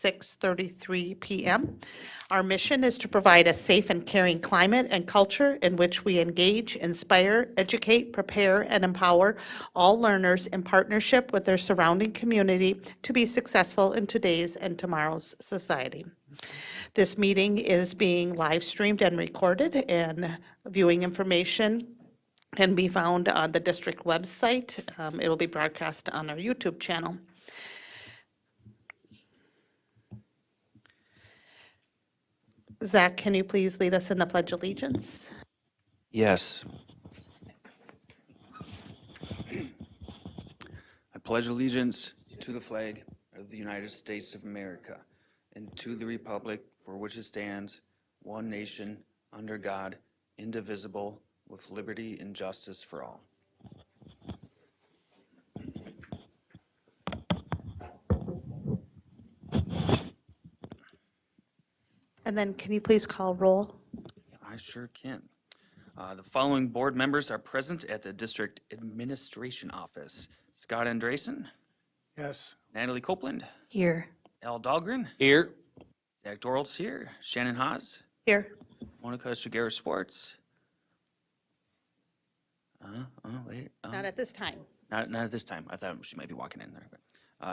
6:33 p.m. Our mission is to provide a safe and caring climate and culture in which we engage, inspire, educate, prepare, and empower all learners in partnership with their surrounding community to be successful in today's and tomorrow's society. This meeting is being live streamed and recorded, and viewing information can be found on the district website. It will be broadcast on our YouTube channel. Zach, can you please lead us in the Pledge of Allegiance? Yes. I pledge allegiance to the flag of the United States of America and to the republic for which it stands, one nation, under God, indivisible, with liberty and justice for all. And then can you please call roll? I sure can. The following board members are present at the District Administration Office. Scott Andresen, Yes. Natalie Copeland, Here. Al Dahlgren, Here. Zach Dorholtz here, Shannon Haas, Here. Monica Sugaris Sports. Wait. Not at this time. Not at this time. I thought she might be walking in there. But,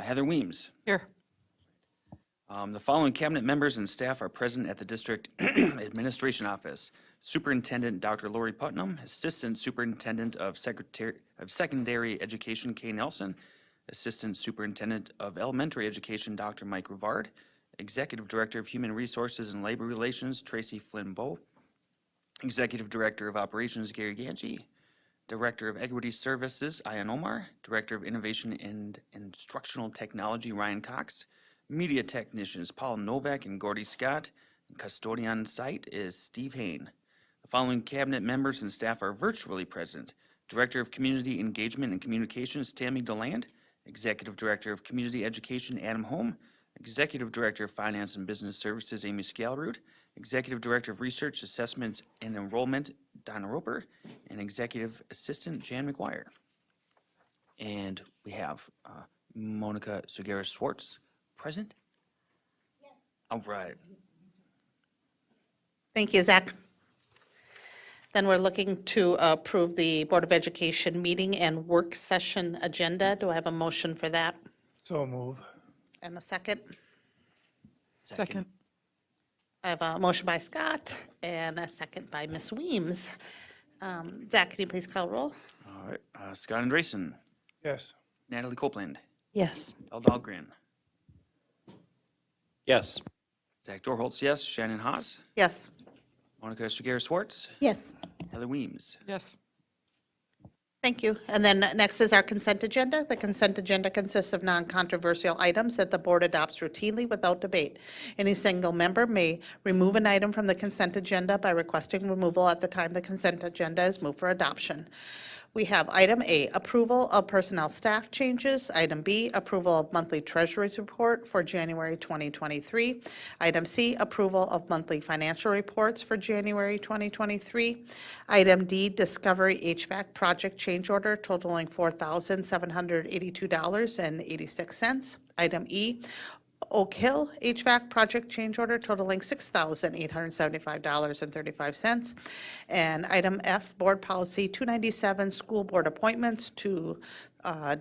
Heather Weems. Here. The following cabinet members and staff are present at the District Administration Office. Superintendent Dr. Lori Putnam, Assistant Superintendent of Secondary Education Kay Nelson, Assistant Superintendent of Elementary Education Dr. Mike Rivard, Executive Director of Human Resources and Labor Relations Tracy Flynn Bowe, Executive Director of Operations Gary Ganji, Director of Equity Services Ayan Omar, Director of Innovation and Instructional Technology Ryan Cox, Media Technicians Paul Novak and Gordy Scott, and custodian on site is Steve Hain. The following cabinet members and staff are virtually present. Director of Community Engagement and Communications Tammy DeLand, Executive Director of Community Education Adam Holm, Executive Director of Finance and Business Services Amy Scalrud, Executive Director of Research, Assessment, and Enrollment Donna Roper, and Executive Assistant Jan McGuire. And we have Monica Sugaris Schwartz present? Yes. All right. Thank you, Zach. Then we're looking to approve the Board of Education meeting and work session agenda. Do I have a motion for that? So move. And a second? Second. I have a motion by Scott and a second by Ms. Weems. Zach, can you please call roll? All right. Scott Andresen, Yes. Natalie Copeland, Yes. Al Dahlgren, Yes. Zach Dorholtz, yes. Shannon Haas, Yes. Monica Sugaris Schwartz, Yes. Heather Weems. Yes. Thank you. And then next is our consent agenda. The consent agenda consists of non-controversial items that the board adopts routinely without debate. Any single member may remove an item from the consent agenda by requesting removal at the time the consent agenda is moved for adoption. We have item A, approval of personnel staff changes. Item B, approval of monthly treasurer's report for January 2023. Item C, approval of monthly financial reports for January 2023. Item D, Discovery HVAC project change order totaling $4,782.86. Item E, Oak Hill HVAC project change order totaling $6,875.35. And item F, Board Policy 297, School Board Appointments to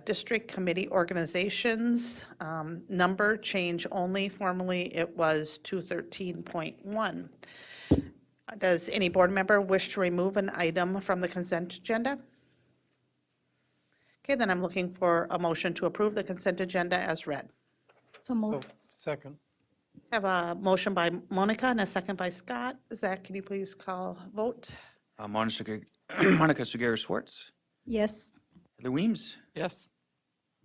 District Committee Organizations. Number change only. Formerly, it was 213.1. Does any board member wish to remove an item from the consent agenda? Okay, then I'm looking for a motion to approve the consent agenda as read. So move. Second. Have a motion by Monica and a second by Scott. Zach, can you please call vote? Monica Sugaris Schwartz, Yes. Heather Weems, Yes.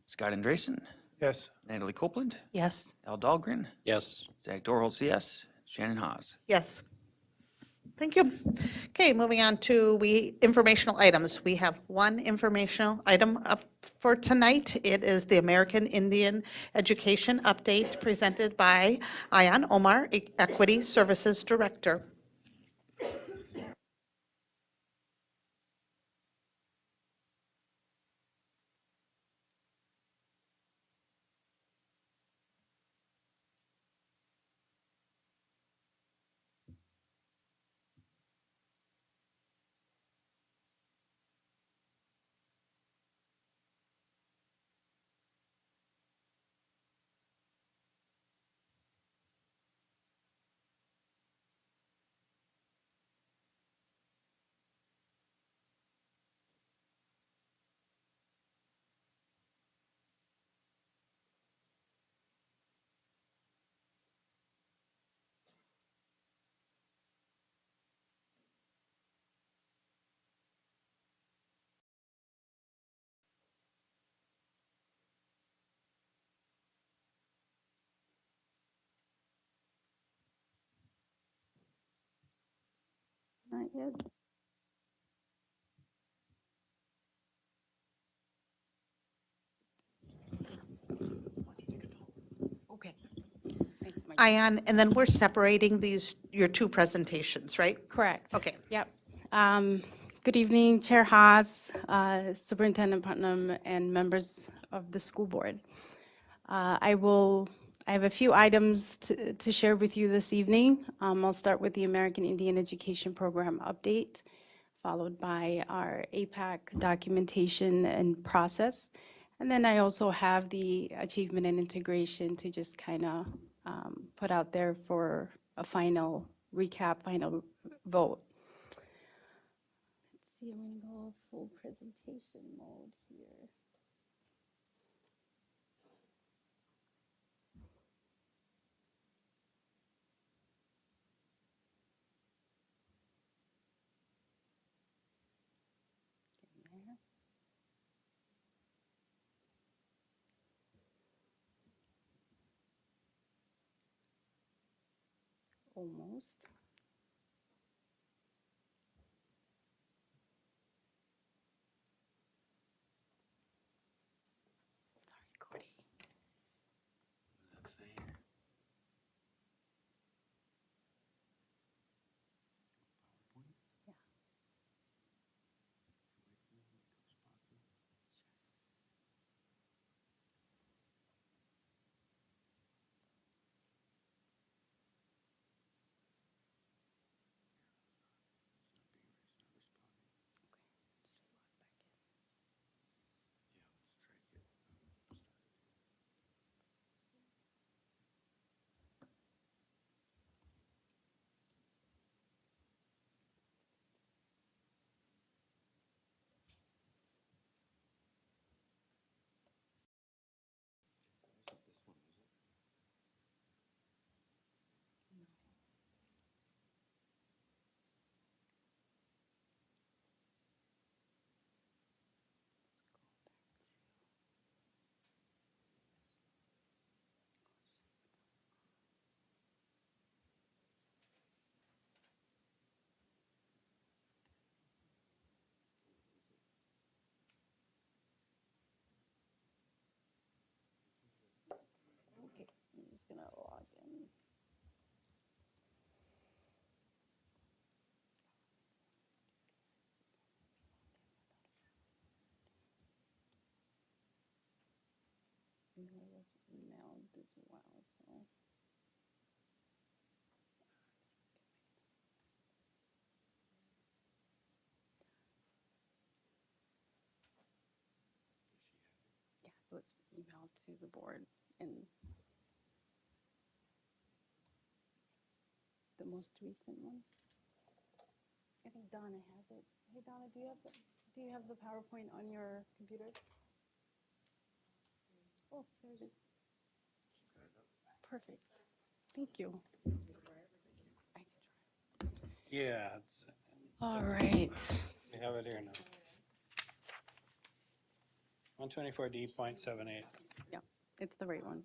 Scott Andresen, Yes. Natalie Copeland, Yes. Al Dahlgren, Yes. Zach Dorholtz, yes. Shannon Haas. Yes. Thank you. Okay, moving on to informational items. We have one informational item up for tonight. It is the American Indian Education Update presented by Ayan Omar, Equity Services Director. that yet. Okay. Thanks, Mike. Ion, and then we're separating these, your two presentations, right? Correct. Okay. Yep. Good evening, Chair Haas, Superintendent Putnam, and members of the school board. I have a few items to share with you this evening. I'll start with the American Indian Education Program update, followed by our APAC documentation and process. And then I also have the achievement and integration to just kind of put out there for a final recap, final vote. Let's see, I'm going to go full presentation mode here. Getting there. Almost. Sorry, Cody. Yeah. Okay, I'm just gonna log in. Email was emailed as well, so. Yeah, it was emailed to the board and the most recent one. I think Donna has it. Hey Donna, do you have the PowerPoint on your computer? Oh, there it is. Perfect. Thank you. I can try. Yeah, All right. we have it here now. 124D.78. Yeah, it's the right one.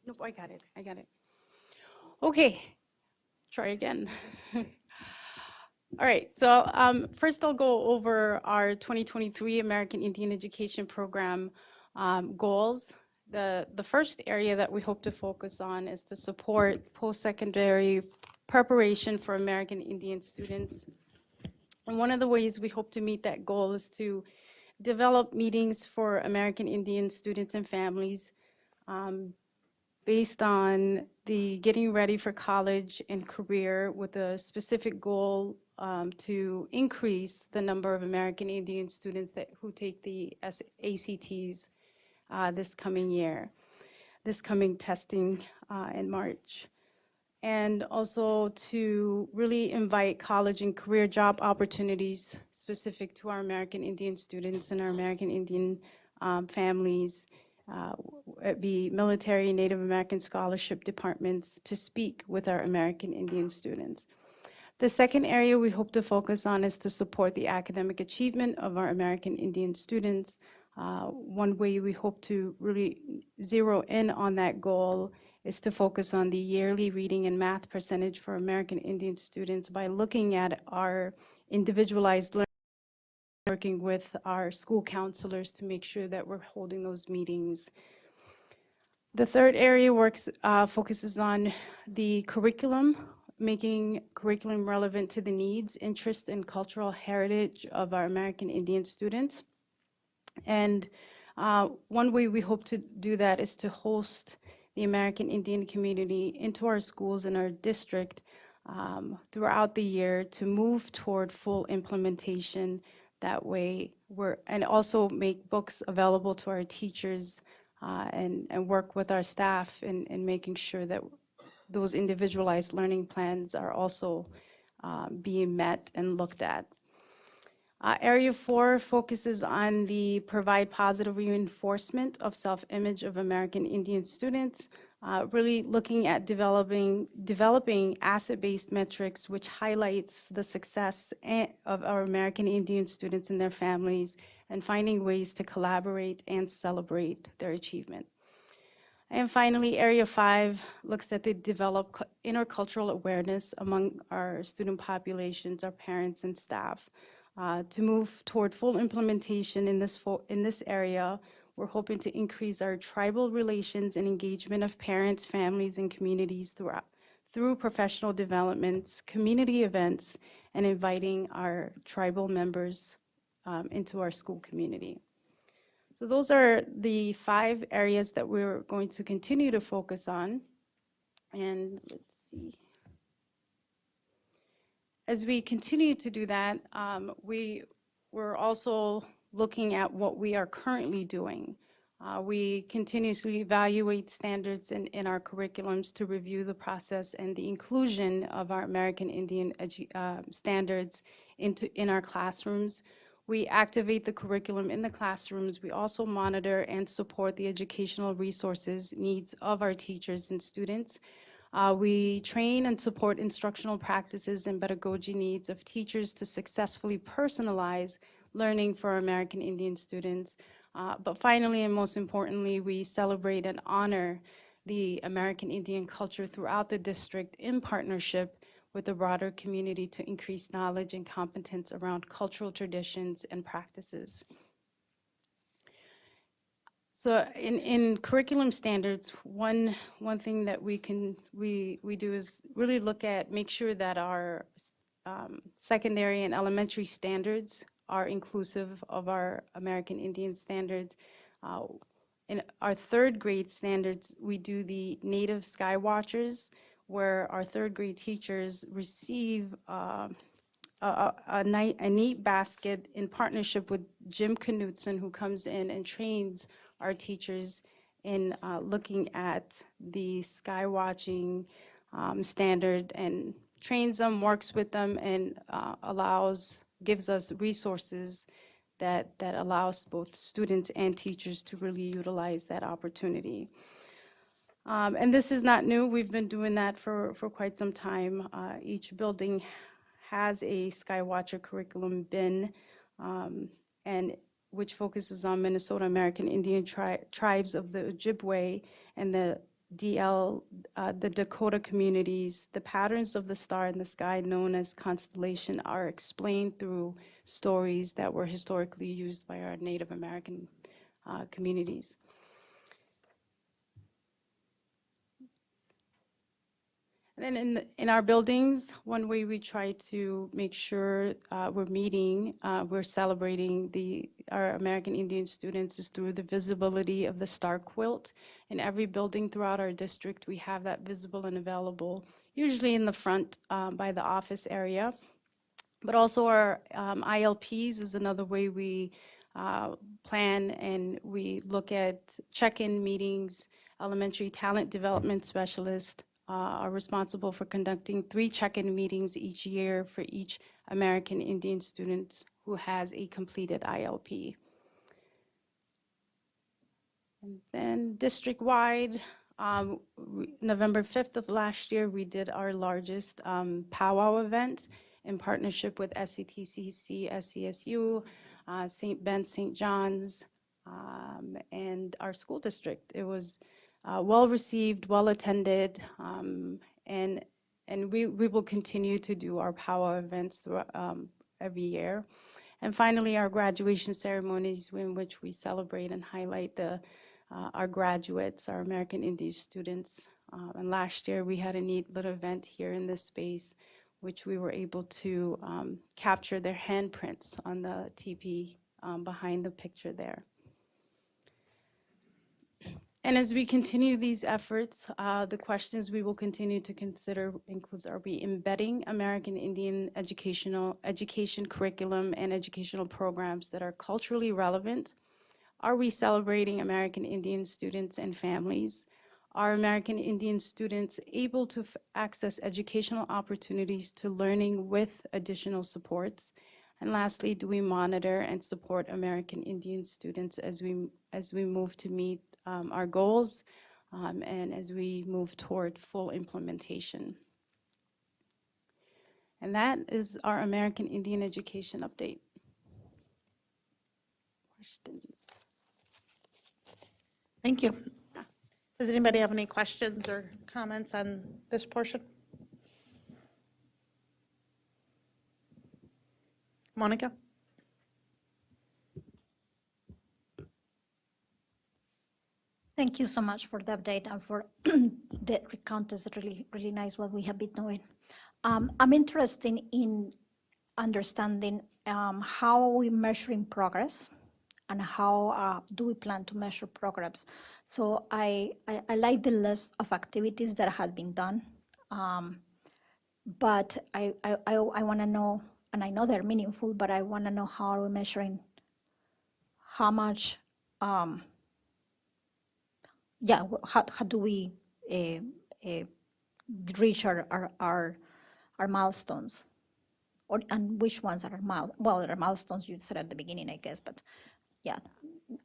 Nope, I got it. I got it. Okay, try again. All right, so first I'll go over our 2023 American Indian Education Program goals. The first area that we hope to focus on is to support post-secondary preparation for American Indian students. And one of the ways we hope to meet that goal is to develop meetings for American Indian students and families based on the getting ready for college and career with a specific goal to increase the number of American Indian students who take the ACTs this coming year, this coming testing in March. And also to really invite college and career job opportunities specific to our American Indian students and our American Indian families, it be military, Native American scholarship departments to speak with our American Indian students. The second area we hope to focus on is to support the academic achievement of our American Indian students. One way we hope to really zero in on that goal is to focus on the yearly reading and math percentage for American Indian students by looking at our individualized learning, working with our school counselors to make sure that we're holding those meetings. The third area focuses on the curriculum, making curriculum relevant to the needs, interest, and cultural heritage of our American Indian students. And one way we hope to do that is to host the American Indian community into our schools in our district throughout the year to move toward full implementation. That way, and also make books available to our teachers and work with our staff in making sure that those individualized learning plans are also being met and looked at. Area 4 focuses on the provide positive reinforcement of self-image of American Indian students, really looking at developing asset-based metrics which highlights the success of our American Indian students and their families, and finding ways to collaborate and celebrate their achievement. And finally, Area 5 looks at the develop intercultural awareness among our student populations, our parents and staff. To move toward full implementation in this area, we're hoping to increase our tribal relations and engagement of parents, families, and communities through professional developments, community events, and inviting our tribal members into our school community. So those are the 5 areas that we're going to continue to focus on. And let's see. As we continue to do that, we're also looking at what we are currently doing. We continuously evaluate standards in our curriculums to review the process and the inclusion of our American Indian standards in our classrooms. We activate the curriculum in the classrooms. We also monitor and support the educational resources needs of our teachers and students. We train and support instructional practices and pedagogy needs of teachers to successfully personalize learning for American Indian students. But finally, and most importantly, we celebrate and honor the American Indian culture throughout the district in partnership with the broader community to increase knowledge and competence around cultural traditions and practices. So in curriculum standards, one thing that we do is really make sure that our secondary and elementary standards are inclusive of our American Indian standards. In our 3rd grade standards, we do the Native Sky Watchers, where our 3rd grade teachers receive a neat basket in partnership with Jim Knutson, who comes in and trains our teachers in looking at the sky watching standard, and trains them, works with them, and gives us resources that allows both students and teachers to really utilize that opportunity. And this is not new. We've been doing that for quite some time. Each building has a Skywatcher curriculum bin, and which focuses on Minnesota American Indian tribes of the Ojibwe and the Dakota communities. The patterns of the star in the sky, known as constellation, are explained through stories that were historically used by our Native American communities. And then in our buildings, one way we try to make sure we're celebrating our American Indian students is through the visibility of the star quilt. In every building throughout our district, we have that visible and available, usually in the front by the office area. But also our ILPs is another way we plan, and we look at check-in meetings. Elementary talent development specialists are responsible for conducting 3 check-in meetings each year for each American Indian student who has a completed ILP. And then district-wide, November 5th of last year, we did our largest powwow event in partnership with SCTCC, SCSU, St. Ben's, St. John's, and our school district. It was well-received, well-attended, and we will continue to do our power events throughout, every year. And finally, our graduation ceremonies in which we celebrate and highlight our graduates, our American Indian students. And last year, we had a neat little event here in this space, which we were able to capture their handprints on the teepee behind the picture there. And as we continue these efforts, the questions we will continue to consider includes, are we embedding American Indian education curriculum and educational programs that are culturally relevant? Are we celebrating American Indian students and families? Are American Indian students able to access educational opportunities to learning with additional supports? And lastly, do we monitor and support American Indian students as we move to meet our goals and as we move toward full implementation? And that is our American Indian education update. Questions? Thank you. Does anybody have any questions or comments on this portion? Monica? Thank you so much for the update and for the recount. Is really, really nice what we have been doing. I'm interested in understanding how are we measuring progress and how do we plan to measure progress. So I like the list of activities that have been done, but I want to know, and I know they're meaningful, but I want to know how are we measuring how much, how do we reach our milestones, and which ones are there are milestones you said at the beginning, I guess, but yeah,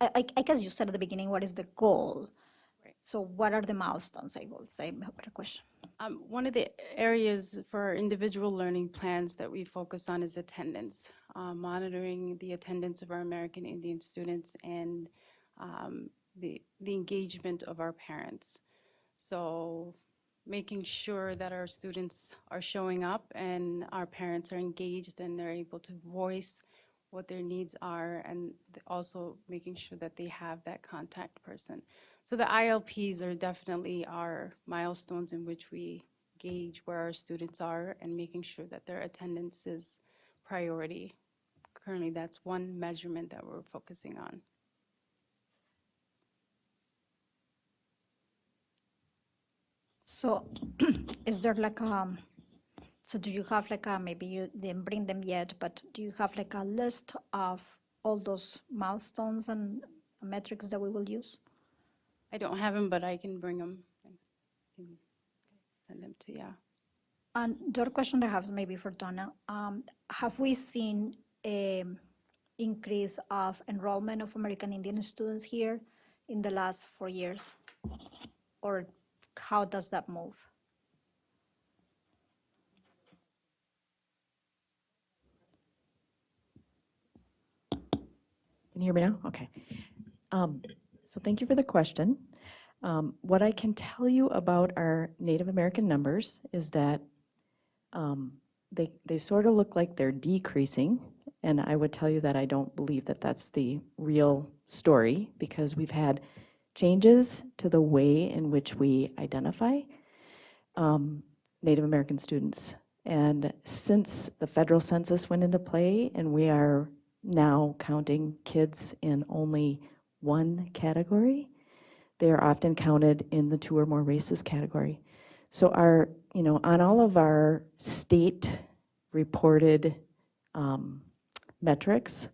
I guess you said at the beginning, what is the goal? Right. So what are the milestones, I will say, a better question. One of the areas for our individual learning plans that we focus on is attendance, monitoring the attendance of our American Indian students and the engagement of our parents. So making sure that our students are showing up and our parents are engaged and they're able to voice what their needs are, and also making sure that they have that contact person. So the ILPs are definitely our milestones in which we gauge where our students are and making sure that their attendance is priority. Currently, that's one measurement that we're focusing on. So is there like so do you have like maybe you didn't bring them yet, but do you have like a list of all those milestones and metrics that we will use? I don't have them, but I can bring them. I can send them to you. And the other question I have is maybe for Donna. Have we seen an increase of enrollment of American Indian students here in the last 4 years? Or how does that move? Can you hear me now? Okay. So thank you for the question. What I can tell you about our Native American numbers is that they sort of look like they're decreasing, and I would tell you that I don't believe that that's the real story, because we've had changes to the way in which we identify Native American students. And since the federal census went into play and we are now counting kids in only one category, they are often counted in the 2 or more races category. So our, on all of our state reported metrics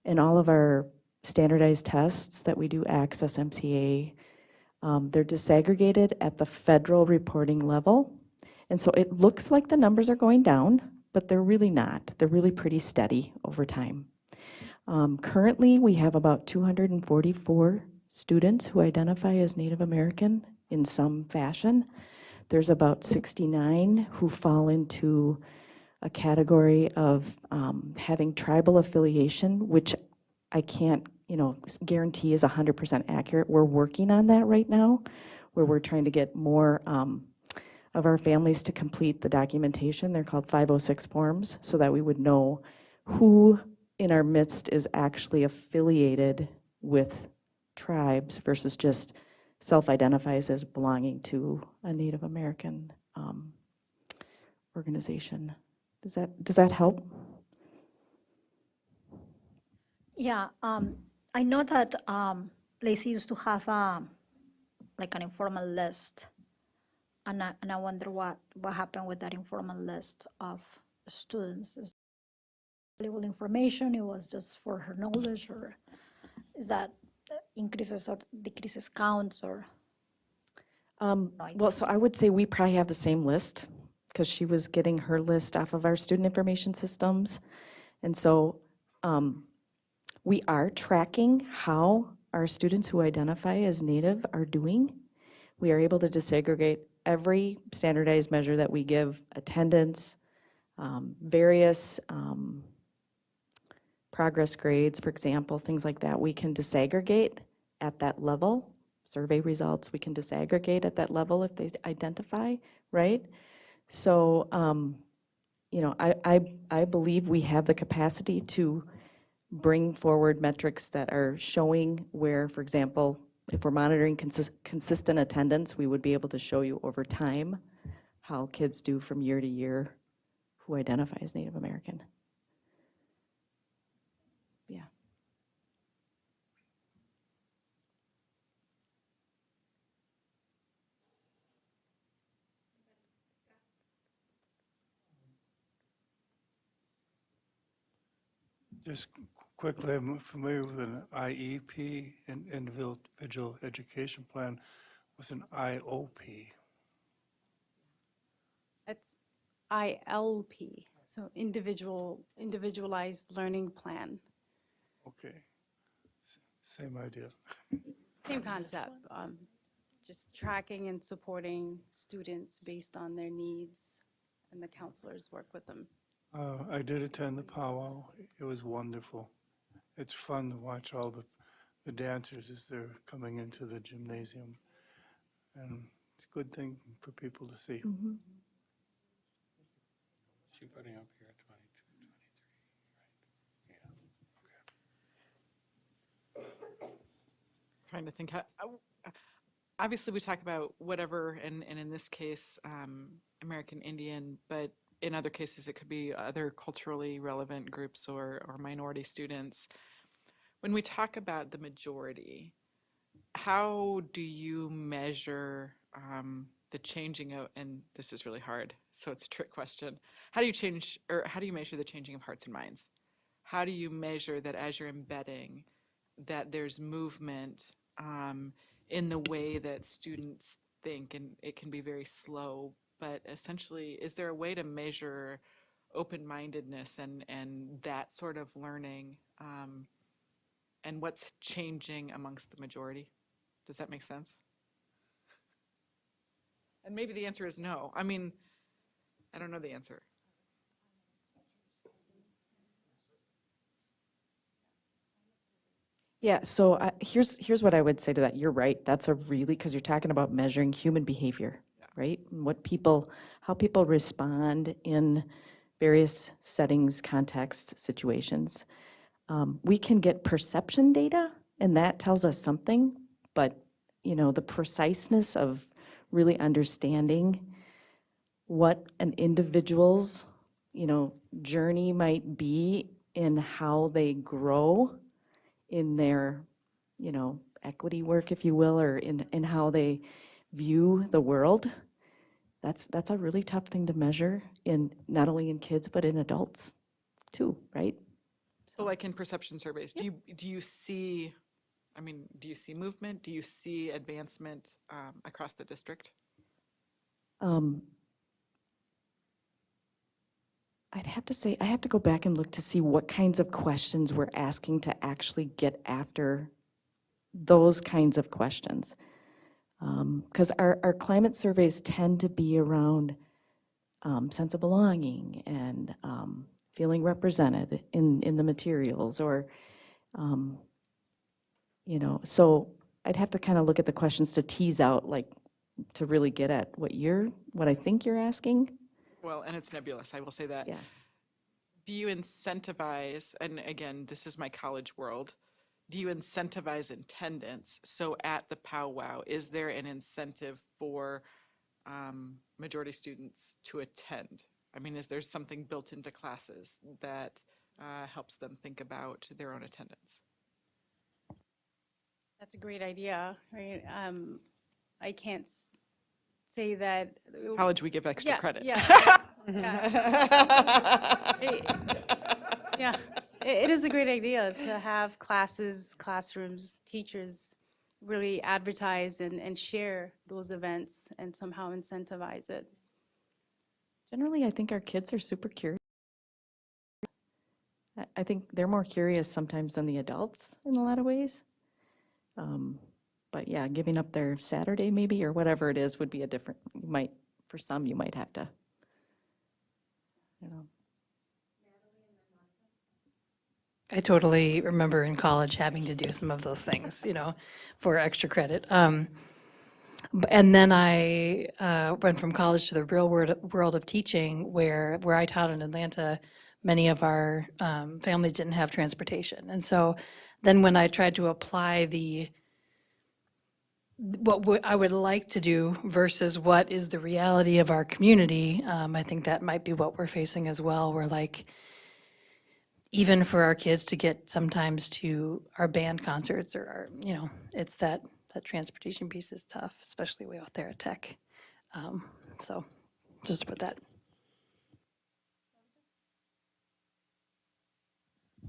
and all of our standardized tests that we do, Access, MCA, they're disaggregated at the federal reporting level. And so it looks like the numbers are going down, but they're really not. They're really pretty steady over time. Currently, we have about 244 students who identify as Native American in some fashion. There's about 69 who fall into a category of having tribal affiliation, which I can't guarantee is 100% accurate. We're working on that right now, where we're trying to get more of our families to complete the documentation. They're called 506 forms, so that we would know who in our midst is actually affiliated with tribes versus just self-identifies as belonging to a Native American organization. Does that help? Yeah, I know that Lacey used to have like an informal list, and I wonder what happened with that informal list of students. Is it valuable information? It was just for her knowledge, or is that increases or decreases counts, or? Well, so I would say we probably have the same list, because she was getting her list off of our student information systems. And so we are tracking how our students who identify as Native are doing. We are able to disaggregate every standardized measure that we give: attendance, various progress grades, for example, things like that. We can disaggregate at that level. Survey results, we can disaggregate at that level if they identify, right? So, I believe we have the capacity to bring forward metrics that are showing where, for example, if we're monitoring consistent attendance, we would be able to show you over time how kids do from year to year who identify as Native American. Yeah. Just quickly, I'm familiar with an IEP, an individual education plan. What's an IOP? That's ILP, so individualized learning plan. Okay. Same idea. Same concept, just tracking and supporting students based on their needs, and the counselors work with them. I did attend the powwow. It was wonderful. It's fun to watch all the dancers as they're coming into the gymnasium. And it's a good thing for people to see. Mhm. She putting up here at 22, 23, right? Yeah. Trying to think how, obviously we talk about whatever, and in this case, American Indian, but in other cases it could be other culturally relevant groups or minority students. When we talk about the majority, how do you measure the changing of, and this is really hard, so it's a trick question. How do you measure the changing of hearts and minds? How do you measure that as you're embedding that there's movement in the way that students think? And it can be very slow, but essentially, is there a way to measure open-mindedness and that sort of learning, and what's changing amongst the majority? Does that make sense? And maybe the answer is no. I mean, I don't know the answer. Yeah, so here's what I would say to that. You're right. That's a really, because you're talking about measuring human behavior, right? And how people respond in various settings, contexts, situations. We can get perception data, and that tells us something, but the preciseness of really understanding what an individual's journey might be in how they grow in their equity work, if you will, or in how they view the world. That's a really tough thing to measure, in not only in kids but in adults too, right? So like in perception surveys, do you see, do you see movement? Do you see advancement across the district? I'd have to say, I have to go back and look to see what kinds of questions we're asking to actually get after those kinds of questions. Because our climate surveys tend to be around sense of belonging and feeling represented in the materials, or So I'd have to kind of look at the questions to tease out, like, to really get at what I think you're asking. Well, and it's nebulous, I will say that. Yeah. Do you incentivize, and again, this is my college world, do you incentivize attendance? So at the powwow, is there an incentive for majority students to attend? I mean, is there something built into classes that helps them think about their own attendance? That's a great idea, right? I can't say that. College, we give extra Yeah, credit. Yeah. Yeah, it is a great idea to have classes, classrooms, teachers really advertise and share those events and somehow incentivize it. Generally, I think our kids are super curious. I think they're more curious sometimes than the adults in a lot of ways. But yeah, giving up their Saturday maybe, or whatever it is, would be a different, for some, you might have to, I totally remember in college having to do some of those things, for extra credit. And then I went from college to the real world of teaching, where I taught in Atlanta. Many of our families didn't have transportation, and so then when I tried to apply what I would like to do versus what is the reality of our community, I think that might be what we're facing as well. We're like, even for our kids to get sometimes to our band concerts or our, it's that transportation piece is tough, especially way out there at Tech. So just to put that.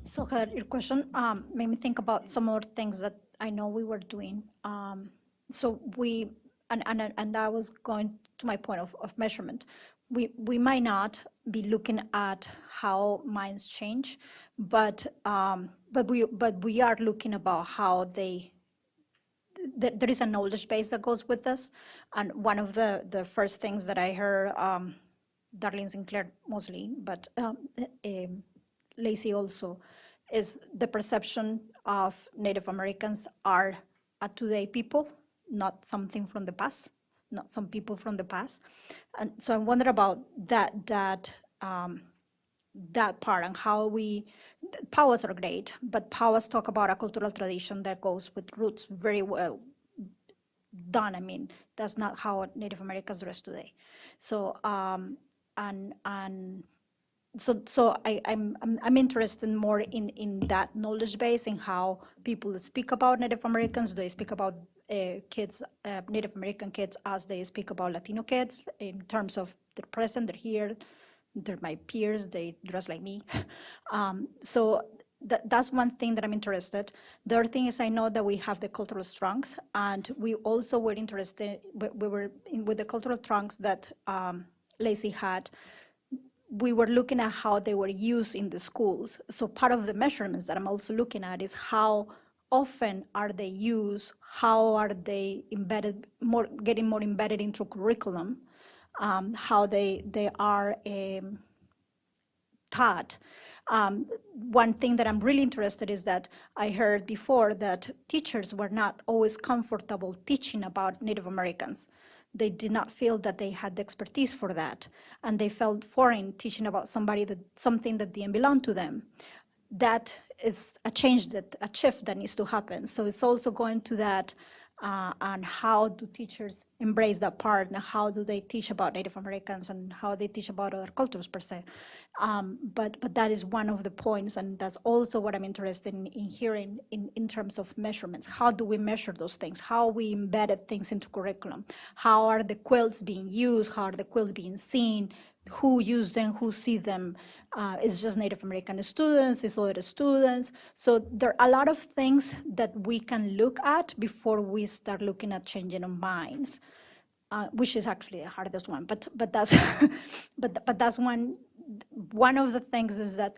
So Heather, your question made me think about some more things that I know we were doing. So we, and I was going to my point of measurement. We might not be looking at how minds change, but we are looking about how there is a knowledge base that goes with this. And one of the first things that I heard, Darlene Sinclair mostly, but Lacey also, is the perception of Native Americans are a today people, not something from the past, not some people from the past. And so I wonder about that part and how powwows are great, but powwows talk about a cultural tradition that goes with roots very well done. I mean, that's not how Native Americans dress today. So so I'm interested more in that knowledge base, in how people speak about Native Americans. Do they speak about kids, Native American kids, as they speak about Latino kids, in terms of they're present, they're here, they're my peers, they dress like me. So that's one thing that I'm interested. The other thing is, I know that we have the cultural trunks, and we also were interested, with the cultural trunks that Lacey had. We were looking at how they were used in the schools. So part of the measurements that I'm also looking at is how often are they used, how are they embedded, getting more embedded into curriculum, how they are taught. One thing that I'm really interested is that I heard before that teachers were not always comfortable teaching about Native Americans. They did not feel that they had the expertise for that, and they felt foreign teaching about something that didn't belong to them. That is a shift that needs to happen. So it's also going to that, and how do teachers embrace that part, and how do they teach about Native Americans, and how they teach about other cultures per se. But that is one of the points, and that's also what I'm interested in hearing in terms of measurements. How do we measure those things? How we embedded things into curriculum? How are the quilts being used? How are the quilts being seen? Who use them? Who see them? It's just Native American students, it's other students. So there are a lot of things that we can look at before we start looking at changing our minds, which is actually the hardest one. But that's but that's one of the things is that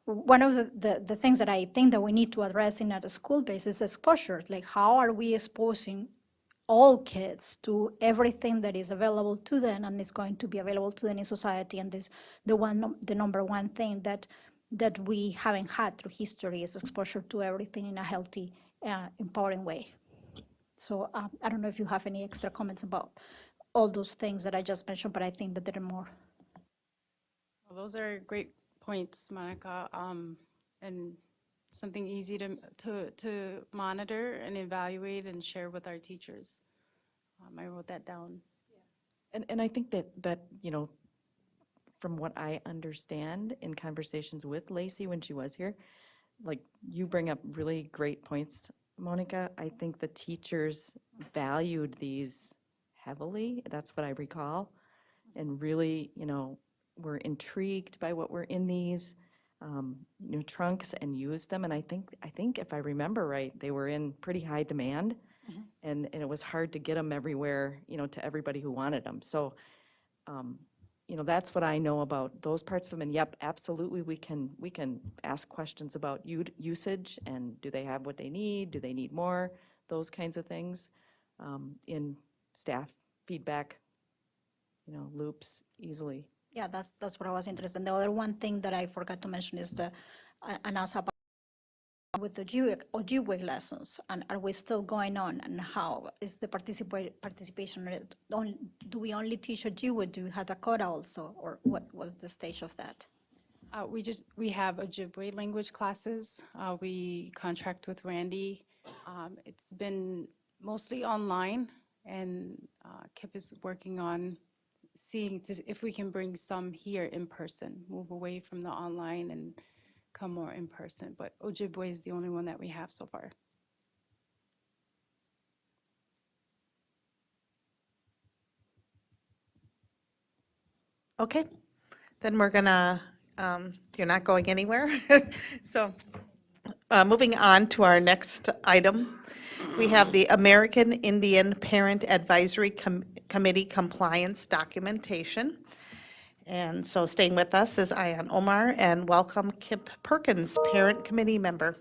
one of the things that I think that we need to address at a school basis is exposure. Like, how are we exposing all kids to everything that is available to them and is going to be available to them in society? And this the number one thing that we haven't had through history is exposure to everything in a healthy empowering way. So I don't know if you have any extra comments about all those things that I just mentioned, but I think that there are more. Well, those are great points, Monica, and something easy to monitor and evaluate and share with our teachers. I wrote that down. And I think that, you know, from what I understand in conversations with Lacey when she was here, like, you bring up really great points, Monica. I think the teachers valued these heavily. That's what I recall. And really, you know, were intrigued by what were in these new trunks and used them. And I think if I remember right, they were in pretty high demand. And it was hard to get them everywhere, you know, to everybody who wanted them. So, you know, that's what I know about those parts of them. And yep, absolutely, we can ask questions about usage and do they have what they need? Do they need more? Those kinds of things in staff feedback, you know, loops easily. Yeah, that's what I was interested in. The other one thing that I forgot to mention is and also about with the Ojibwe lessons, and are we still going on, and how is the participation rate? Do we only teach Ojibwe? Do we have Dakota also, or what was the stage of that? We have Ojibwe language classes. We contract with Randy. It's been mostly online, and Kip is working on seeing if we can bring some here in person, move away from the online and come more in person. But Ojibwe is the only one that we have so far. Okay, then we're gonna, you're not going anywhere. So, moving on to our next item, we have the American Indian Parent Advisory Committee Compliance Documentation. And so staying with us is Ayan Omar, and welcome Kip Perkins, Parent Committee Member.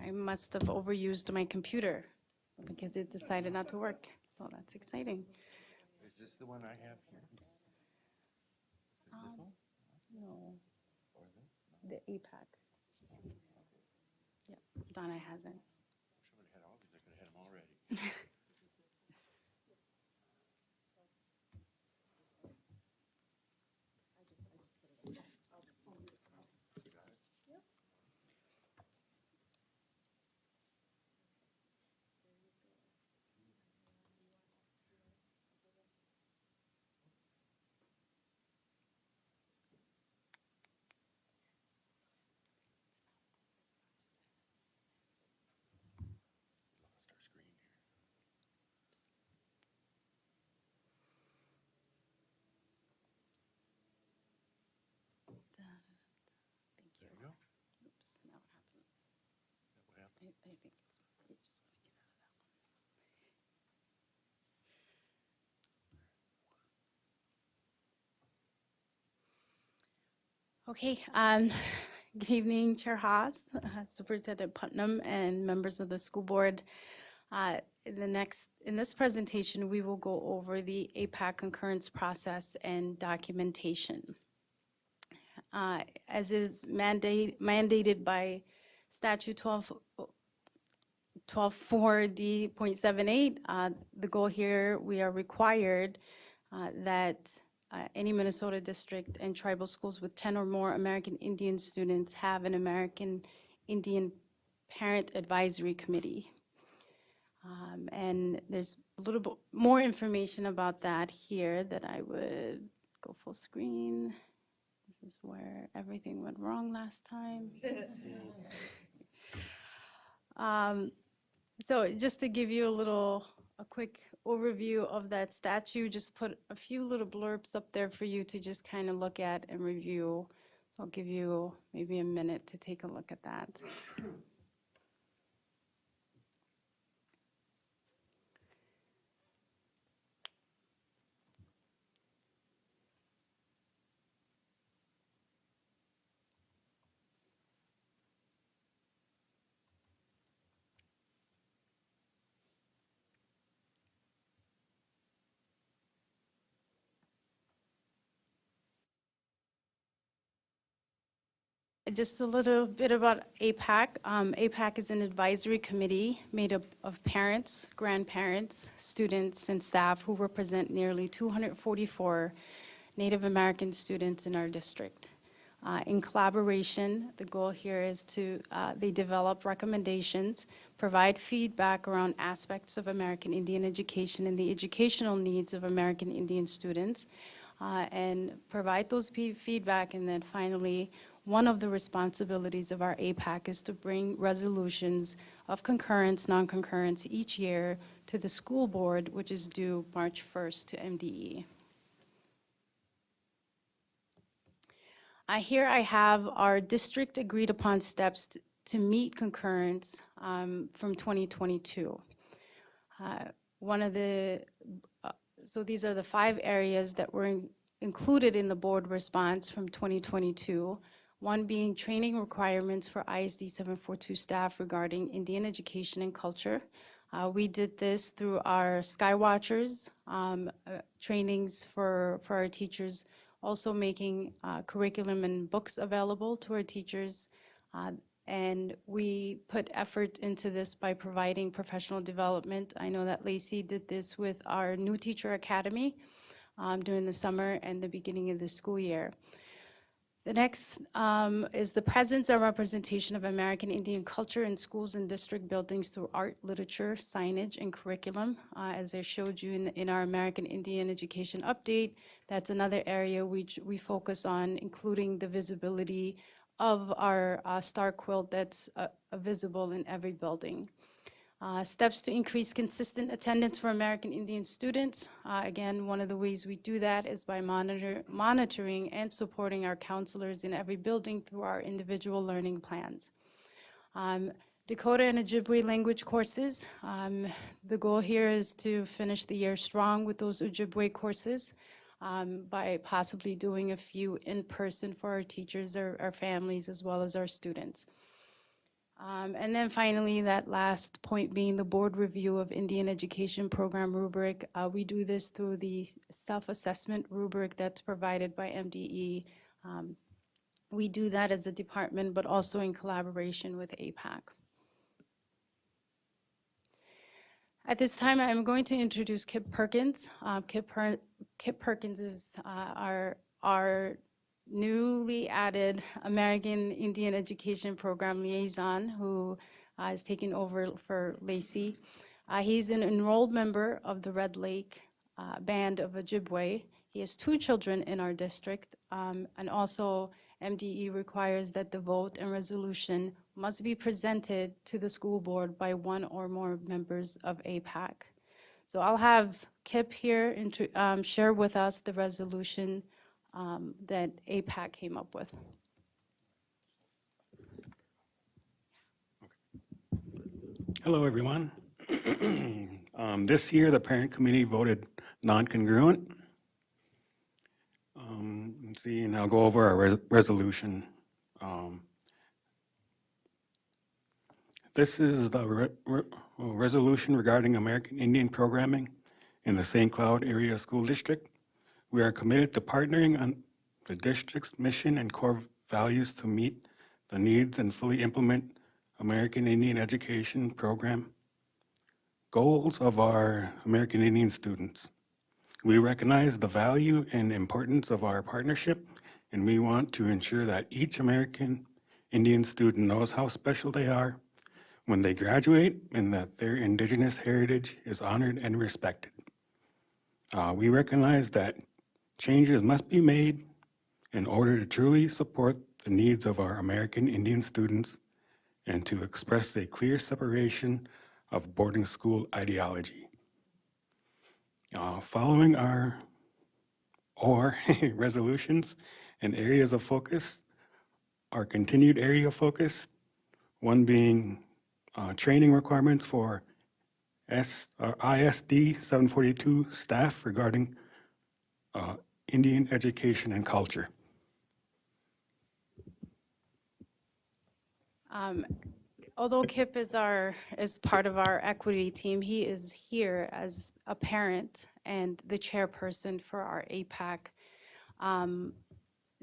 I must have overused my computer because it decided not to work. So that's exciting. Is this the one I have here? No, the APAC. Yeah, Donna hasn't. Somebody had all these, I could have had them already. Lost our screen here. Thank you. There you go. Oops, now what happened? What happened? I think it's, you just want to get out of that one. Okay, good evening, Chair Haas, Superintendent Putnam, and members of the school board. In this presentation, we will go over the APAC concurrence process and documentation. As is mandated by statute 12.4D.78, the goal here, we are required that any Minnesota district and tribal schools with 10 or more American Indian students have an American Indian Parent Advisory Committee. And there's a little bit more information about that here that I would go full screen. This is where everything went wrong last time. So just to give you a quick overview of that statute, just put a few little blurbs up there for you to just kind of look at and review. So I'll give you maybe a minute to take a look at that. Just a little bit about APAC. APAC is an advisory committee made up of parents, grandparents, students, and staff who represent nearly 244 Native American students in our district. In collaboration, the goal here is to, they develop recommendations, provide feedback around aspects of American Indian education and the educational needs of American Indian students, and provide those feedback, and then finally, one of the responsibilities of our APAC is to bring resolutions of concurrence, non-concurrence each year to the school board, which is due March 1st to MDE. Here I have our district agreed upon steps to meet concurrence from 2022. So these are the 5 areas that were included in the board response from 2022. One being training requirements for ISD 742 staff regarding Indian education and culture. We did this through our Skywatchers trainings for our teachers, also making curriculum and books available to our teachers. And we put effort into this by providing professional development. I know that Lacey did this with our New Teacher Academy during the summer and the beginning of the school year. The next is the presence and representation of American Indian culture in schools and district buildings through art, literature, signage, and curriculum. As I showed you in our American Indian education update, that's another area we focus on, including the visibility of our star quilt that's visible in every building. Steps to increase consistent attendance for American Indian students. Again, one of the ways we do that is by monitoring and supporting our counselors in every building through our individual learning plans. Dakota and Ojibwe language courses. The goal here is to finish the year strong with those Ojibwe courses by possibly doing a few in person for our teachers, our families, as well as our students. And then finally, that last point being the board review of Indian education program rubric. We do this through the self-assessment rubric that's provided by MDE. We do that as a department, but also in collaboration with APAC. At this time, I'm going to introduce Kip Perkins. Kip Perkins is our newly added American Indian Education Program liaison who is taking over for Lacey. He's an enrolled member of the Red Lake Band of Ojibwe. He has 2 children in our district, and also MDE requires that the vote and resolution must be presented to the school board by 1 or more members of APAC. So I'll have Kip here share with us the resolution that APAC came up with. Hello, everyone. This year, the parent committee voted non-congruent. Let's see, and I'll go over our resolution. This is the resolution regarding American Indian programming in the St. Cloud Area School District. We are committed to partnering on the district's mission and core values to meet the needs and fully implement American Indian education program goals of our American Indian students. We recognize the value and importance of our partnership, and we want to ensure that each American Indian student knows how special they are when they graduate and that their Indigenous heritage is honored and respected. We recognize that changes must be made in order to truly support the needs of our American Indian students and to express a clear separation of boarding school ideology. Following our resolutions and areas of focus, our continued area of focus, one being training requirements for ISD 742 staff regarding Indian education and culture. Although Kip is part of our equity team, he is here as a parent and the chairperson for our APAC.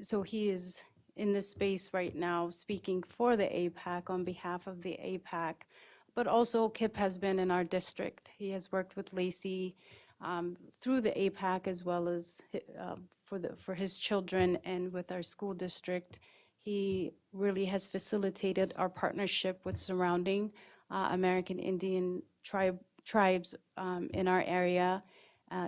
So he is in this space right now, speaking for the APAC, on behalf of the APAC. But also Kip has been in our district. He has worked with Lacey through the APAC as well as for his children and with our school district. He really has facilitated our partnership with surrounding American Indian tribes in our area.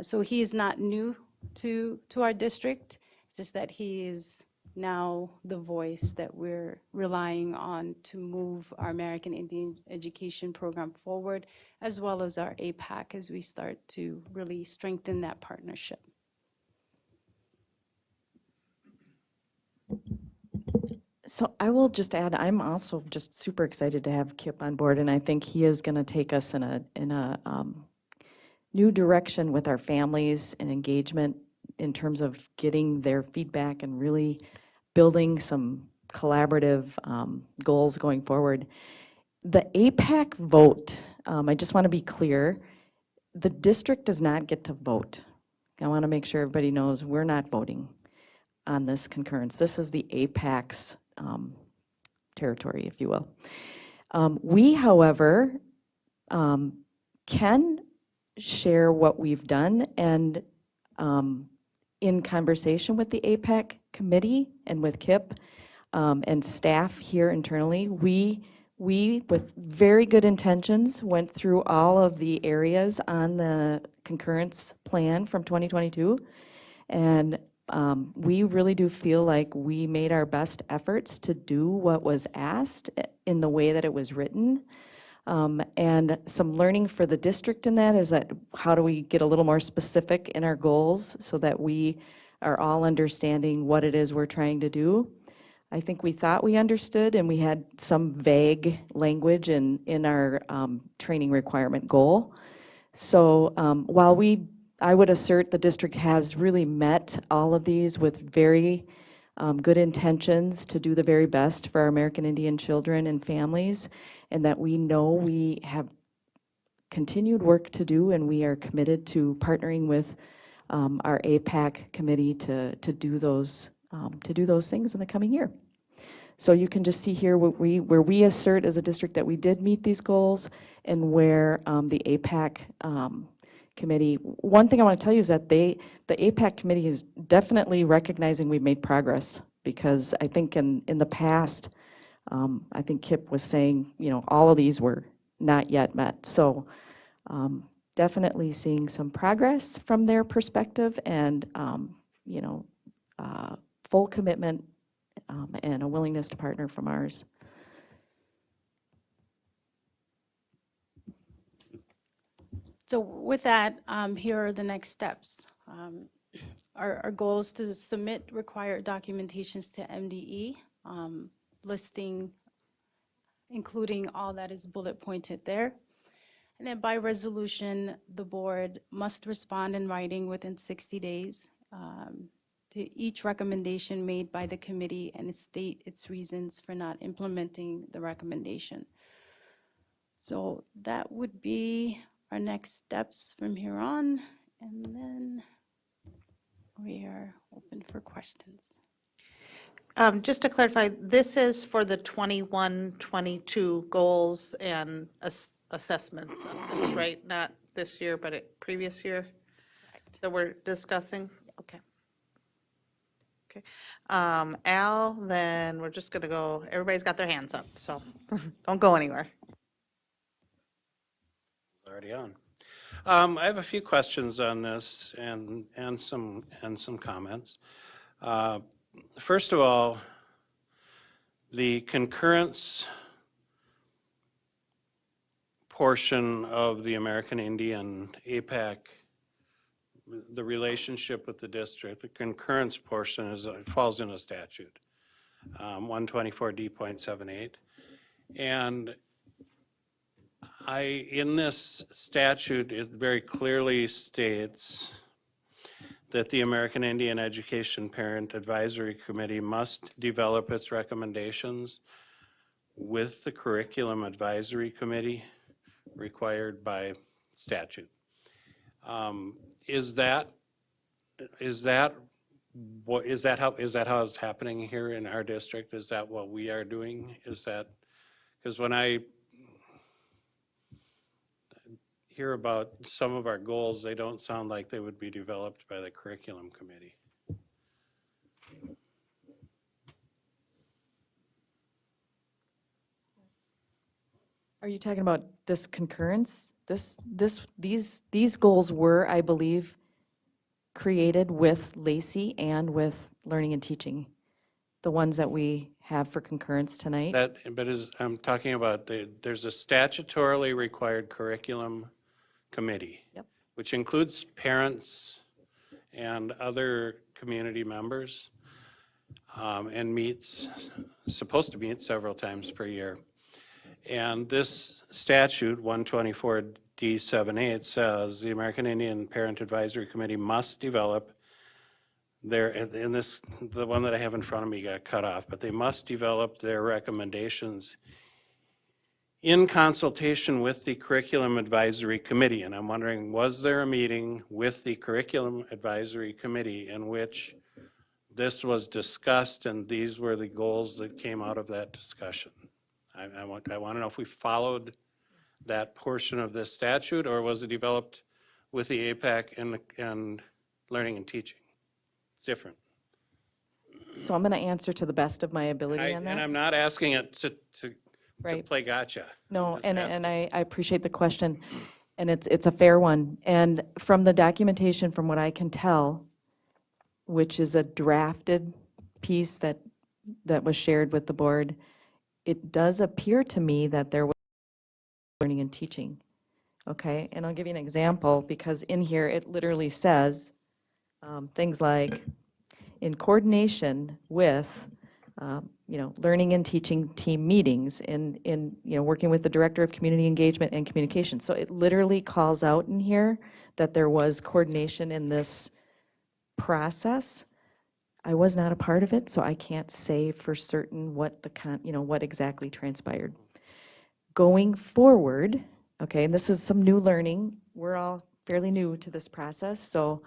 So he is not new to our district. It's just that he is now the voice that we're relying on to move our American Indian education program forward, as well as our APAC as we start to really strengthen that partnership. So I will just add, I'm also just super excited to have Kip on board, and I think he is going to take us in a new direction with our families and engagement in terms of getting their feedback and really building some collaborative goals going forward. The APAC vote, I just want to be clear, the district does not get to vote. I want to make sure everybody knows we're not voting on this concurrence. This is the APAC's territory, if you will. We, however, can share what we've done, and in conversation with the APAC committee and with Kip and staff here internally, we, with very good intentions, went through all of the areas on the concurrence plan from 2022, and we really do feel like we made our best efforts to do what was asked in the way that it was written. And some learning for the district in that is that how do we get a little more specific in our goals so that we are all understanding what it is we're trying to do. I think we thought we understood, and we had some vague language in our training requirement goal. So while I would assert the district has really met all of these with very good intentions to do the very best for our American Indian children and families, and that we know we have continued work to do, and we are committed to partnering with our APAC committee to do those things in the coming year. So you can just see here where we assert as a district that we did meet these goals, and where the APAC committee. One thing I want to tell you is that the APAC committee is definitely recognizing we've made progress, because I think in the past, I think Kip was saying, all of these were not yet met. So definitely seeing some progress from their perspective, and full commitment and a willingness to partner from ours. So with that, here are the next steps. Our goal is to submit required documentations to MDE, listing, including all that is bullet pointed there. And then by resolution, the board must respond in writing within 60 days to each recommendation made by the committee and state its reasons for not implementing the recommendation. So that would be our next steps from here on, and then we are open for questions. Just to clarify, this is for the 21-22 goals and assessments of this, right? Not this year, but previous year that we're discussing? Okay. Okay. Al, then we're just going to go, everybody's got their hands up, so don't go anywhere. Already on. I have a few questions on this and some comments. First of all, the concurrence portion of the American Indian APAC, the relationship with the district, the concurrence portion falls in a statute, 124D.78, and in this statute, it very clearly states that the American Indian Education Parent Advisory Committee must develop its recommendations with the Curriculum Advisory Committee required by statute. Is that what, is that how it's happening here in our district? Is that what we are doing? Is that, because when I hear about some of our goals, they don't sound like they would be developed by the curriculum committee. Are you talking about this concurrence? These goals were, I believe, created with Lacey and with learning and teaching, the ones that we have for concurrence tonight. But I'm talking about, there's a statutorily required curriculum committee. Yep. Which includes parents and other community members, and supposed to meet several times per year. And this statute, 124D78, says the American Indian Parent Advisory Committee must develop the one that I have in front of me got cut off, but they must develop their recommendations in consultation with the Curriculum Advisory Committee. And I'm wondering, was there a meeting with the Curriculum Advisory Committee in which this was discussed and these were the goals that came out of that discussion? I want to know if we followed that portion of this statute, or was it developed with the APAC and learning and teaching? It's different. So I'm going to answer to the best of my ability on And that. I'm not asking it to Right. play gotcha. No, just and asking. I appreciate the question, and it's a fair one. And from the documentation, from what I can tell, which is a drafted piece that was shared with the board, it does appear to me that there was learning and teaching. Okay, and I'll give you an example, because in here, it literally says things like, in coordination with learning and teaching team meetings, in working with the director of community engagement and communication. So it literally calls out in here that there was coordination in this process. I was not a part of it, so I can't say for certain what what exactly transpired. Going forward, okay, and this is some new learning. We're all fairly new to this process, so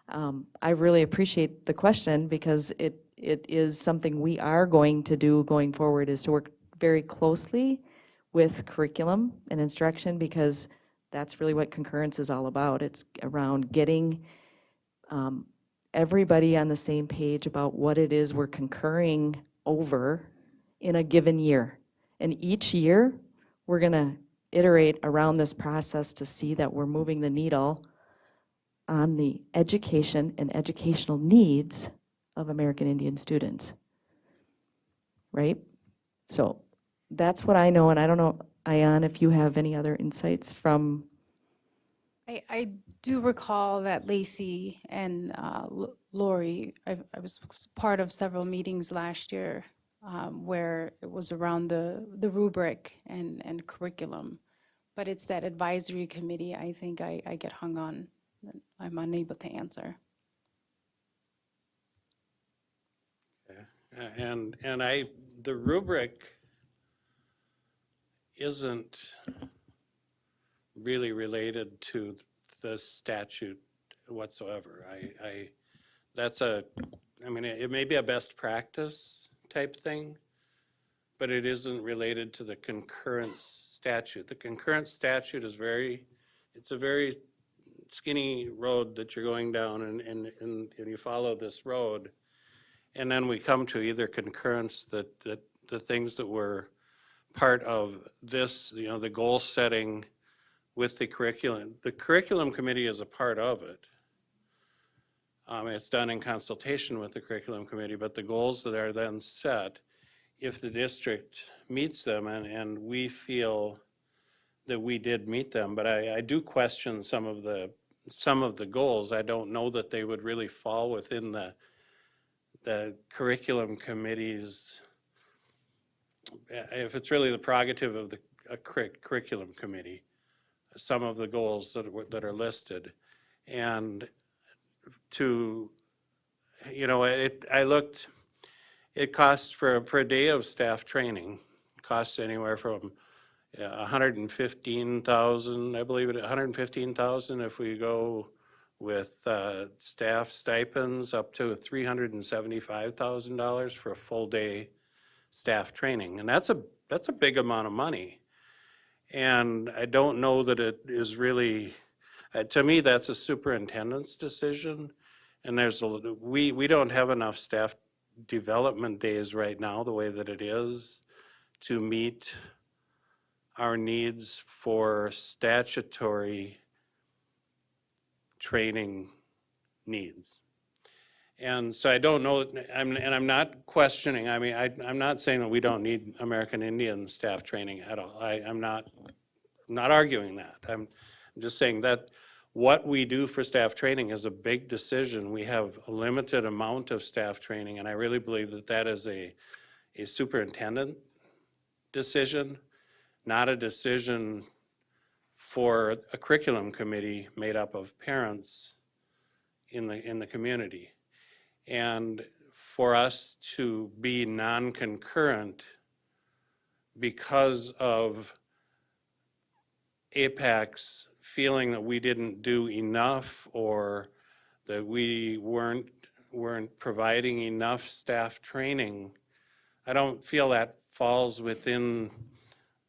I really appreciate the question, because it is something we are going to do going forward, is to work very closely with curriculum and instruction, because that's really what concurrence is all about. It's around getting everybody on the same page about what it is we're concurring over in a given year. And each year, we're going to iterate around this process to see that we're moving the needle on the education and educational needs of American Indian students. Right? So that's what I know, and I don't know, Ayan, if you have any other insights from. I do recall that Lacey and Lori, I was part of several meetings last year where it was around the rubric and curriculum. But it's that advisory committee I think I get hung on, that I'm unable to answer. And the rubric isn't really related to the statute whatsoever. It may be a best practice type thing, but it isn't related to the concurrence statute. The concurrence statute is it's a very skinny road that you're going down, and you follow this road. And then we come to either concurrence, that the things that were part of this, the goal setting with the curriculum. The curriculum committee is a part of it. It's done in consultation with the curriculum committee, but the goals that are then set, if the district meets them, and we feel that we did meet them, but I do question some of the goals. I don't know that they would really fall within the curriculum committee's, if it's really the prerogative of the curriculum committee, some of the goals that are listed. And it costs for a day of staff training, costs anywhere from 115,000, I believe it, 115,000 if we go with staff stipends up to $375,000 for a full day staff training. And that's a big amount of money. And I don't know that it is really, to me, that's a superintendent's decision. And we don't have enough staff development days right now, the way that it is, to meet our needs for statutory training needs. And so I don't know, I'm not questioning, I mean, I'm not saying that we don't need American Indian staff training at all. I'm not arguing that. I'm just saying that what we do for staff training is a big decision. We have a limited amount of staff training, and I really believe that that is a superintendent decision, not a decision for a curriculum committee made up of parents in the community. And for us to be non-concurrent because of APAC's feeling that we didn't do enough or that we weren't providing enough staff training, I don't feel that falls within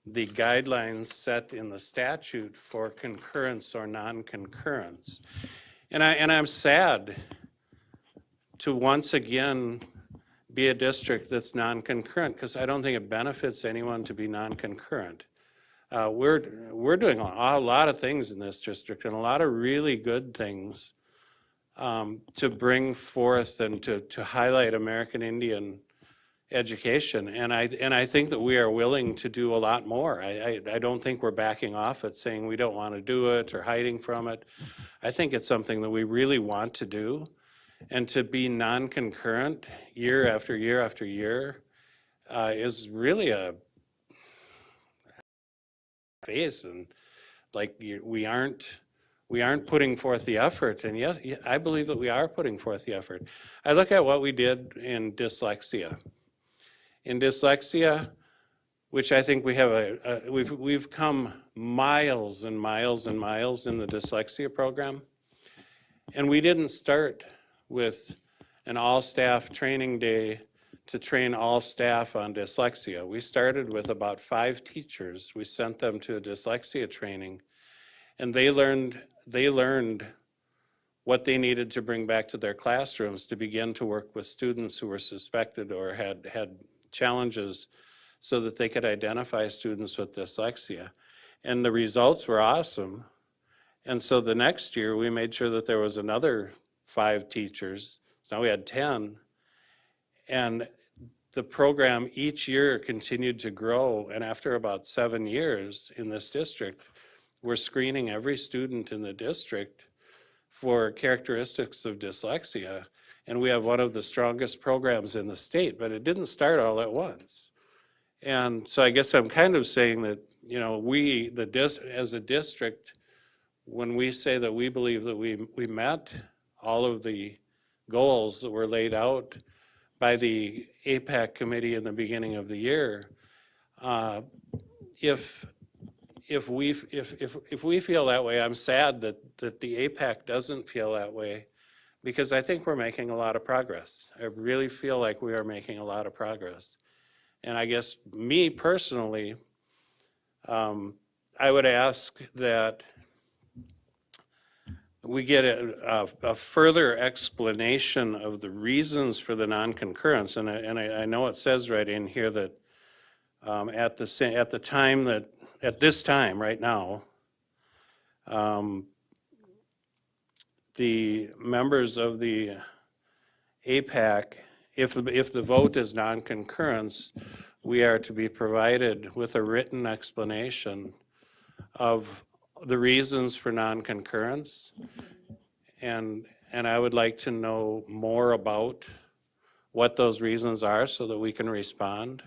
the guidelines set in the statute for concurrence or non-concurrence. And I'm sad to once again be a district that's non-concurrent, because I don't think it benefits anyone to be non-concurrent. We're doing a lot of things in this district, and a lot of really good things to bring forth and to highlight American Indian education. And I think that we are willing to do a lot more. I don't think we're backing off at saying we don't want to do it or hiding from it. I think it's something that we really want to do. And to be non-concurrent year after year after year is really a phase, and like we aren't putting forth the effort. And yes, I believe that we are putting forth the effort. I look at what we did in dyslexia. In dyslexia, which I think we have we've come miles and miles and miles in the dyslexia program, and we didn't start with an all-staff training day to train all staff on dyslexia. We started with about 5 teachers. We sent them to a dyslexia training, and they learned what they needed to bring back to their classrooms to begin to work with students who were suspected or had challenges, so that they could identify students with dyslexia. And the results were awesome. And so the next year we made sure that there was another 5 teachers. So now we had 10. And the program each year continued to grow. And after about 7 years in this district, we're screening every student in the district for characteristics of dyslexia. And we have one of the strongest programs in the state, but it didn't start all at once. And so I guess I'm kind of saying that, you know, as a district, when we say that we believe that we met all of the goals that were laid out by the APAC committee in the beginning of the year, if we feel that way, I'm sad that the APAC doesn't feel that way, because I think we're making a lot of progress. I really feel like we are making a lot of progress. And I guess me personally, I would ask that we get a further explanation of the reasons for the non-concurrence. And I know it says right in here that at this time right now, the members of the APAC, if the vote is non-concurrence, we are to be provided with a written explanation of the reasons for non-concurrence. And I would like to know more about what those reasons are so that we can respond.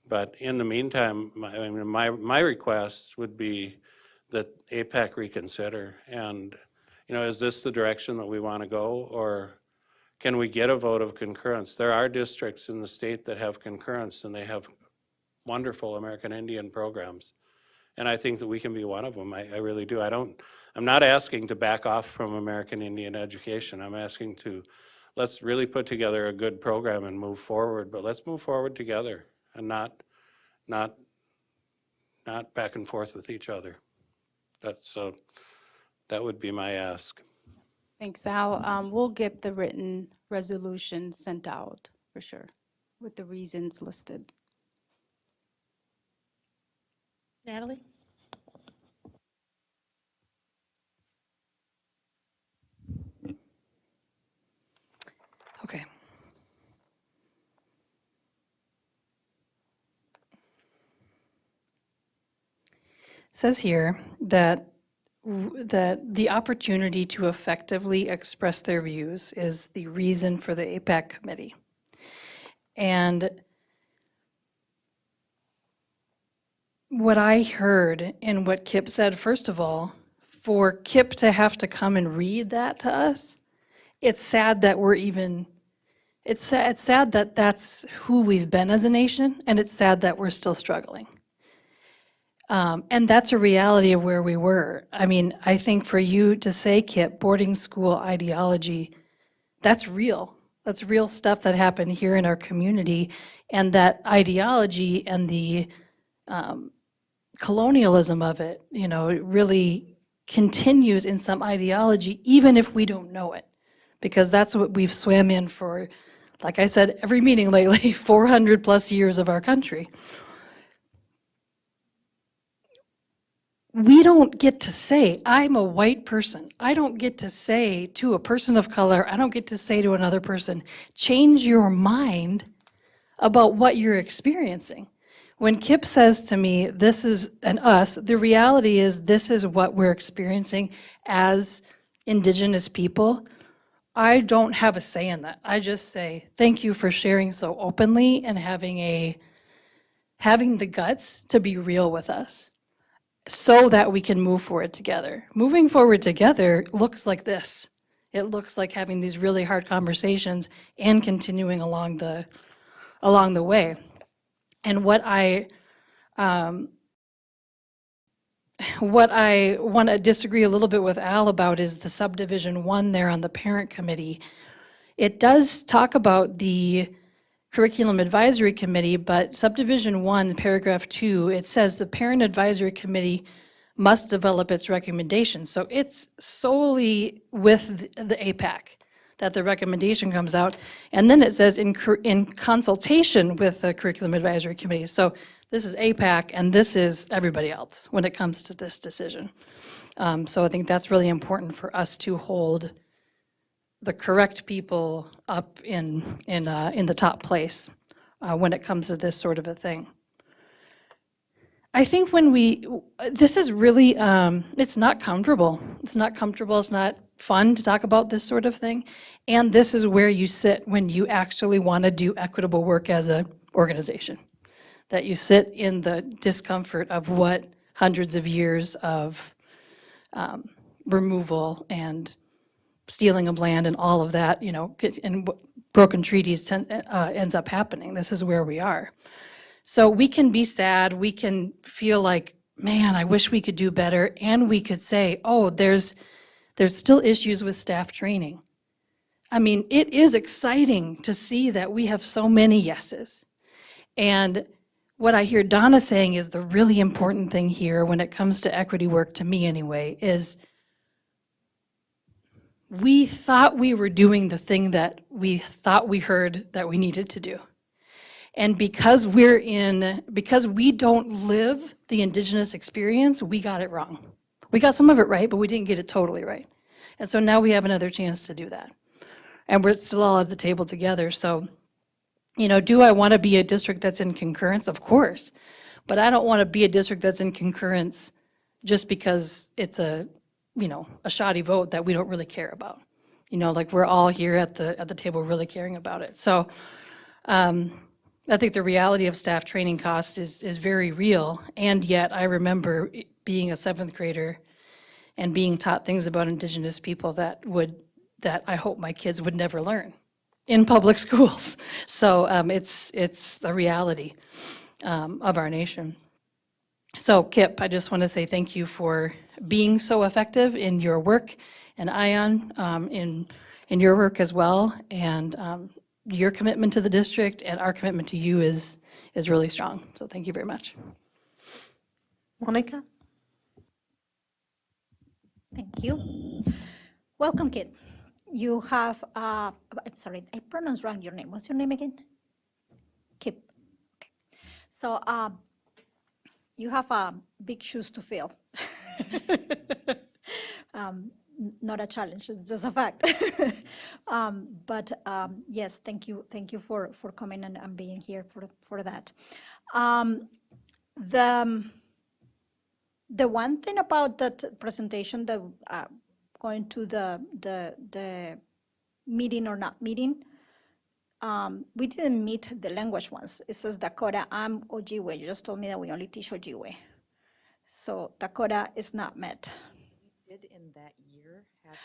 But in the meantime, my request would be that APAC reconsider. And, you know, is this the direction that we want to go, or can we get a vote of concurrence? There are districts in the state that have concurrence, and they have wonderful American Indian programs. And I think that we can be one of them. I really do. I'm not asking to back off from American Indian education. I'm asking to, let's really put together a good program and move forward, but let's move forward together and not back and forth with each other. That would be my ask. Thanks, Al. We'll get the written resolution sent out for sure with the reasons listed. Natalie? Okay. It says here that that the opportunity to effectively express their views is the reason for the APAC committee. And what I heard and what Kip said, first of all, for Kip to have to come and read that to us, it's sad that we're even, it's sad that that's who we've been as a nation, and it's sad that we're still struggling. And that's a reality of where we were. I mean, I think for you to say, Kip, boarding school ideology, that's real. That's real stuff that happened here in our community. And that ideology and the colonialism of it, you know, it really continues in some ideology, even if we don't know it. Because that's what we've swam in for, like I said, every meeting lately, 400 plus years of our country. We don't get to say, I'm a white person. I don't get to say to a person of color, I don't get to say to another person, change your mind about what you're experiencing. When Kip says to me, this is an us, the reality is this is what we're experiencing as Indigenous people. I don't have a say in that. I just say, thank you for sharing so openly and having the guts to be real with us, so that we can move forward together. Moving forward together looks like this. It looks like having these really hard conversations and continuing along the way. And what I want to disagree a little bit with Al about is the subdivision 1 there on the parent committee. It does talk about the Curriculum Advisory Committee, but subdivision 1, paragraph 2, it says the Parent Advisory Committee must develop its recommendations. So it's solely with the APAC that the recommendation comes out. And then it says in consultation with the Curriculum Advisory Committee. So this is APAC and this is everybody else when it comes to this decision. So I think that's really important for us to hold the correct people up in the top place when it comes to this sort of a thing. I think this is really, it's not comfortable. It's not comfortable, it's not fun to talk about this sort of thing. And this is where you sit when you actually want to do equitable work as an organization. That you sit in the discomfort of what hundreds of years of removal and stealing of land and all of that, you know, and broken treaties ends up happening. This is where we are. So we can be sad, we can feel like, man, I wish we could do better, and we could say, oh, there's still issues with staff training. I mean, it is exciting to see that we have so many yeses. And what I hear Donna saying is the really important thing here when it comes to equity work, to me anyway, is we thought we were doing the thing that we thought we heard that we needed to do. And because we don't live the Indigenous experience, we got it wrong. We got some of it right, but we didn't get it totally right. And so now we have another chance to do that. And we're still all at the table together. So, you know, do I want to be a district that's in concurrence? Of course. But I don't want to be a district that's in concurrence just because it's a shoddy vote that we don't really care about. You know, like we're all here at the table really caring about it. So I think the reality of staff training costs is very real. And yet I remember being a 7th grader and being taught things about Indigenous people that I hope my kids would never learn in public schools. So it's the reality of our nation. So Kip, I just want to say thank you for being so effective in your work, and Ion, in your work as well. And your commitment to the district and our commitment to you is really strong. So thank you very much. Monica? Thank you. Welcome, Kit. You have, I'm sorry, I pronounced wrong your name. What's your name again? Kip. Okay. So you have big shoes to fill. Not a challenge, it's just a fact. But yes, thank you for coming and being here for that. The one thing about that presentation, the going to the meeting or not meeting, we didn't meet the language ones. It says Dakota, I'm Ojibwe. You just told me that we only teach Ojibwe. So Dakota is not met. Did in that year have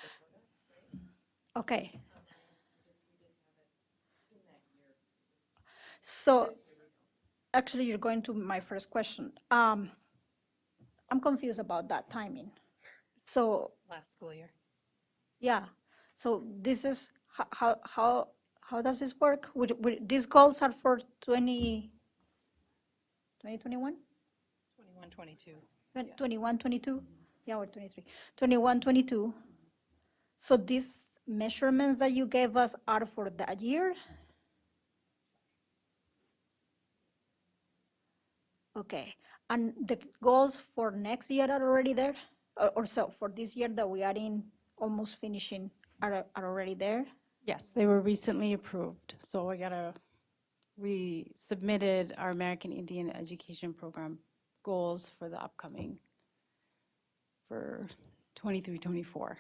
Okay. So actually, you're going to my first question. I'm confused about that timing. So Last school year. yeah, so this is how does this work? These goals are for 2021? 21, 22. 21, 22? Yeah, or 23. 21, 22. So these measurements that you gave us are for that year? Okay, and the goals for next year are already there? Or so, for this year that we are in, almost finishing, are already there? Yes, they were recently approved, so we submitted our American Indian Education Program goals for the upcoming, for 23, 24.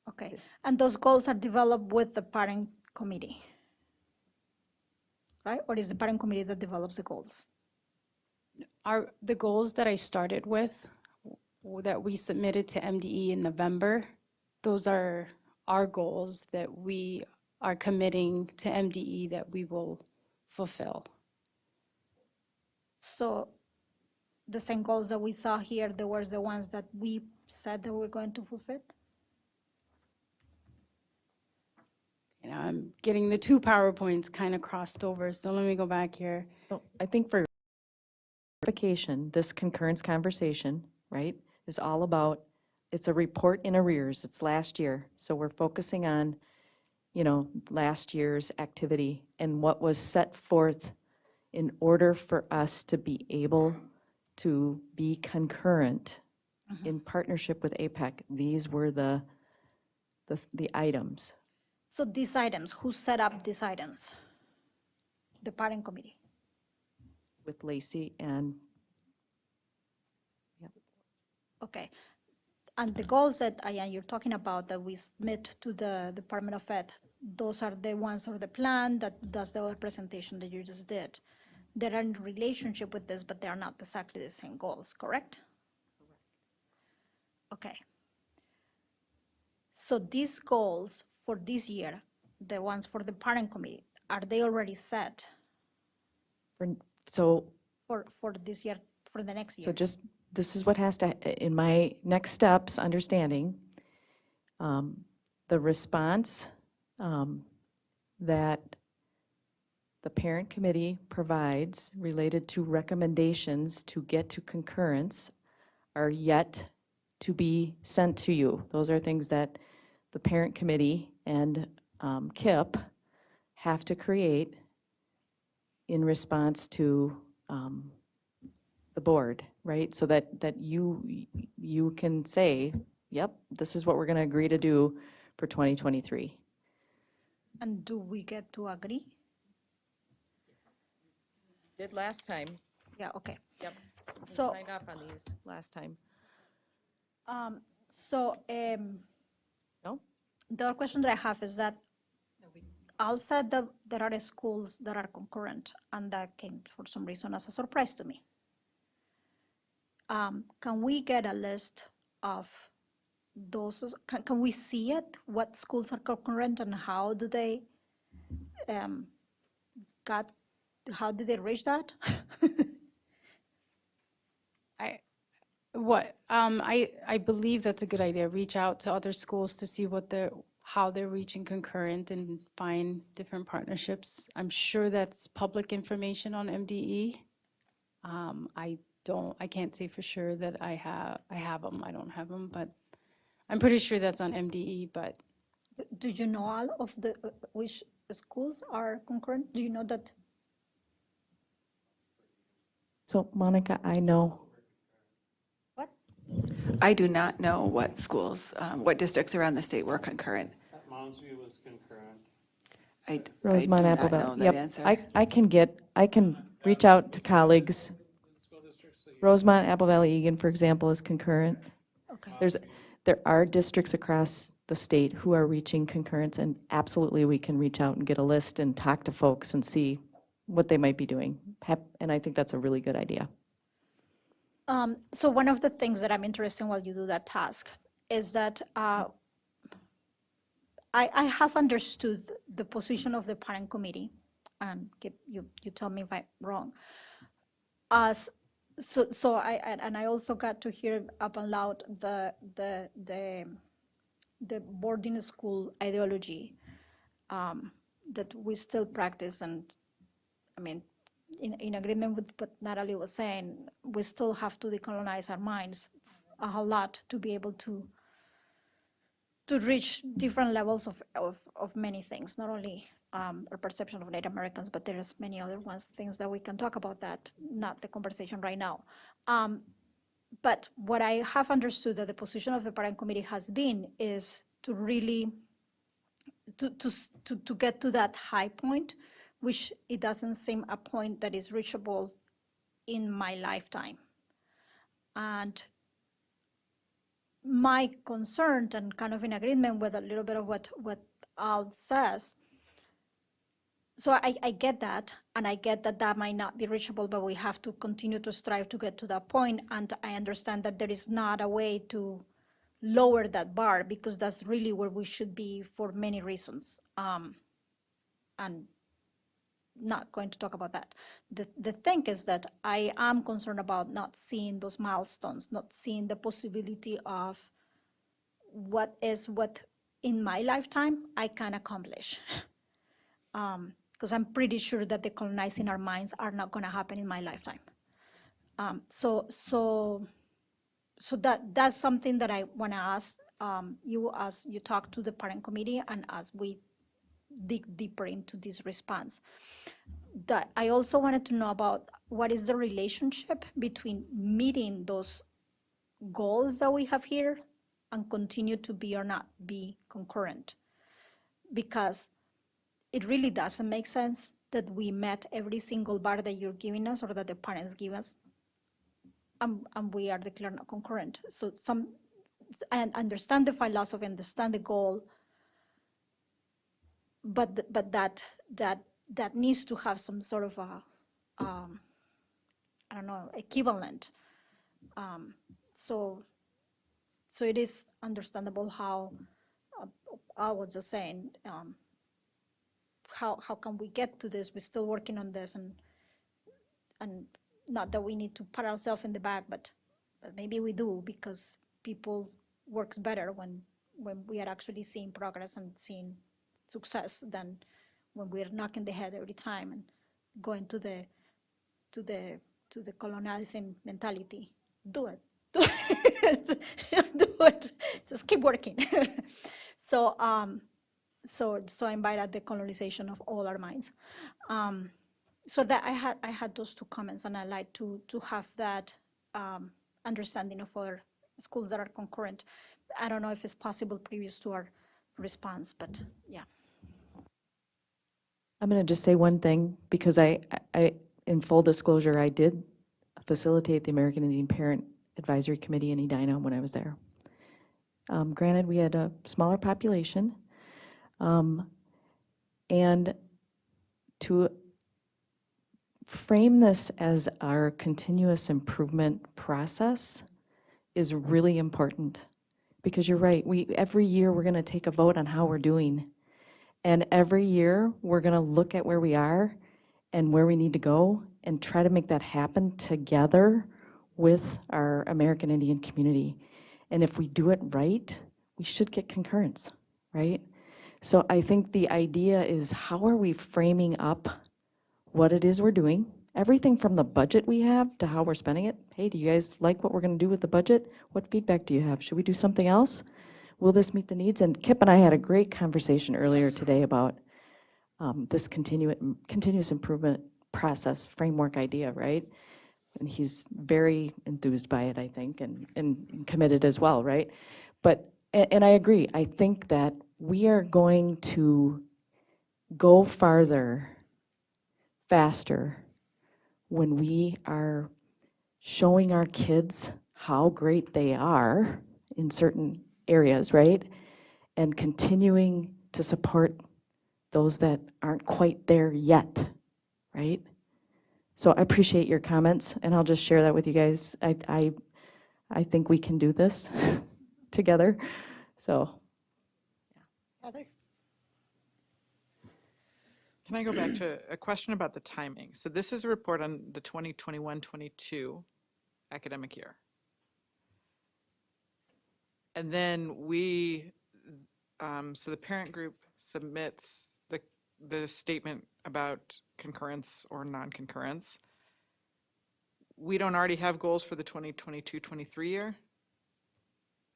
Okay, and those goals are developed with the parent committee, right? Or is the parent committee that develops the goals? The goals that I started with, that we submitted to MDE in November, those are our goals that we are committing to MDE that we will fulfill. So the same goals that we saw here, they were the ones that we said that we're going to fulfill? And I'm getting the two PowerPoints kind of crossed over, so let me go back here. So I think for clarification, this concurrence conversation, right, is all about, it's a report in arrears. It's last year. So we're focusing on, last year's activity and what was set forth in order for us to be able to be concurrent in partnership with APEC. These were the items. So these items, who set up these items? The parent committee. With Lacey and, Okay. And the goals that you're talking about that we submit to the Department of Ed, those are the ones or the plan that does the other presentation that you just did. They're in relationship with this, but they are not exactly the same goals, correct? Okay. So these goals for this year, the ones for the parent committee, are they already set so for this year, for the next year? So just, this is what has to, in my next steps, understanding, the response that the parent committee provides related to recommendations to get to concurrence are yet to be sent to you. Those are things that the parent committee and KIP have to create in response to the board, right? So that you can say, yep, this is what we're going to agree to do for 2023. And do we get to agree? Did last time. Yeah, okay. Yep. So- Signed off on these last time. No? The other question that I have is that Al said that there are schools that are concurrent, and that came for some reason as a surprise to me. Can we get a list of those? Can we see it? What schools are concurrent and how do they how did they reach that? I believe that's a good idea. Reach out to other schools to see how they're reaching concurrent and find different partnerships. I'm sure that's public information on MDE. I can't say for sure that I have them. I don't have them, but I'm pretty sure that's on MDE, but Do you know all of the, which schools are concurrent? Do you know that? So Monica, I know, What? I do not know what schools, what districts around the state were concurrent. Mounds View was concurrent. I Rosemont, do not know Appleville. that Yep, answer. I can reach out to colleagues. Rosemont, Apple Valley, Egan, for example, is concurrent. Okay. There are districts across the state who are reaching concurrence, and absolutely, we can reach out and get a list and talk to folks and see what they might be doing. And I think that's a really good idea. So one of the things that I'm interested in while you do that task is that I have understood the position of the parent committee, and you tell me if I'm wrong. I also got to hear up and loud the boarding school ideology that we still practice, and I mean, in agreement with what Natalie was saying, we still have to decolonize our minds a whole lot to be able to reach different levels of many things, not only our perception of Native Americans, but there's many other things that we can talk about that, not the conversation right now. But what I have understood that the position of the parent committee has been is to really, to get to that high point, which it doesn't seem a point that is reachable in my lifetime. And my concern, and kind of in agreement with a little bit of what Al says, so I get that, and I get that that might not be reachable, but we have to continue to strive to get to that point. And I understand that there is not a way to lower that bar, because that's really where we should be for many reasons. And not going to talk about that. The thing is that I am concerned about not seeing those milestones, not seeing the possibility of what in my lifetime I can accomplish. Because I'm pretty sure that the colonizing our minds are not going to happen in my lifetime. So that's something that I want to ask you as you talk to the parent committee and as we dig deeper into this response. That I also wanted to know about what is the relationship between meeting those goals that we have here and continue to be or not be concurrent. Because it really doesn't make sense that we met every single bar that you're giving us or that the parents give us, and we are declared not concurrent. So I understand the philosophy, understand the goal, but that needs to have some sort of a, I don't know, equivalent. So it is understandable how, I was just saying, how can we get to this? We're still working on this, and not that we need to pat ourselves in the back, but maybe we do, because people works better when we are actually seeing progress and seeing success than when we're knocking the head every time and going to the colonizing mentality. Do it. Do it. Just keep working. So I invite at the colonization of all our minds. So that I had those two comments, and I like to have that understanding of other schools that are concurrent. I don't know if it's possible previous to our response, but yeah. I'm going to just say one thing, because I, in full disclosure, I did facilitate the American Indian Parent Advisory Committee in Edina when I was there. Granted, we had a smaller population, and to frame this as our continuous improvement process is really important, because you're right, every year we're going to take a vote on how we're doing. And every year, we're going to look at where we are and where we need to go and try to make that happen together with our American Indian community. And if we do it right, we should get concurrence, right? So I think the idea is, how are we framing up what it is we're doing? Everything from the budget we have to how we're spending it. Hey, do you guys like what we're going to do with the budget? What feedback do you have? Should we do something else? Will this meet the needs? And Kip and I had a great conversation earlier today about this continuous improvement process framework idea, right? And he's very enthused by it, I think, and committed as well, right? But, and I agree, I think that we are going to go farther, faster, when we are showing our kids how great they are in certain areas, right? And continuing to support those that aren't quite there yet, right? So I appreciate your comments, and I'll just share that with you guys. I think we can do this together, so. Heather? Can I go back to a question about the timing? So this is a report on the 2021-22 academic year. And then so the parent group submits the statement about concurrence or non-concurrence. We don't already have goals for the 2022-23 year?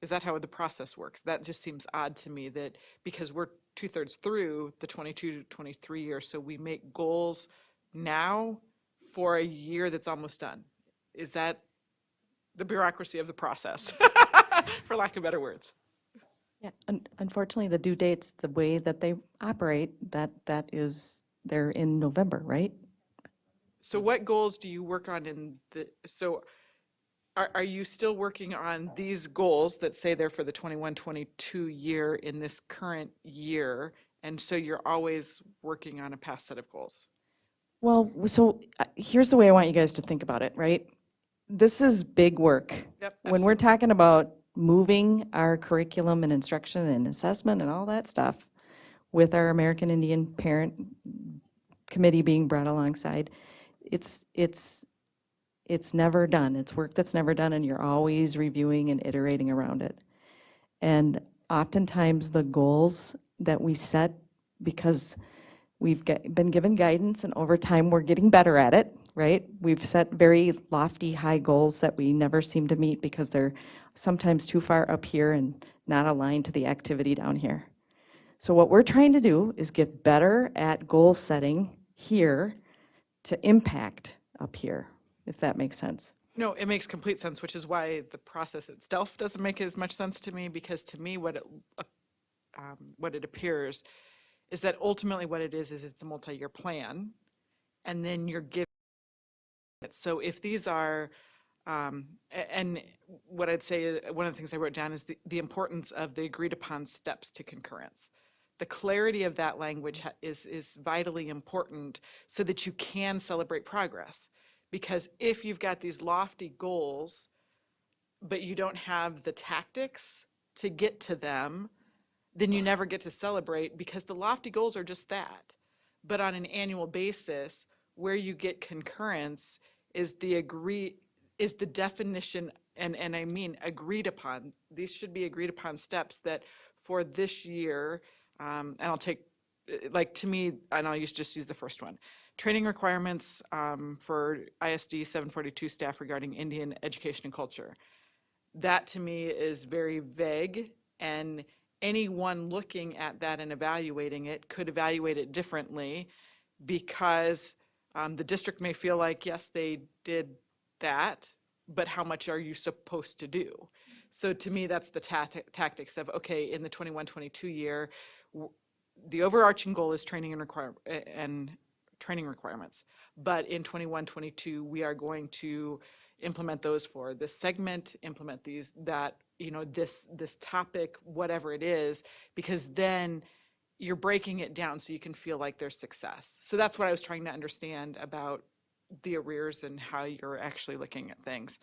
Is that how the process works? That just seems odd to me, that because we're 2/3 through the 22-23 year, so we make goals now for a year that's almost done. Is that the bureaucracy of the process, for lack of better words? Yeah, unfortunately, the due dates, the way that they operate, they're in November, right? So what goals do you work on so are you still working on these goals that say they're for the 21-22 year in this current year? And so you're always working on a past set of goals? Well, so here's the way I want you guys to think about it, right? This is big work. Yep. When we're talking about moving our curriculum and instruction and assessment and all that stuff with our American Indian Parent Committee being brought alongside, it's never done. It's work that's never done, and you're always reviewing and iterating around it. And oftentimes the goals that we set, because we've been given guidance and over time we're getting better at it, right? We've set very lofty, high goals that we never seem to meet because they're sometimes too far up here and not aligned to the activity down here. So what we're trying to do is get better at goal setting here to impact up here, if that makes sense. No, it makes complete sense, which is why the process itself doesn't make as much sense to me, because to me what it appears is that ultimately what it is it's a multi-year plan, and then you're giving it. So if these are, and what I'd say, one of the things I wrote down is the importance of the agreed upon steps to concurrence. The clarity of that language is vitally important so that you can celebrate progress. Because if you've got these lofty goals, but you don't have the tactics to get to them, then you never get to celebrate, because the lofty goals are just that. But on an annual basis, where you get concurrence is the definition, and I mean agreed upon. These should be agreed upon steps that for this year, and I'll take, like, to me, and I'll just use the first one. Training requirements for ISD 742 staff regarding Indian education and culture. That to me is very vague, and anyone looking at that and evaluating it could evaluate it differently, because the district may feel like, yes, they did that, but how much are you supposed to do? So to me, that's the tactics of, okay, in the 21-22 year, the overarching goal is training and training requirements. But in 21-22, we are going to implement those for this segment, implement these, that, this topic, whatever it is, because then you're breaking it down so you can feel like there's success. So that's what I was trying to understand about the arrears and how you're actually looking at things.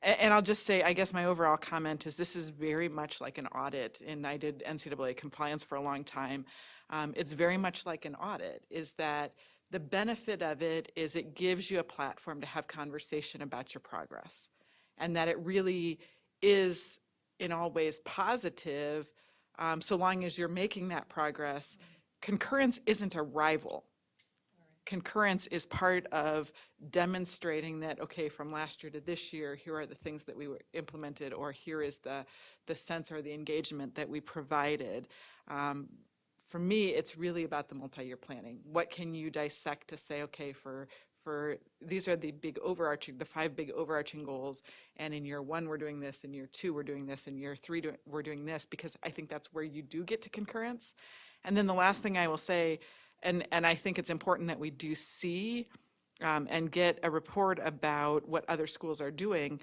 And I'll just say, I guess my overall comment is this is very much like an audit, and I did NCAA compliance for a long time. It's very much like an audit, is that the benefit of it is it gives you a platform to have conversation about your progress. and that it really is in all ways positive, so long as you're making that progress. Concurrence isn't a rival. Concurrence is part of demonstrating that, okay, from last year to this year, here are the things that we implemented, or here is the sense or the engagement that we provided. For me, it's really about the multi-year planning. What can you dissect to say, okay, for these are the five big overarching goals, and in year 1 we're doing this, in year 2 we're doing this, in year 3 we're doing this, because I think that's where you do get to concurrence. And then the last thing I will say, and I think it's important that we do see and get a report about what other schools are doing,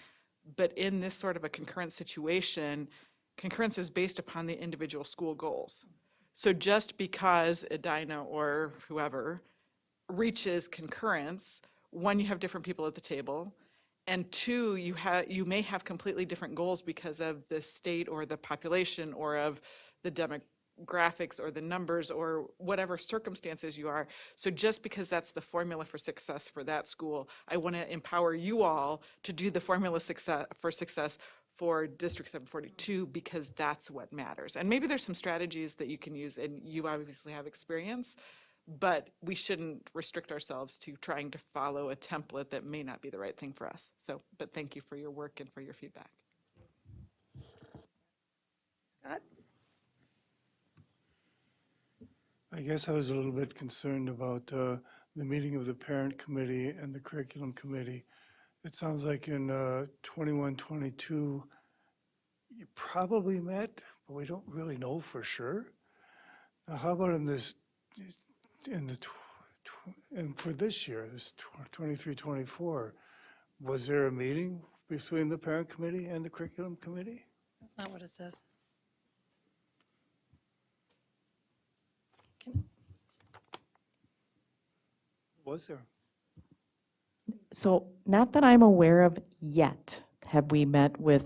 but in this sort of a concurrent situation, concurrence is based upon the individual school goals. So just because Edina or whoever reaches concurrence, 1, you have different people at the table, and 2, you may have completely different goals because of the state or the population or of the demographics or the numbers or whatever circumstances you are. So just because that's the formula for success for that school, I want to empower you all to do the formula for success for District 742, because that's what matters. And maybe there's some strategies that you can use, and you obviously have experience, but we shouldn't restrict ourselves to trying to follow a template that may not be the right thing for us. So, but thank you for your work and for your feedback. Scott? I guess I was a little bit concerned about the meeting of the parent committee and the curriculum committee. It sounds like in 21, 22, you probably met, but we don't really know for sure. Now, how about in this, and for this year, this 23, 24, was there a meeting between the parent committee and the curriculum committee? That's not what it says. Was there? So not that I'm aware of yet, have we met with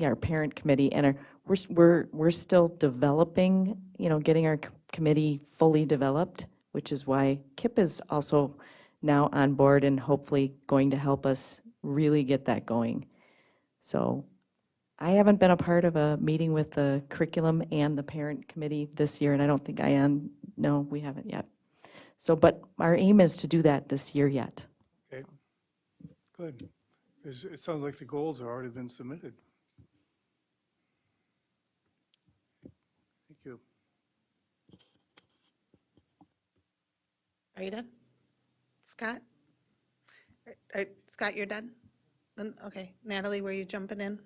our parent committee, and we're still developing, getting our committee fully developed, which is why Kip is also now on board and hopefully going to help us really get that going. So I haven't been a part of a meeting with the curriculum and the parent committee this year, and I don't think no, we haven't yet. So, but our aim is to do that this year yet. Okay, good. 'Cause it sounds like the goals have already been submitted. Thank you. Are you done? Scott? Scott, you're done? Then, okay. Natalie, were you jumping in?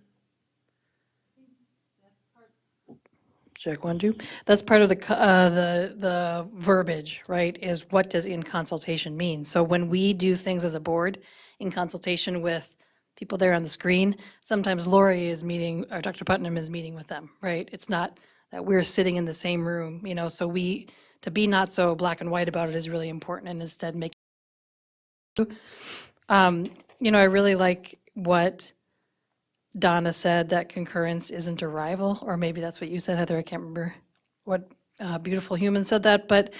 Check 1, 2. That's part of the verbiage, right, is what does in consultation mean? So when we do things as a board in consultation with people there on the screen, sometimes Lori is meeting, or Dr. Putnam is meeting with them, right? It's not that we're sitting in the same room, so to be not so black and white about it is really important, and instead make, I really like what Donna said, that concurrence isn't a rival, or maybe that's what you said, Heather. I can't remember what beautiful human said that, but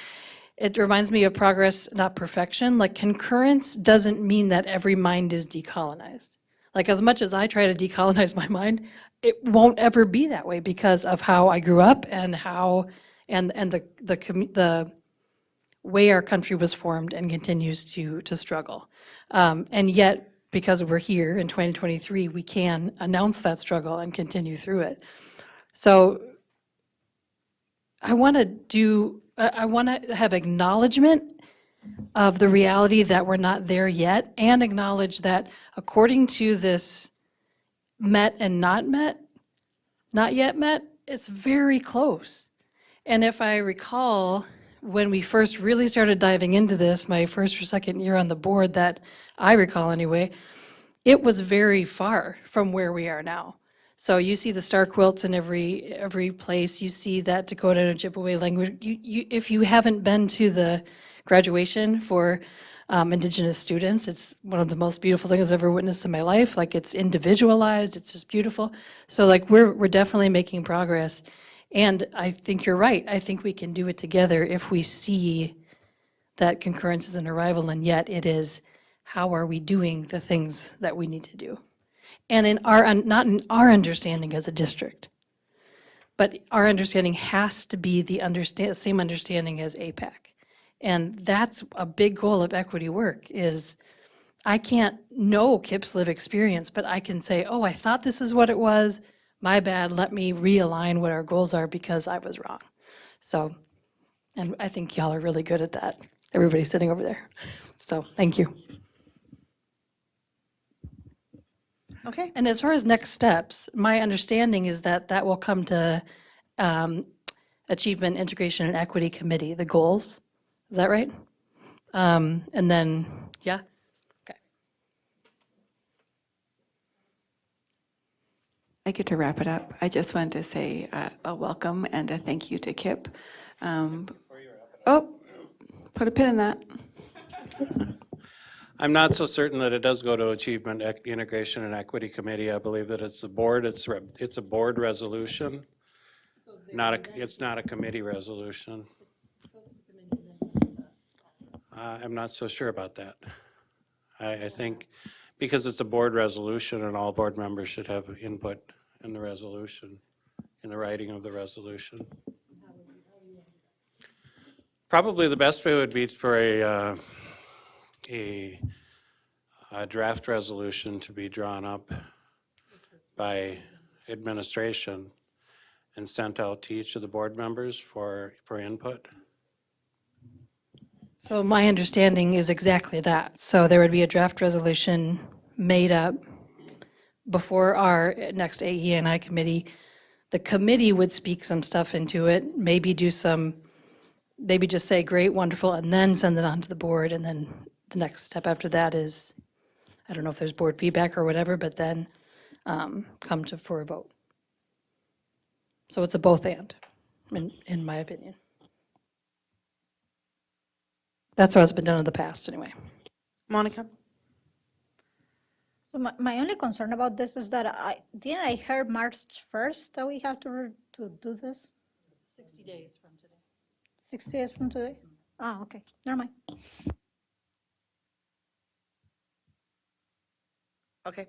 it reminds me of progress, not perfection. Like, concurrence doesn't mean that every mind is decolonized. Like, as much as I try to decolonize my mind, it won't ever be that way because of how I grew up and how and the way our country was formed and continues to struggle. And yet, because we're here in 2023, we can announce that struggle and continue through it. So I want to have acknowledgement of the reality that we're not there yet, and acknowledge that according to this met and not yet met, it's very close. And if I recall, when we first really started diving into this, my first or second year on the board, that I recall anyway, it was very far from where we are now. So you see the star quilts in every place. You see that Dakota and Ojibwe language. If you haven't been to the graduation for Indigenous students, it's one of the most beautiful things I've ever witnessed in my life. Like, it's individualized. It's just beautiful. So like, we're definitely making progress. And I think you're right. I think we can do it together if we see that concurrence is an arrival, and yet it is, how are we doing the things that we need to do? And in not in our understanding as a district, but our understanding has to be the same understanding as APAC. And that's a big goal of equity work is I can't know Kip's lived experience, but I can say, oh, I thought this is what it was. My bad. Let me realign what our goals are because I was wrong. So, and I think y'all are really good at that. Everybody sitting over there. So thank you. Okay, And as far as next steps, my understanding is that that will come to Achievement, Integration, and Equity Committee, the goals. Is that right? And then, yeah? Okay. I get to wrap it up. I just wanted to say a welcome and a thank you to Kip. Oh, put a pin in that. I'm not so certain that it does go to Achievement, Integration, and Equity Committee. I believe that it's the board, it's a board resolution, it's not a committee resolution. I'm not so sure about that. I think because it's a board resolution and all board members should have input in the resolution, in the writing of the resolution. Probably the best way would be for a draft resolution to be drawn up by administration and sent out to each of the board members for input. So my understanding is exactly that. So there would be a draft resolution made up before our next AE&I committee. The committee would speak some stuff into it, maybe just say, great, wonderful, and then send it on to the board. And then the next step after that is, I don't know if there's board feedback or whatever, but then come for a vote. So it's a both and, in my opinion. That's how it's been done in the past, anyway. Monica? So my only concern about this is that I heard March 1st that we have to do this? 60 days from today. 60 days from today? Ah, okay, never mind. Okay.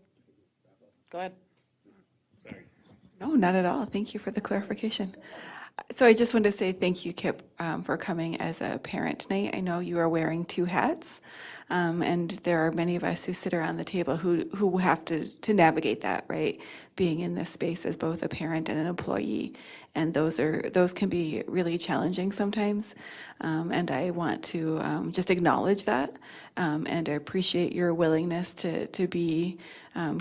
Go ahead. No, not at all. Thank you for the clarification. So I just wanted to say thank you, Kip, for coming as a parent tonight. I know you are wearing two hats, and there are many of us who sit around the table who have to navigate that, right? Being in this space as both a parent and an employee, and those can be really challenging sometimes. And I want to just acknowledge that, and I appreciate your willingness to be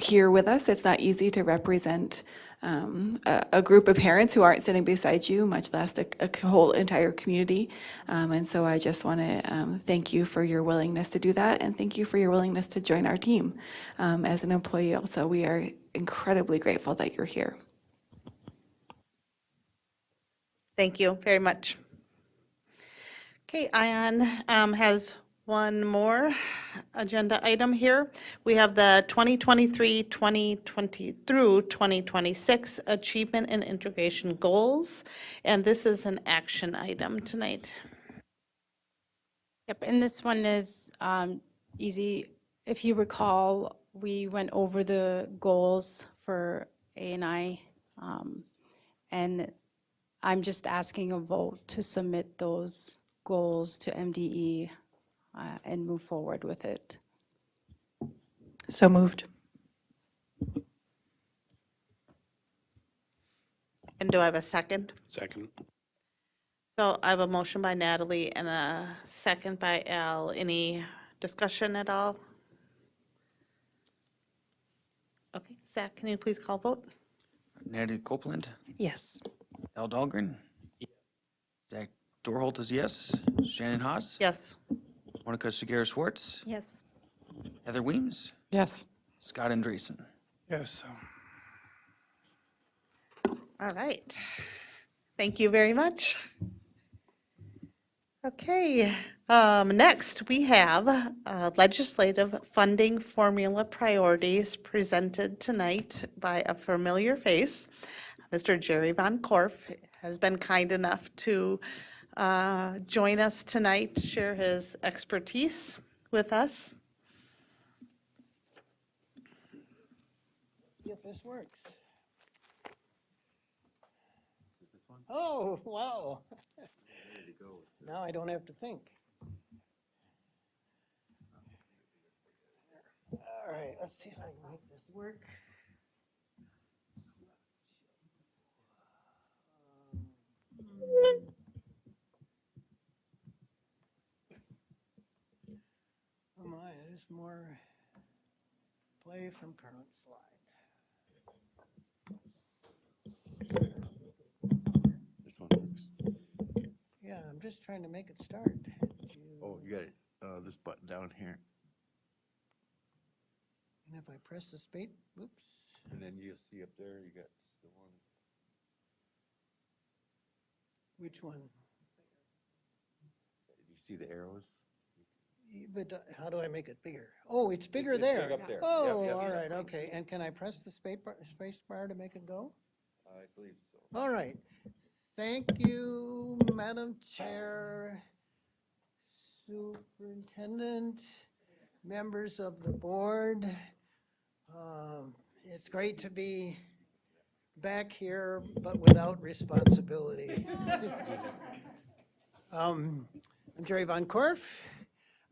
here with us. It's not easy to represent a group of parents who aren't sitting beside you, much less a whole entire community. And so I just want to thank you for your willingness to do that, and thank you for your willingness to join our team as an employee also. We are incredibly grateful that you're here. Thank you very much. Okay, Ion has one more agenda item here. We have the 2023-2020 through 2026 Achievement and Integration Goals, and this is an action item tonight. Yep, and this one is easy. If you recall, we went over the goals for A&I, and I'm just asking a vote to submit those goals to MDE and move forward with it. So moved. And do I have a second? Second. So I have a motion by Natalie and a second by Al. Any discussion at all? Okay, Zach, can you please call vote? Natalie Copeland, Yes. Al Dahlgren. Zach Dorholt is yes. Shannon Haas. Yes. Monica Segura Schwartz. Yes. Heather Weems. Yes. Scott Andreessen. Yes. All right. Thank you very much. Okay, next we have legislative funding formula priorities presented tonight by a familiar face. Mr. Jerry Von Korf has been kind enough to join us tonight, share his expertise with us. if this works. Is this one? Oh, wow. Ready to go. Now I don't have to think. All right, let's see if I can make this work. Oh my, there's more play from current slide. This one works. Yeah, I'm just trying to make it start. Oh, you got it, this button down here, And if I press the space, oops. and then you'll see up there, you got the one. Which one? You see the arrows? But how do I make it bigger? Oh, it's bigger It's there. big up there. Yep, Oh, yep. all right, okay. And can I press the space bar to make it go? I believe so. All right. Thank you, Madam Chair, Superintendent, members of the board. It's great to be back here, but without responsibility. I'm Jerry Von Korf.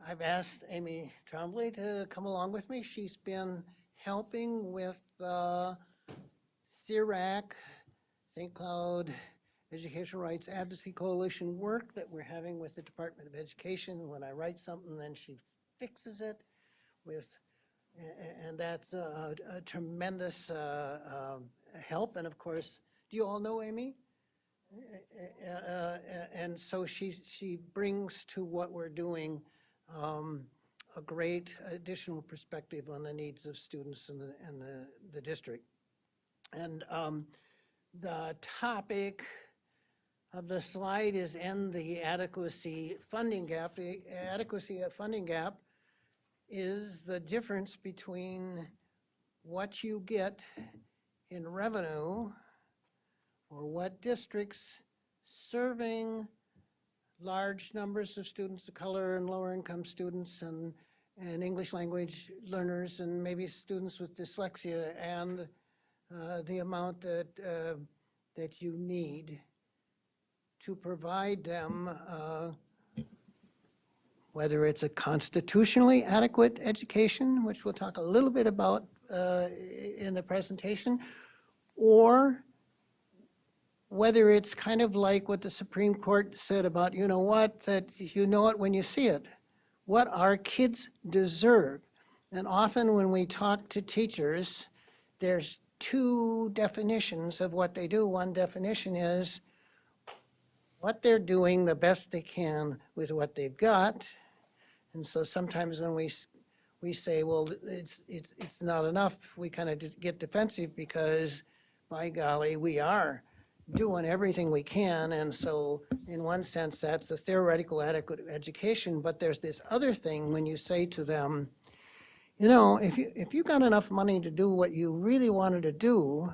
I've asked Amy Trombley to come along with me. She's been helping with CIRAC, St. Cloud Educational Rights Advocacy Coalition work that we're having with the Department of Education. When I write something, then she fixes it with, and that's a tremendous help. And of course, do you all know Amy? And so she brings to what we're doing a great additional perspective on the needs of students in the district. And the topic of the slide is end the adequacy funding gap. The adequacy of funding gap is the difference between what you get in revenue or what districts serving large numbers of students of color and lower income students and English language learners and maybe students with dyslexia and the amount that you need to provide them, whether it's a constitutionally adequate education, which we'll talk a little bit about in the presentation, or whether it's kind of like what the Supreme Court said about, you know what, that you know it when you see it, what our kids deserve. And often when we talk to teachers, there's two definitions of what they do. One definition is what they're doing the best they can with what they've got. And so sometimes when we say, well, it's not enough, we kind of get defensive because, by golly, we are doing everything we can. And so in one sense, that's the theoretical adequate education. But there's this other thing when you say to them, you know, if you got enough money to do what you really wanted to do,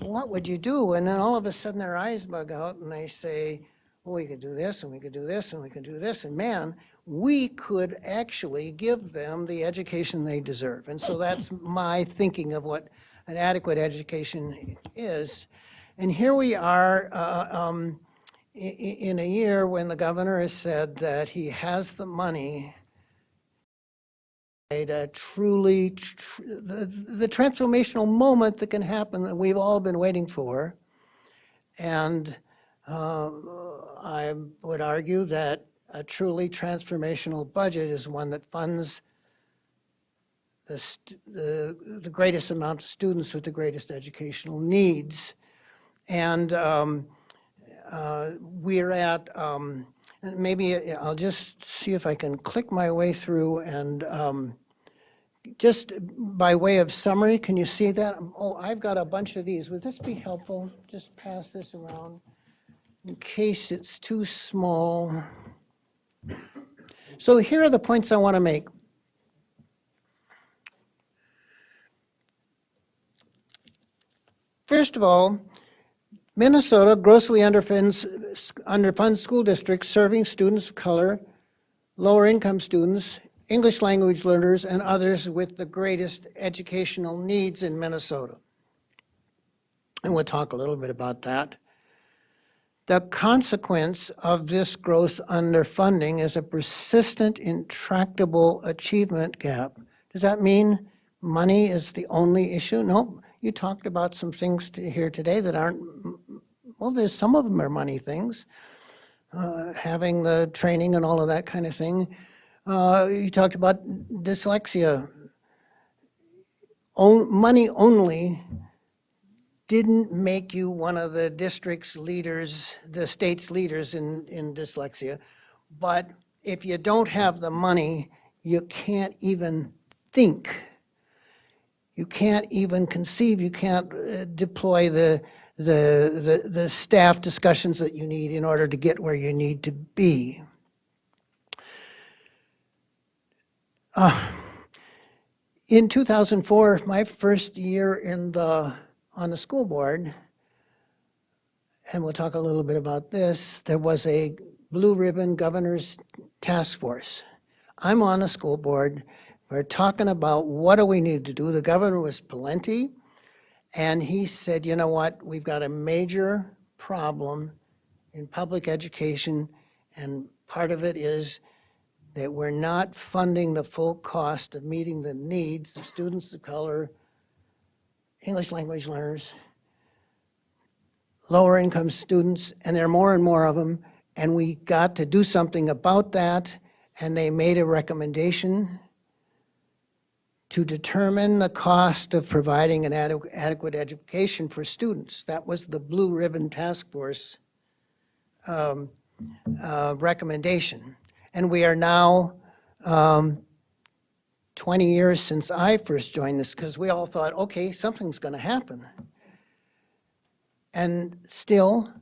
what would you do? And then all of a sudden their eyes bug out and they say, well, we could do this and we could do this and we could do this. And man, we could actually give them the education they deserve. And so that's my thinking of what an adequate education is. And here we are in a year when the governor has said that he has the money to truly, the transformational moment that can happen that we've all been waiting for. And I would argue that a truly transformational budget is one that funds the greatest amount of students with the greatest educational needs. And we're at, maybe I'll just see if I can click my way through and just by way of summary, can you see that? Oh, I've got a bunch of these. Would this be helpful? Just pass this around in case it's too small. So here are the points I want to make. First of all, Minnesota grossly underfunds school districts serving students of color, lower income students, English language learners and others with the greatest educational needs in Minnesota. And we'll talk a little bit about that. The consequence of this gross underfunding is a persistent, intractable achievement gap. Does that mean money is the only issue? No, you talked about some things here today that aren't, well, there's some of them are money things. Having the training and all of that kind of thing. You talked about dyslexia. Money only didn't make you one of the district's leaders, the state's leaders in dyslexia. But if you don't have the money, you can't even think. You can't even conceive, you can't deploy the staff discussions that you need in order to get where you need to be. In 2004, my first year on the school board, and we'll talk a little bit about this, there was a blue ribbon governor's task force. I'm on the school board. We're talking about what do we need to do. The governor was Pawlenty, and he said, you know what, we've got a major problem in public education, and part of it is that we're not funding the full cost of meeting the needs of students of color, English language learners, lower income students, and there are more and more of them, and we got to do something about that, and they made a recommendation to determine the cost of providing an adequate education for students. That was the Blue Ribbon Task Force recommendation. And we are now 20 years since I first joined this, because we all thought, okay, something's going to happen. And still,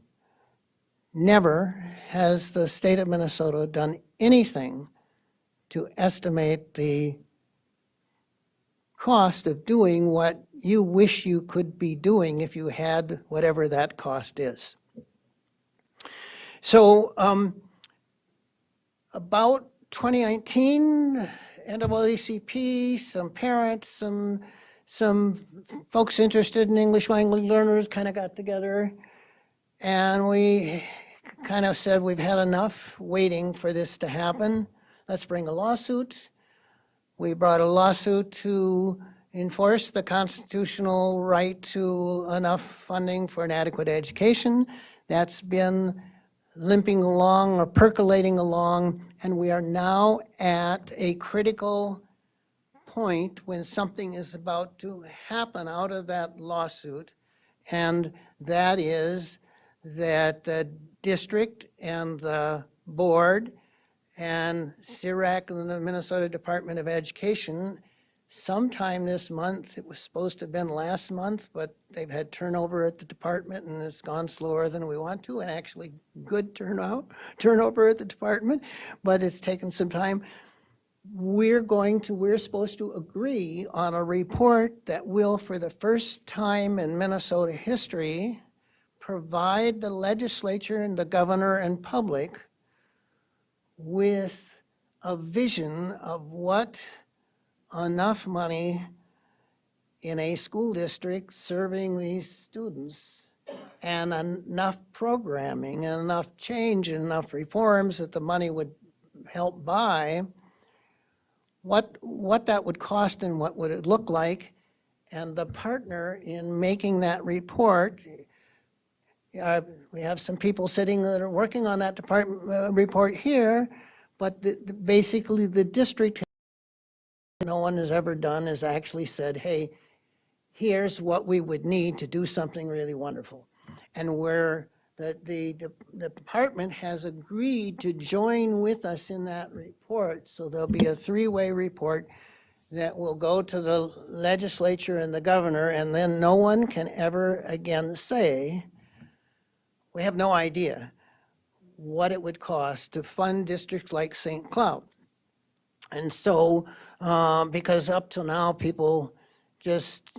never has the state of Minnesota done anything to estimate the cost of doing what you wish you could be doing if you had whatever that cost is. So about 2019, NAACP, some parents, some folks interested in English language learners kind of got together, and we kind of said we've had enough waiting for this to happen. Let's bring a lawsuit. We brought a lawsuit to enforce the constitutional right to enough funding for an adequate education. That's been limping along or percolating along, and we are now at a critical point when something is about to happen out of that lawsuit, and that is that the district and the board and CIRAC and the Minnesota Department of Education, sometime this month, it was supposed to have been last month, but they've had turnover at the department and it's gone slower than we want to, and actually good turnover at the department, but it's taken some time. We're supposed to agree on a report that will, for the first time in Minnesota history, provide the legislature and the governor and public with a vision of what enough money in a school district serving these students and enough programming and enough change and enough reforms that the money would help buy, what that would cost and what would it look like. And the partner in making that report, we have some people sitting that are working on that department report here, but basically the district, no one has ever done, is actually said, hey, here's what we would need to do something really wonderful. And where the department has agreed to join with us in that report, so there'll be a three-way report that will go to the legislature and the governor, and then no one can ever again say, we have no idea what it would cost to fund districts like St. Cloud. And so, because up till now, people just,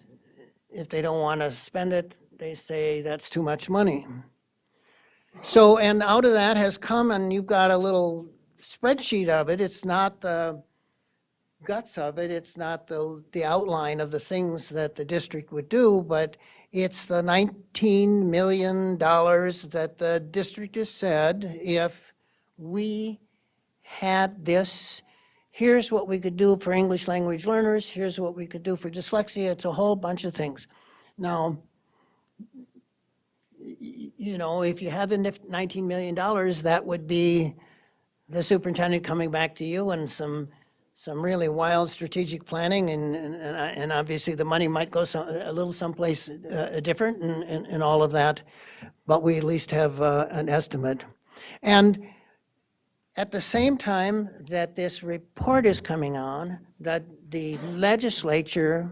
if they don't want to spend it, they say that's too much money. So, and out of that has come, and you've got a little spreadsheet of it. It's not the guts of it. It's not the outline of the things that the district would do, but it's the $19 million that the district has said, if we had this, here's what we could do for English language learners, here's what we could do for dyslexia. It's a whole bunch of things. Now, you know, if you had the $19 million, that would be the superintendent coming back to you and some really wild strategic planning, and obviously the money might go a little someplace different and all of that, but we at least have an estimate. And at the same time that this report is coming on, that the legislature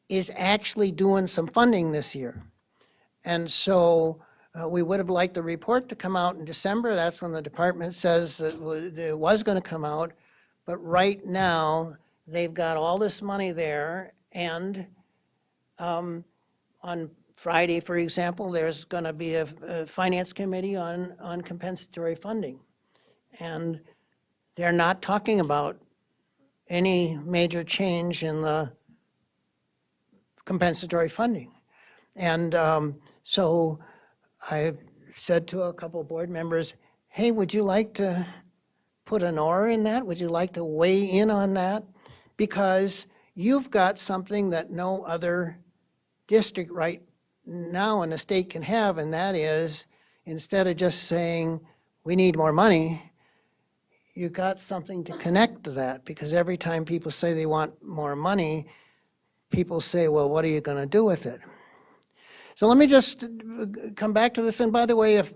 is actually doing some funding this year. And so we would have liked the report to come out in December. That's when the department says that it was going to come out. But right now, they've got all this money there. And on Friday, for example, there's going to be a finance committee on compensatory funding. And they're not talking about any major change in the compensatory funding. And so I said to a couple of board members, hey, would you like to put an oar in that? Would you like to weigh in on that? Because you've got something that no other district right now in the state can have, and that is, instead of just saying, we need more money, you got something to connect to that. Because every time people say they want more money, people say, well, what are you going to do with it? So let me just come back to this. And by the way, if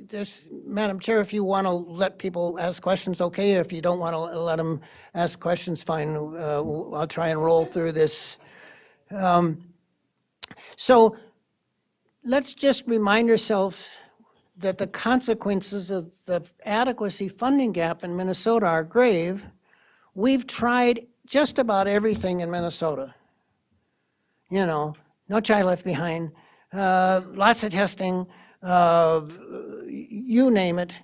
this, Madam Chair, if you want to let people ask questions, okay. If you don't want to let them ask questions, fine. I'll try and roll through this. So let's just remind ourselves that the consequences of the adequacy funding gap in Minnesota are grave. We've tried just about everything in Minnesota. You know, no child left behind, lots of testing, you name it.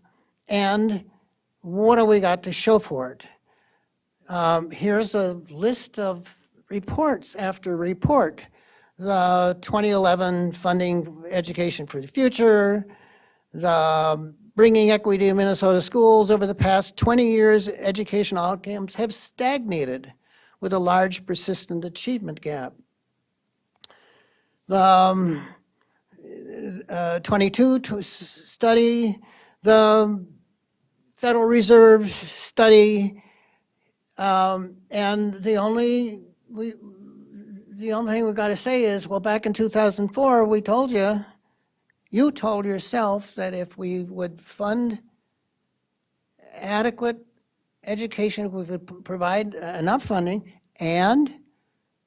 And what do we got to show for it? Here's a list of reports after report. The 2011 Funding Education for the Future, the Bringing Equity to Minnesota Schools. Over the past 20 years, educational outcomes have stagnated with a large persistent achievement gap. The 22 study, the Federal Reserve study, and the only thing we've got to say is, well, back in 2004, we told you, you told yourself that if we would fund adequate education, if we would provide enough funding and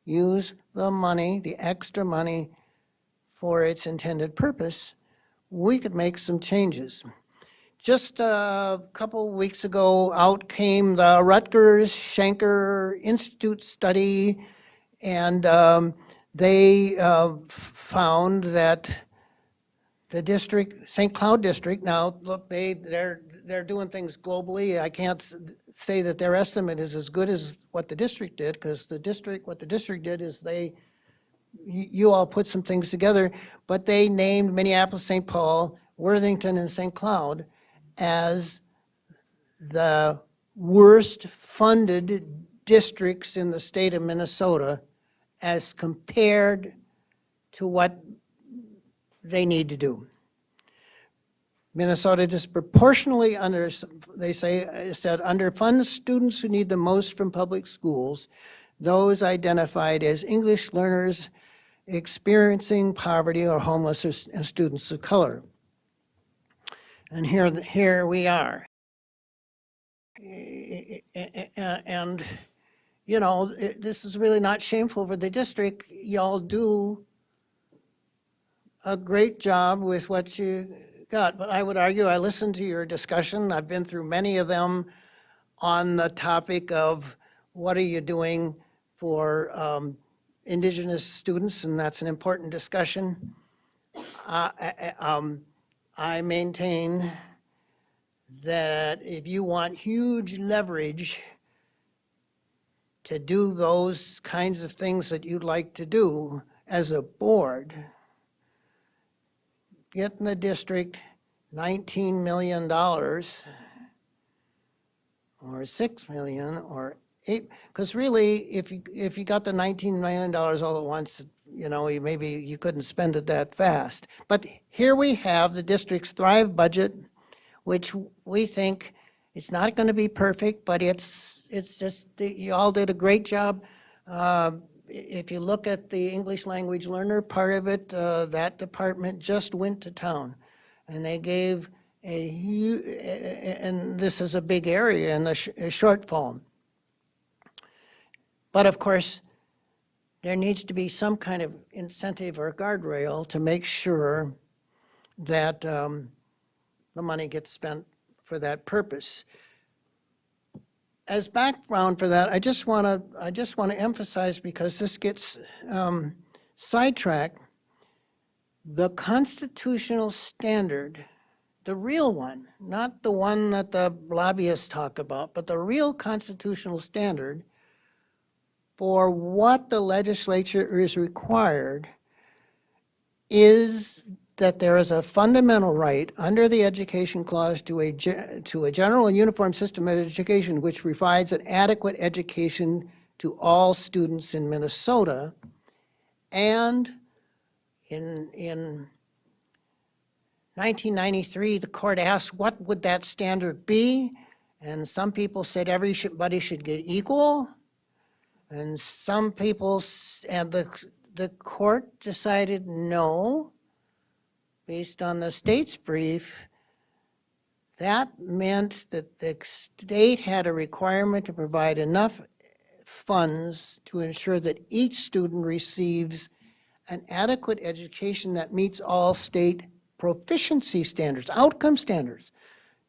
use the money, the extra money, for its intended purpose, we could make some changes. Just a couple weeks ago, out came the Rutgers-Schenker Institute study, and they found that the district, St. Cloud district, now look, they're doing things globally. I can't say that their estimate is as good as what the district did, because what the district did is you all put some things together, but they named Minneapolis, St. Paul, Worthington, and St. Cloud as the worst funded districts in the state of Minnesota as compared to what they need to do. Minnesota disproportionately said underfunds students who need the most from public schools, those identified as English learners experiencing poverty or homelessness and students of color. And here we are. And, you know, this is really not shameful for the district. Y'all do a great job with what you got. But I would argue, I listened to your discussion. I've been through many of them on the topic of what are you doing for Indigenous students, and that's an important discussion. I maintain that if you want huge leverage to do those kinds of things that you'd like to do as a board, getting the district $19 million or $6 million or $8, because really, if you got the $19 million all at once, you know, maybe you couldn't spend it that fast. But here we have the district's Thrive budget, which we think it's not going to be perfect, but it's just, you all did a great job. If you look at the English language learner part of it, that department just went to town. And they gave a huge, and this is a big area in a shortfall. But of course, there needs to be some kind of incentive or guardrail to make sure that the money gets spent for that purpose. As background for that, I just want to emphasize, because this gets sidetracked, the constitutional standard, the real one, not the one that the lobbyists talk about, but the real constitutional standard for what the legislature is required is that there is a fundamental right under the Education Clause to a general and uniform system of education which provides an adequate education to all students in Minnesota. And in 1993, the court asked what would that standard be, and some people said everybody should get equal, and some people, and the court decided no. Based on the state's brief, that meant that the state had a requirement to provide enough funds to ensure that each student receives an adequate education that meets all state proficiency standards, outcome standards,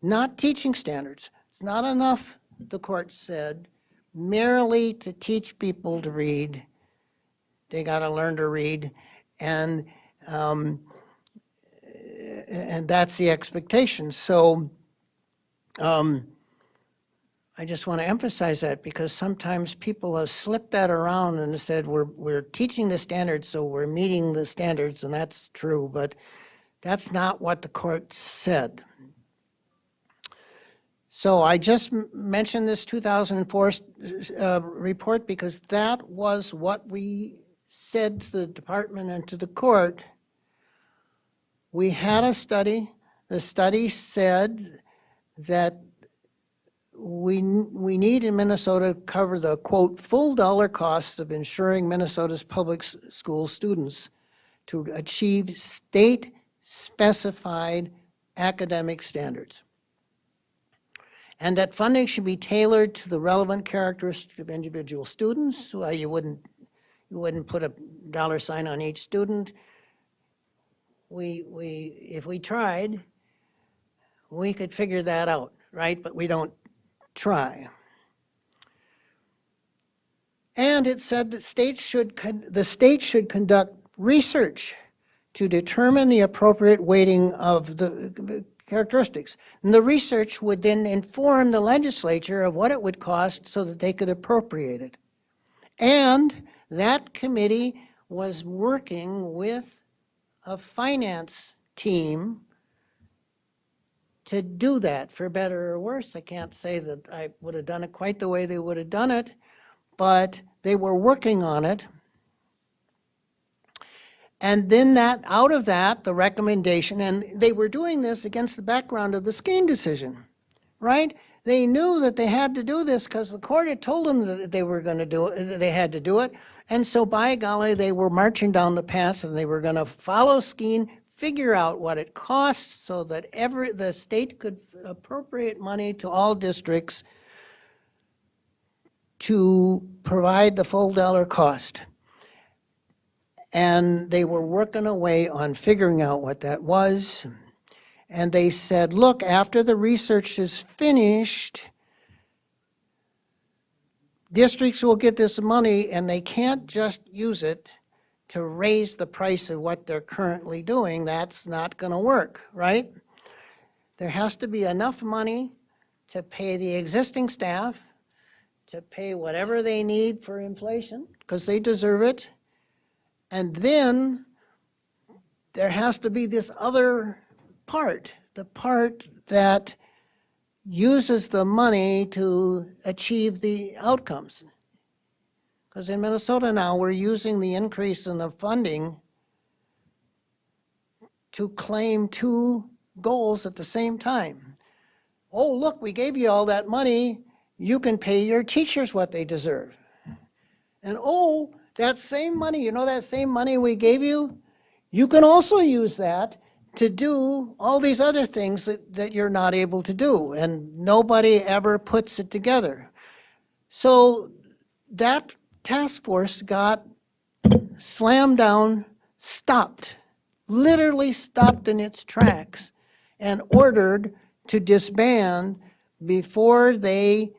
not teaching standards. It's not enough, the court said, merely to teach people to read. They got to learn to read, and that's the expectation. So I just want to emphasize that, because sometimes people have slipped that around and said we're teaching the standards, so we're meeting the standards, and that's true, but that's not what the court said. So I just mentioned this 2004 report because that was what we said to the department and to the court. We had a study. The study said that we need in Minnesota to cover the, quote, full dollar costs of ensuring Minnesota's public school students to achieve state-specified academic standards. And that funding should be tailored to the relevant characteristics of individual students. Well, you wouldn't put a dollar sign on each student. If we tried, we could figure that out, right? But we don't try. And it said that the state should conduct research to determine the appropriate weighting of the characteristics. And the research would then inform the legislature of what it would cost so that they could appropriate it. And that committee was working with a finance team to do that, for better or worse. I can't say that I would have done it quite the way they would have done it, but they were working on it. And then out of that, the recommendation, and they were doing this against the background of the Skene decision, right? They knew that they had to do this because the court had told them that they were going to do it, they had to do it. And so by golly, they were marching down the path and they were going to follow Skene, figure out what it costs so that the state could appropriate money to all districts to provide the full dollar cost. And they were working away on figuring out what that was. And they said, look, after the research is finished, districts will get this money and they can't just use it to raise the price of what they're currently doing. That's not going to work, right? there has to be enough money to pay the existing staff, to pay whatever they need for inflation, because they deserve it. And then there has to be this other part, the part that uses the money to achieve the outcomes. Because in Minnesota now, we're using the increase in the funding to claim two goals at the same time. Oh, look, we gave you all that money. You can pay your teachers what they deserve. And oh, that same money, you know that same money we gave you? You can also use that to do all these other things that you're not able to do. And nobody ever puts it together. So that task force got slammed down, stopped, literally stopped in its tracks and ordered to disband before they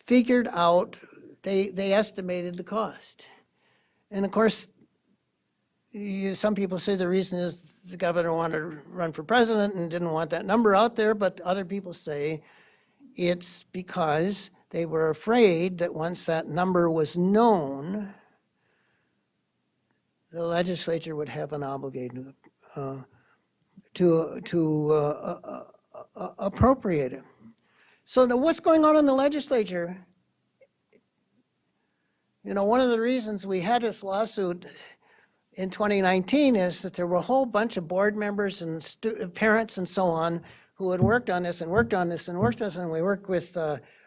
figured out, they estimated the cost. And of course, some people say the reason is the governor wanted to run for president and didn't want that number out there, but other people say it's because they were afraid that once that number was known, the legislature would have an obligation to appropriate it. So now what's going on in the legislature? You know, one of the reasons we had this lawsuit in 2019 is that there were a whole bunch of board members and parents and so on who had worked on this and worked on this and worked on this, and we worked with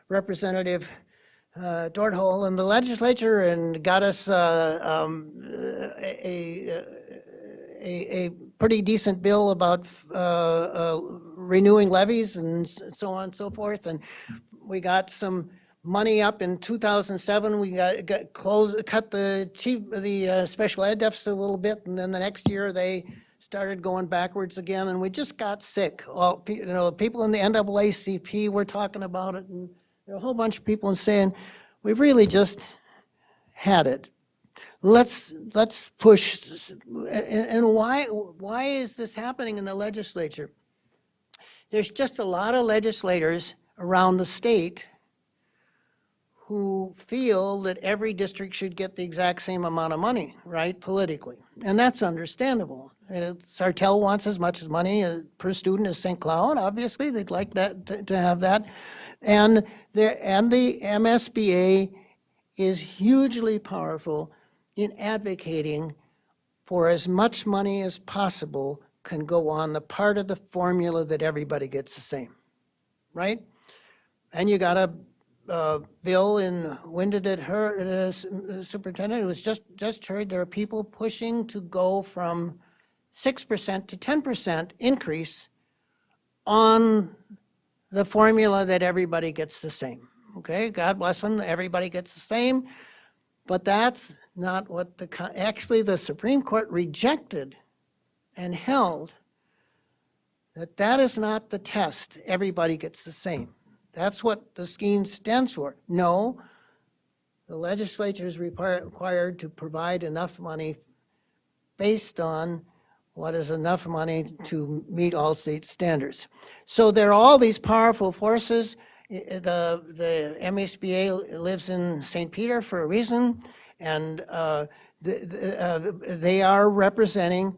Representative Dorthole in the legislature and got us a pretty decent bill about renewing levies and so on and so forth. And we got some money up in 2007. We cut the special ed deficit a little bit, and then the next year they started going backwards again, and we just got sick. All, you know, people in the NAACP were talking about it, and there were a whole bunch of people saying, we really just had it. Let's push. And why is this happening in the legislature? There's just a lot of legislators around the state who feel that every district should get the exact same amount of money, right, politically. And that's understandable. Sartell wants as much money per student as St. Cloud. Obviously, they'd like that to have that. And the MSBA is hugely powerful in advocating for as much money as possible can go on the part of the formula that everybody gets the same, right? And you got a bill in, when did it hurt, Superintendent? It was just heard there are people pushing to go from 6% to 10% increase on the formula that everybody gets the same. Okay, God bless them, everybody gets the same, but that's not what actually the Supreme Court rejected and held that is not the test, everybody gets the same. That's what the scheme stands for. No, the legislature is required to provide enough money based on what is enough money to meet all state standards. So there are all these powerful forces. The MSBA lives in St. Peter for a reason, and they are representing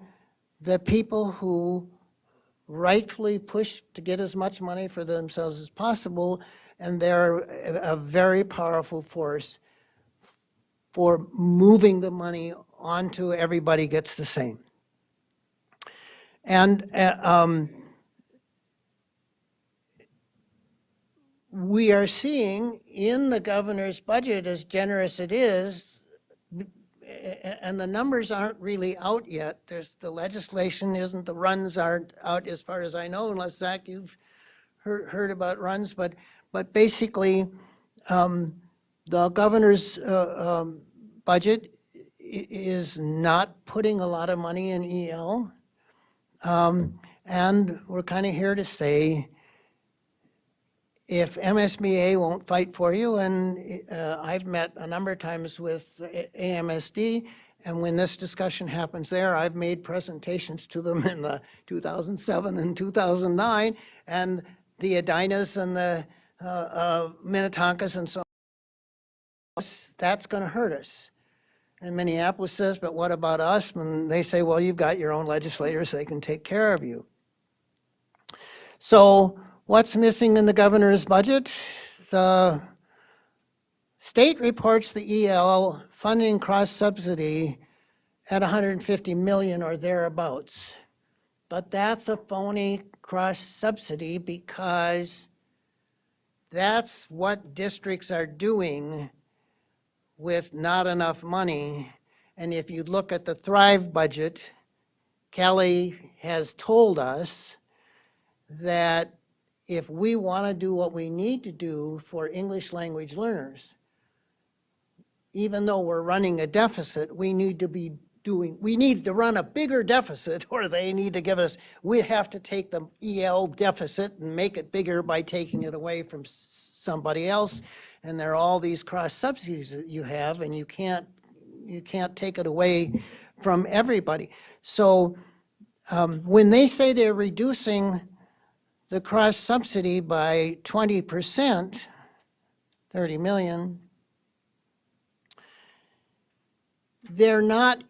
the people who rightfully push to get as much money for themselves as possible, and they're a very powerful force for moving the money onto everybody gets the same. And we are seeing in the governor's budget, as generous it is, and the numbers aren't really out yet. There's the legislation isn't, the runs aren't out as far as I know, unless Zach, you've heard about runs, but basically the governor's budget is not putting a lot of money in EL. And we're kind of here to say, if MSBA won't fight for you, and I've met a number of times with AMSD, And when this discussion happens there, I've made presentations to them in the 2007 and 2009, and the Edinas and the Minnetonkas and so on. That's going to hurt us. And Minneapolis says, but what about us? And they say, well, you've got your own legislators, they can take care of you. So what's missing in the governor's budget? The state reports the EL funding cross-subsidy at 150 million or thereabouts. But that's a phony cross-subsidy because that's what districts are doing with not enough money. And if you look at the Thrive budget, Kelly has told us that if we want to do what we need to do for English language learners, even though we're running a deficit, we need to run a bigger deficit, or they need to give us, we have to take the EL deficit and make it bigger by taking it away from somebody else. And there are all these cross subsidies that you have, and you can't take it away from everybody. So when they say they're reducing the cross subsidy by 20%, 30 million, they're not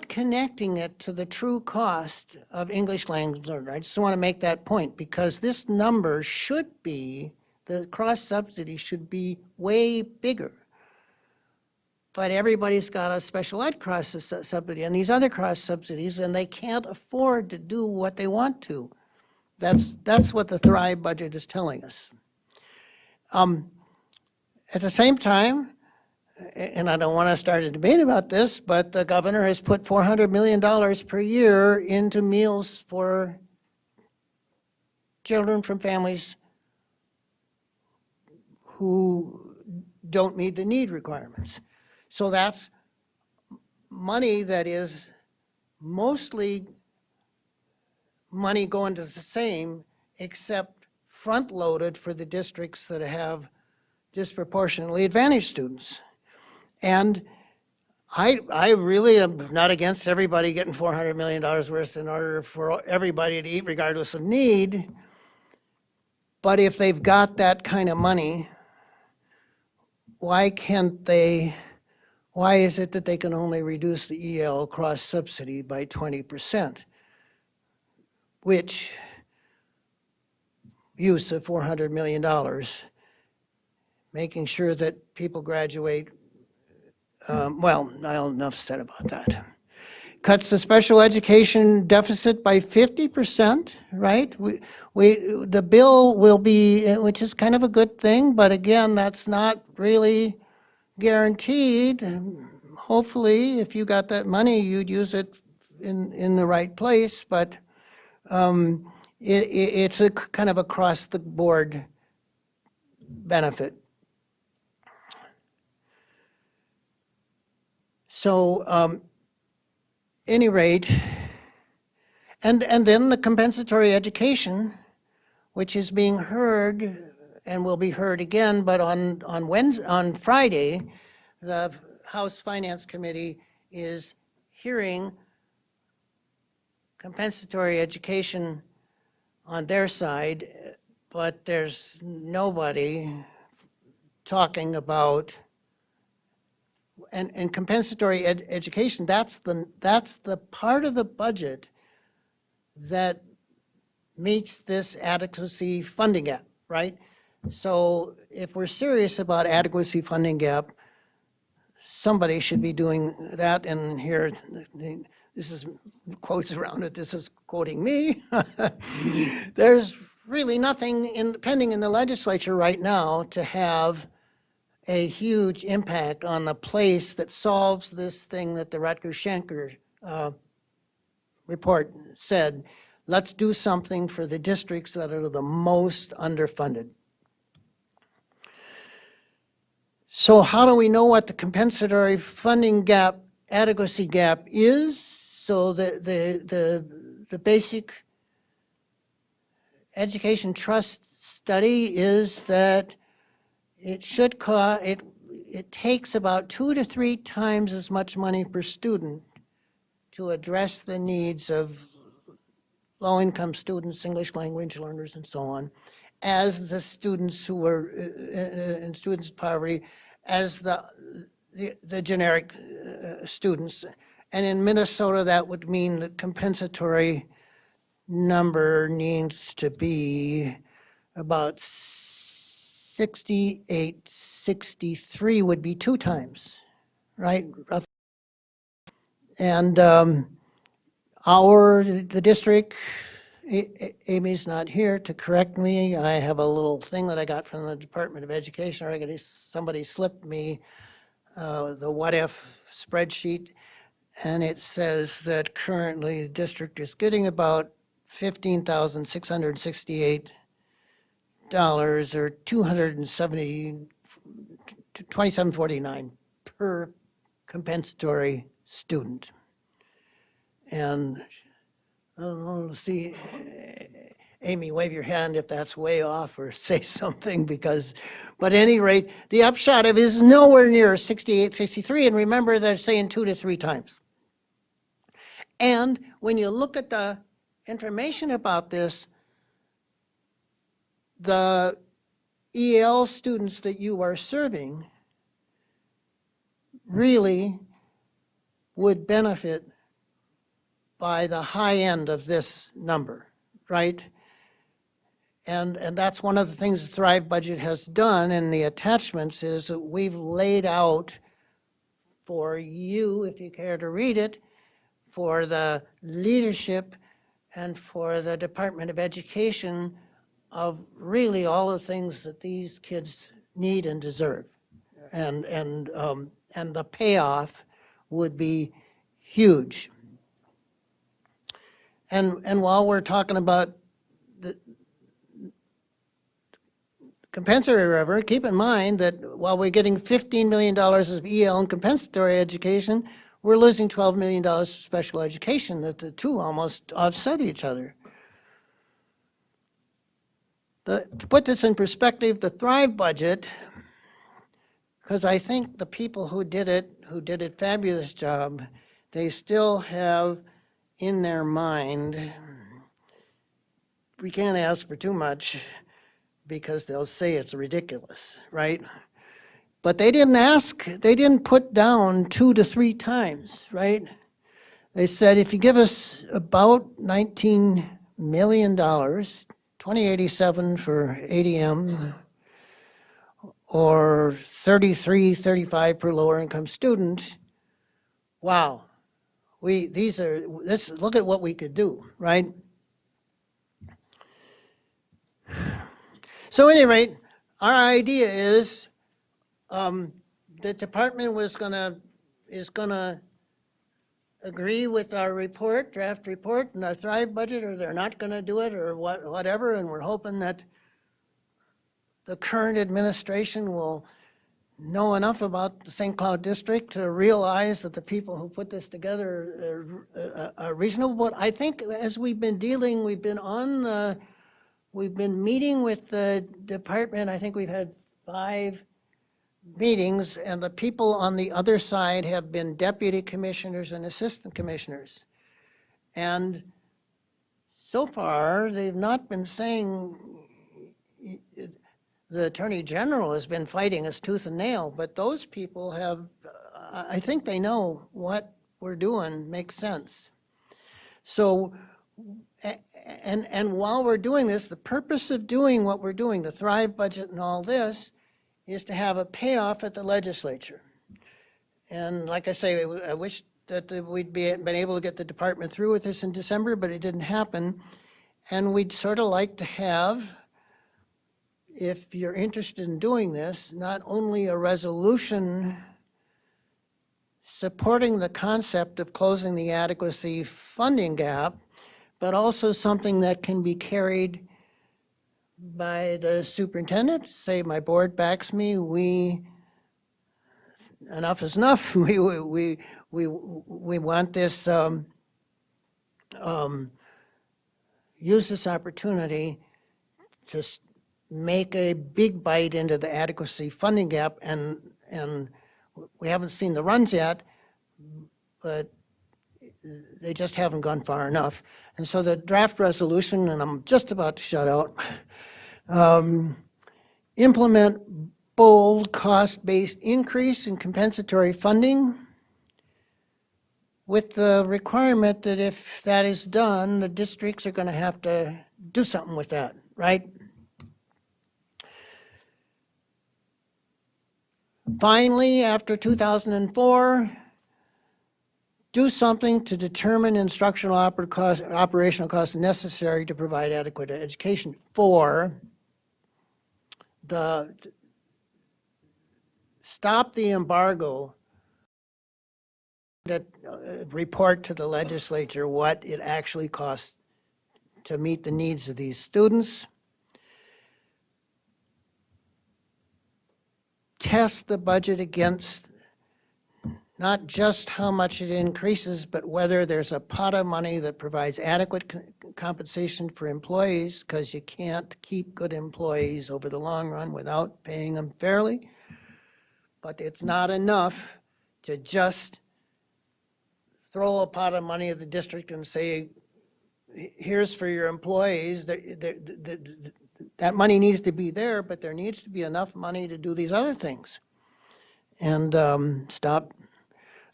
connecting it to the true cost of English language learner. I just want to make that point because this number should be, the cross subsidy should be way bigger. But everybody's got a special ed cross subsidy and these other cross subsidies, and they can't afford to do what they want to. That's what the Thrive budget is telling us. At the same time, and I don't want to start a debate about this, but the governor has put $400 million per year into meals for children from families who don't meet the need requirements. So that's money that is mostly money going to the same, except front-loaded for the districts that have disproportionately advantaged students. And I really am not against everybody getting $400 million worth in order for everybody to eat regardless of need. But if they've got that kind of money, why is it that they can only reduce the EL cross subsidy by 20%? Which use of $400 million, making sure that people graduate. Well, enough said about that. Cuts the special education deficit by 50%, right? The bill will be, which is kind of a good thing, but again, that's not really guaranteed. Hopefully, if you got that money, you'd use it in the right place, but it's a kind of across the board benefit. So, any rate, and then the compensatory education, which is being heard and will be heard again, but on Friday, the House Finance Committee is hearing compensatory education on their side, but there's nobody talking about. And compensatory education, that's the part of the budget that meets this adequacy funding gap, right? So if we're serious about adequacy funding gap, somebody should be doing that. And here, this is quotes around it. This is quoting me. There's really nothing pending in the legislature right now to have a huge impact on the place that solves this thing that the Rutgers-Schenker report said. Let's do something for the districts that are the most underfunded. So how do we know what the compensatory funding gap, adequacy gap is? So the basic education trust study is that it should cost, it takes about 2 to 3 times as much money per student to address the needs of low-income students, English language learners, and so on, as the students who were in students in poverty, as the generic students. And in Minnesota, that would mean the compensatory number needs to be about 68, 63 would be 2 times, right? And the district, Amy's not here to correct me. I have a little thing that I got from the Department of Education. Or somebody slipped me the what-if spreadsheet, and it says that currently the district is getting about $15,668 or $27.49 per compensatory student. And I don't know, see, Amy, wave your hand if that's way off or say something but at any rate, the upshot of it is nowhere near 68, 63. And remember, they're saying 2 to 3 times. And when you look at the information about this, the EL students that you are serving really would benefit by the high end of this number, right? And that's one of the things the Thrive budget has done in the attachments is that we've laid out for you, if you care to read it, for the leadership and for the Department of Education of really all the things that these kids need and deserve. And the payoff would be huge. And while we're talking about the compensatory revenue, keep in mind that while we're getting $15 million of EL and compensatory education, we're losing $12 million of special education, that the two almost offset each other. To put this in perspective, the Thrive budget, because I think the people who did a fabulous job, they still have in their mind, we can't ask for too much because they'll say it's ridiculous, right? But they didn't put down 2 to 3 times, right? They said, if you give us about $19 million, $20.87 for ADM, or $33.35 per lower income student, wow. Look at what we could do, right? So at any rate, our idea is the department is gonna agree with our draft report and our Thrive budget, or they're not gonna do it, or whatever, and we're hoping that the current administration will know enough about the St. Cloud district to realize that the people who put this together are reasonable. But I think as we've been meeting with the department. I think we've had 5 meetings, and the people on the other side have been deputy commissioners and assistant commissioners. And so far, they've not been saying, the Attorney General has been fighting us tooth and nail, but those people have, I think they know what we're doing makes sense. So, and while we're doing this, the purpose of doing what we're doing, the Thrive budget and all this, is to have a payoff at the legislature. And like I say, I wish that we'd been able to get the department through with this in December, but it didn't happen. And we'd sort of like to have, if you're interested in doing this, not only a resolution supporting the concept of closing the adequacy funding gap, but also something that can be carried by the superintendent. Say, my board backs me, enough is enough. We want this, use this opportunity to make a big bite into the adequacy funding gap and And we haven't seen the runs yet, but they just haven't gone far enough. And so the draft resolution, and I'm just about to shut out, implement bold cost-based increase in compensatory funding with the requirement that if that is done, the districts are going to have to do something with that, right? Finally, after 2004, do something to determine instructional operational costs necessary to provide adequate education for stop the embargo, that report to the legislature what it actually costs to meet the needs of these students. Test the budget against not just how much it increases, but whether there's a pot of money that provides adequate compensation for employees, because you can't keep good employees over the long run without paying them fairly. But it's not enough to just throw a pot of money at the district and say, here's for your employees. That money needs to be there, but there needs to be enough money to do these other things. And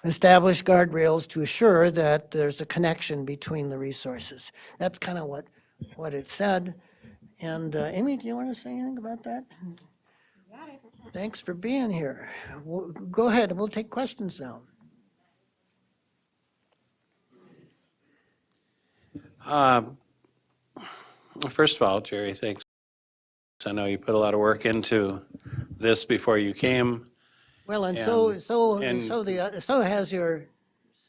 establish guardrails to assure that there's a connection between the resources. That's kind of what it said. And Amy, do you want to say anything about that? Thanks for being here. Go ahead, we'll take questions now. First of all, Jerry, thanks. I know you put a lot of work into this before you came. Well, and And- so and- has your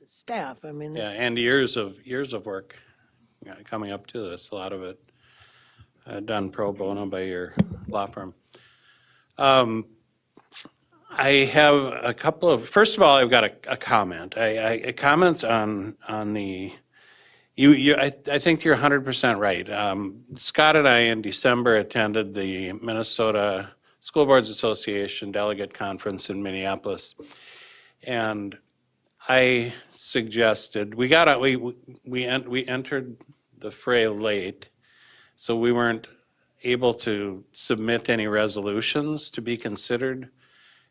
staff. I mean, Yeah, it's- and years of work coming up to this, a lot of it done pro bono by your law firm. I have a couple of, first of all, I've got a comment. I comments on the, I think you're 100% right. Scott and I in December attended the Minnesota School Boards Association Delegate Conference in Minneapolis. And I suggested, we entered the fray late, so we weren't able to submit any resolutions to be considered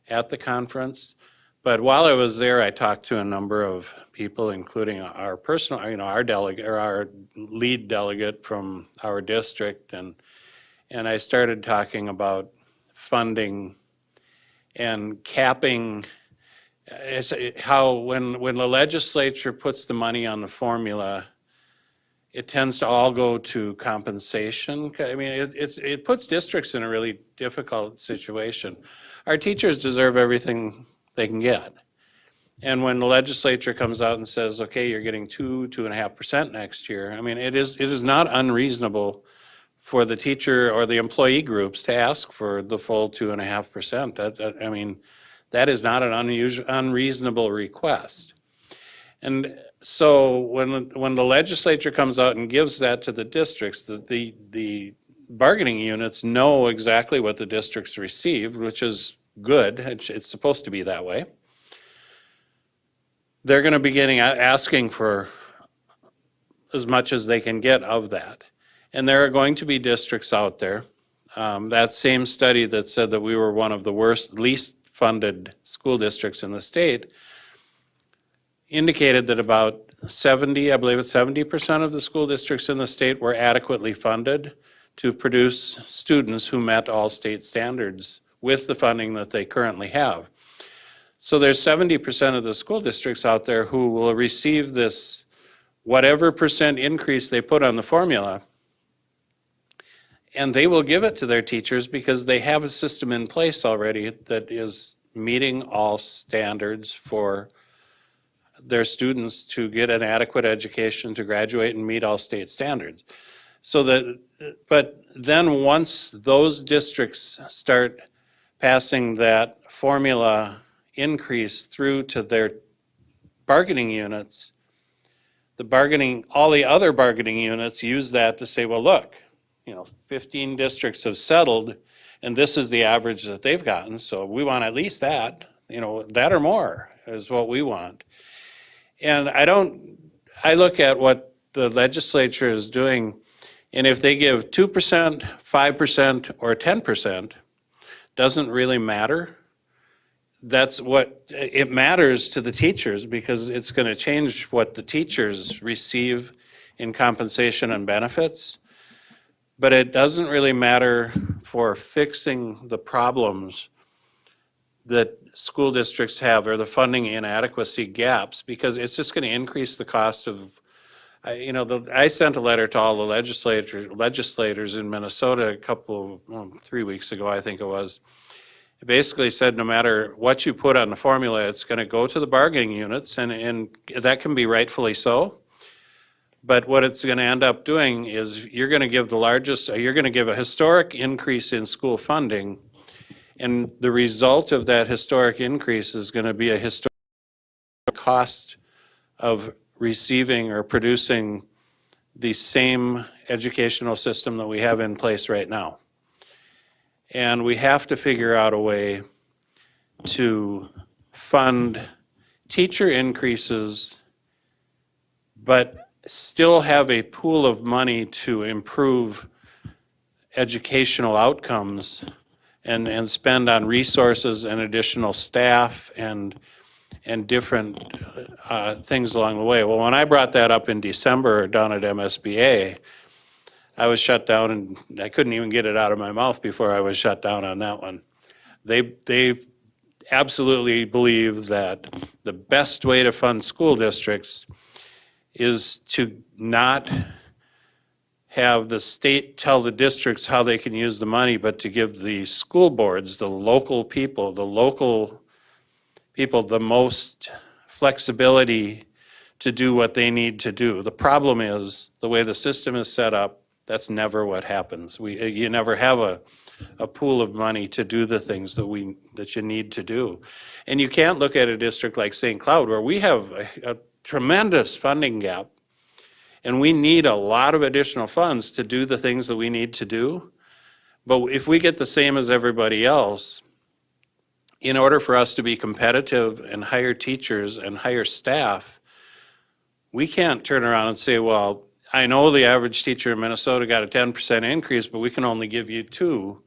at the conference. But while I was there, I talked to a number of people, including our personal, our delegate, or our lead delegate from our district, and I started talking about funding and capping, how when the legislature puts the money on the formula, it tends to all go to compensation. I mean, it puts districts in a really difficult situation. Our teachers deserve everything they can get. And when the legislature comes out and says, okay, you're getting 2.5% next year, I mean, it is not unreasonable for the teacher or the employee groups to ask for the full 2.5%. I mean, that is not an unreasonable request. And so when the legislature comes out and gives that to the districts, the bargaining units know exactly what the districts received, which is good. It's supposed to be that way. They're going to be asking for as much as they can get of that. And there are going to be districts out there. That same study that said that we were one of the least funded school districts in the state indicated that about 70% of the school districts in the state were adequately funded to produce students who met all state standards with the funding that they currently have. So there's 70% of the school districts out there who will receive this whatever percent increase they put on the formula, and they will give it to their teachers because they have a system in place already that is meeting all standards for their students to get an adequate education, to graduate and meet all state standards. But then once those districts start passing that formula increase through to their bargaining units, all the other bargaining units use that to say, well, look, 15 districts have settled, And this is the average that they've gotten, so we want at least that, that or more is what we want. And I look at what the legislature is doing, and if they give 2%, 5%, or 10%, doesn't really matter. That's what, it matters to the teachers because it's going to change what the teachers receive in compensation and benefits. But it doesn't really matter for fixing the problems that school districts have or the funding inadequacy gaps, because it's just going to increase the cost of, I sent a letter to all the legislators in Minnesota 3 weeks ago, I think it was. It basically said no matter what you put on the formula, it's going to go to the bargaining units, and that can be rightfully so. But what it's going to end up doing is you're going to give a historic increase in school funding, and the result of that historic increase is going to be a historic cost of receiving or producing the same educational system that we have in place right now. And we have to figure out a way to fund teacher increases, but still have a pool of money to improve educational outcomes and spend on resources and additional staff and different things along the way. Well, when I brought that up in December down at MSBA, I was shut down, and I couldn't even get it out of my mouth before I was shut down on that one. They absolutely believe that the best way to fund school districts is to not have the state tell the districts how they can use the money, but to give the school boards, the local people the most flexibility to do what they need to do. The problem is, the way the system is set up, that's never what happens. You never have a pool of money to do the things that you need to do. And you can't look at a district like St. Cloud, where we have a tremendous funding gap, and we need a lot of additional funds to do the things that we need to do. But if we get the same as everybody else, in order for us to be competitive and hire teachers and hire staff, we can't turn around and say, well, I know the average teacher in Minnesota got a 10% increase, but we can only give you 2%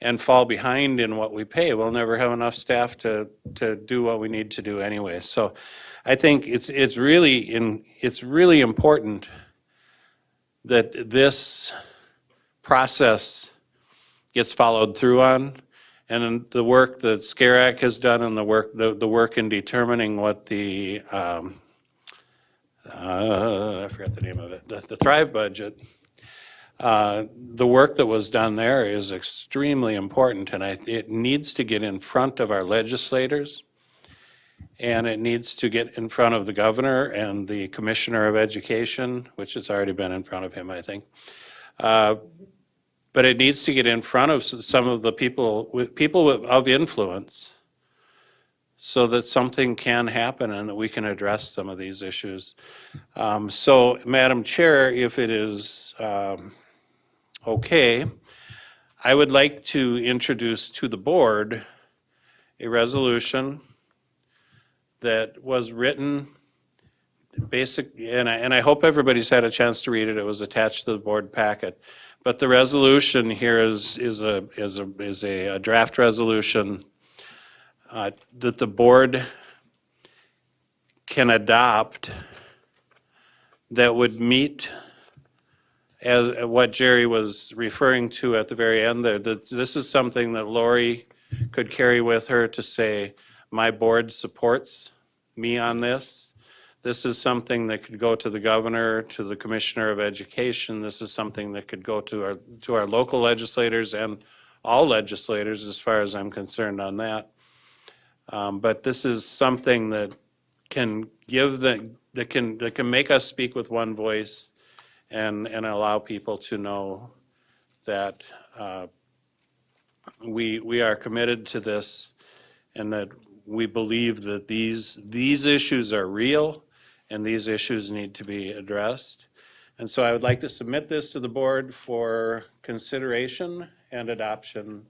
and fall behind in what we pay. We'll never have enough staff to do what we need to do anyway. So I think it's really important that this process gets followed through on, and the work that SCARAC has done and the work in determining what the I forgot the name of it, the Thrive budget. The work that was done there is extremely important, and it needs to get in front of our legislators, and it needs to get in front of the governor and the commissioner of education, which has already been in front of him, I think. But it needs to get in front of some of the people of influence, so that something can happen and that we can address some of these issues. So, Madam Chair, if it is okay, I would like to introduce to the board a resolution that was written and I hope everybody's had a chance to read it. It was attached to the board packet. But the resolution here is a draft resolution that the board can adopt that would meet as what Jerry was referring to at the very end there. This is something that Lori could carry with her to say, my board supports me on this. This is something that could go to the governor, to the commissioner of education. This is something that could go to our local legislators and all legislators, as far as I'm concerned on that. But this is something that can that can make us speak with one voice and allow people to know that we are committed to this, and that we believe that these issues are real and these issues need to be addressed. And so I would like to submit this to the board for consideration and adoption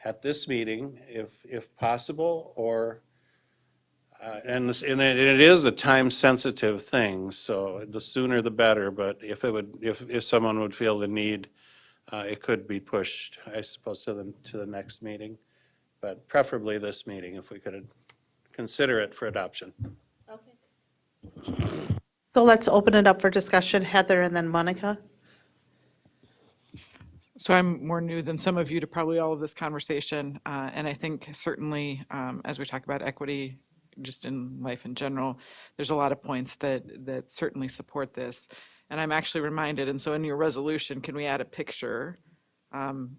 at this meeting, if possible, or, and it is a time-sensitive thing, so the sooner the better, but if someone would feel the need, it could be pushed, I suppose, to the next meeting, but preferably this meeting, if we could consider it for adoption. So let's open it up for discussion. Heather and then Monica. So I'm more new than some of you to probably all of this conversation, and I think certainly as we talk about equity, just in life in general, there's a lot of points that certainly support this. And I'm actually reminded, and so in your resolution, can we add a picture? And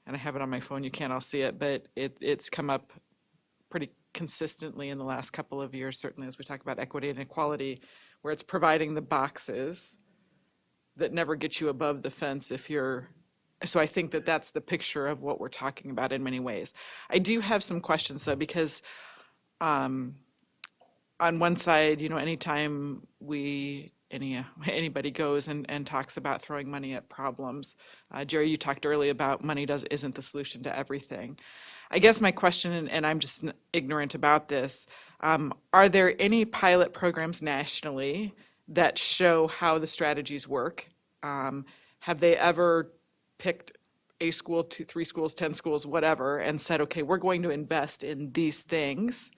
I have it on my phone, you can't all see it, but it's come up pretty consistently in the last couple of years, certainly as we talk about equity and equality, where it's providing the boxes that never get you above the fence if you're. So I think that that's the picture of what we're talking about in many ways. I do have some questions though, because on one side, anytime anybody goes and talks about throwing money at problems, Jerry, you talked earlier about money isn't the solution to everything. I guess my question, and I'm just ignorant about this, are there any pilot programs nationally that show how the strategies work? Have they ever picked a school, 2, 3 schools, 10 schools, whatever, and said, okay, we're going to invest in these things,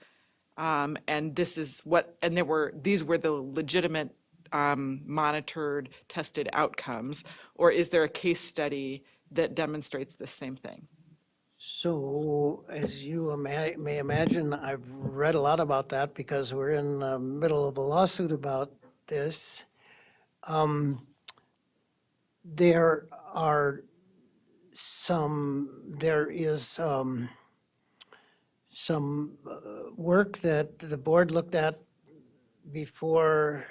and this is what, and these were the legitimate, monitored, tested outcomes, or is there a case study that demonstrates the same thing? So, as you may imagine, I've read a lot about that because we're in the middle of a lawsuit about this. There is some work that the board looked at before,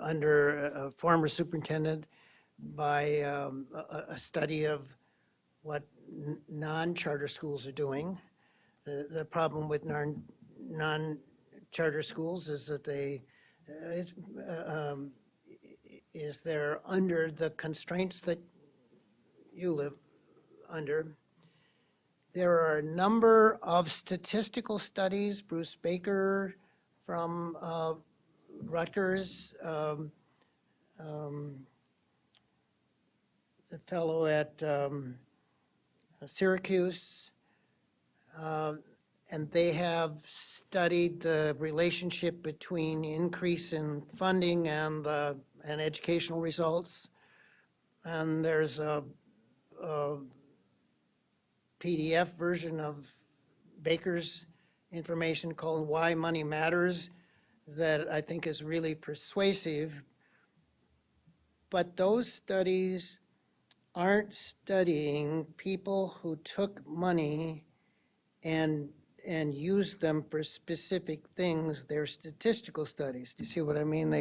under a former superintendent, by a study of what non-charter schools are doing. The problem with non-charter schools is that they're under the constraints that you live under. There are a number of statistical studies. Bruce Baker from Rutgers, the fellow at Syracuse, and they have studied the relationship between increase in funding and educational results. And there's a PDF version of Baker's information called Why Money Matters that I think is really persuasive. But those studies aren't studying people who took money and used them for specific things. They're statistical studies. Do you see what I mean?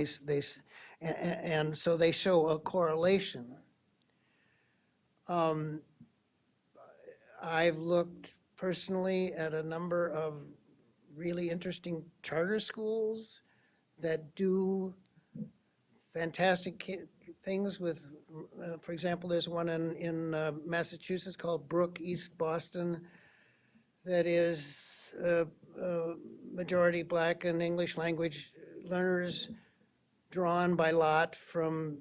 And so they show a correlation. I've looked personally at a number of really interesting charter schools that do fantastic things with, for example, there's one in Massachusetts called Brook East Boston that is majority Black and English language learners drawn by lot from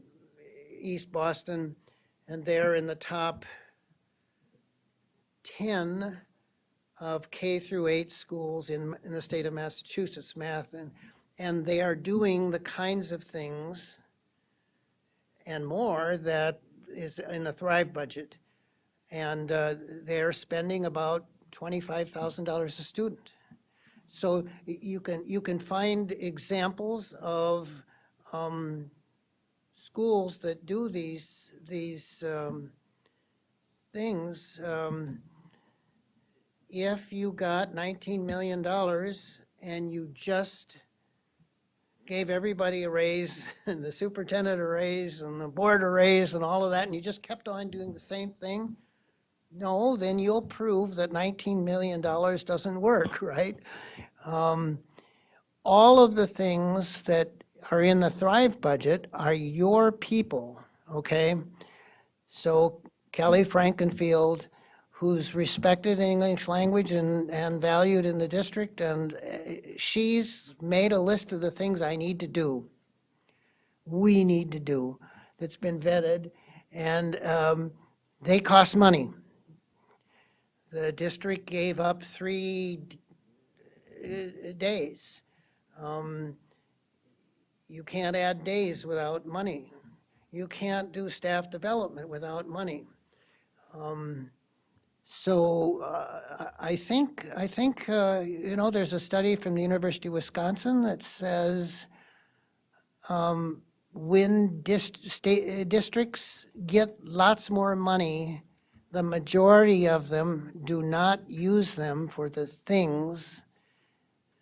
East Boston, and they're in the top 10 of K through 8 schools in the state of Massachusetts, math, and they are doing the kinds of things and more that is in the Thrive budget. And they're spending about $25,000 a student. So you can find examples of schools that do these things. If you got $19 million and you just gave everybody a raise and the superintendent a raise and the board a raise and all of that, and you just kept on doing the same thing, no, then you'll prove that $19 million doesn't work, right? All of the things that are in the Thrive budget are your people, okay? So Kelly Frankenfield who's respected in English language and valued in the district, and she's made a list of the things I need to do, we need to do, that's been vetted, and they cost money. The district gave up 3 days. You can't add days without money. You can't do staff development without money. So I think you know, there's a study from the University of Wisconsin that says when districts get lots more money, the majority of them do not use them for the things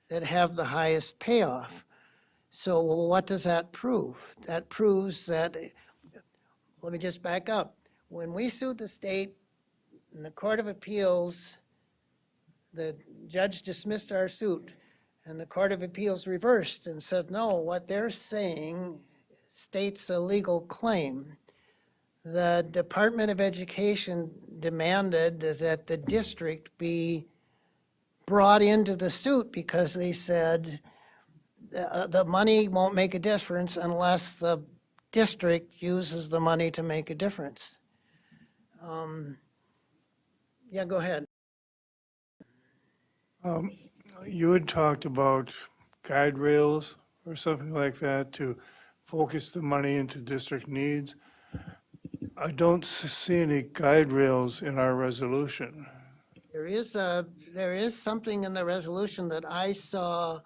that have the highest payoff. So what does that prove? That proves that, let me just back up. When we sued the state in the Court of Appeals, the judge dismissed our suit, and the Court of Appeals reversed and said, no, what they're saying states a legal claim. The Department of Education demanded that the district be brought into the suit because they said the money won't make a difference unless the district uses the money to make a difference. Yeah, go ahead. You had talked about guide rails or something like that to focus the money into district needs. I don't see any guide rails in our resolution. There is something in the resolution that I saw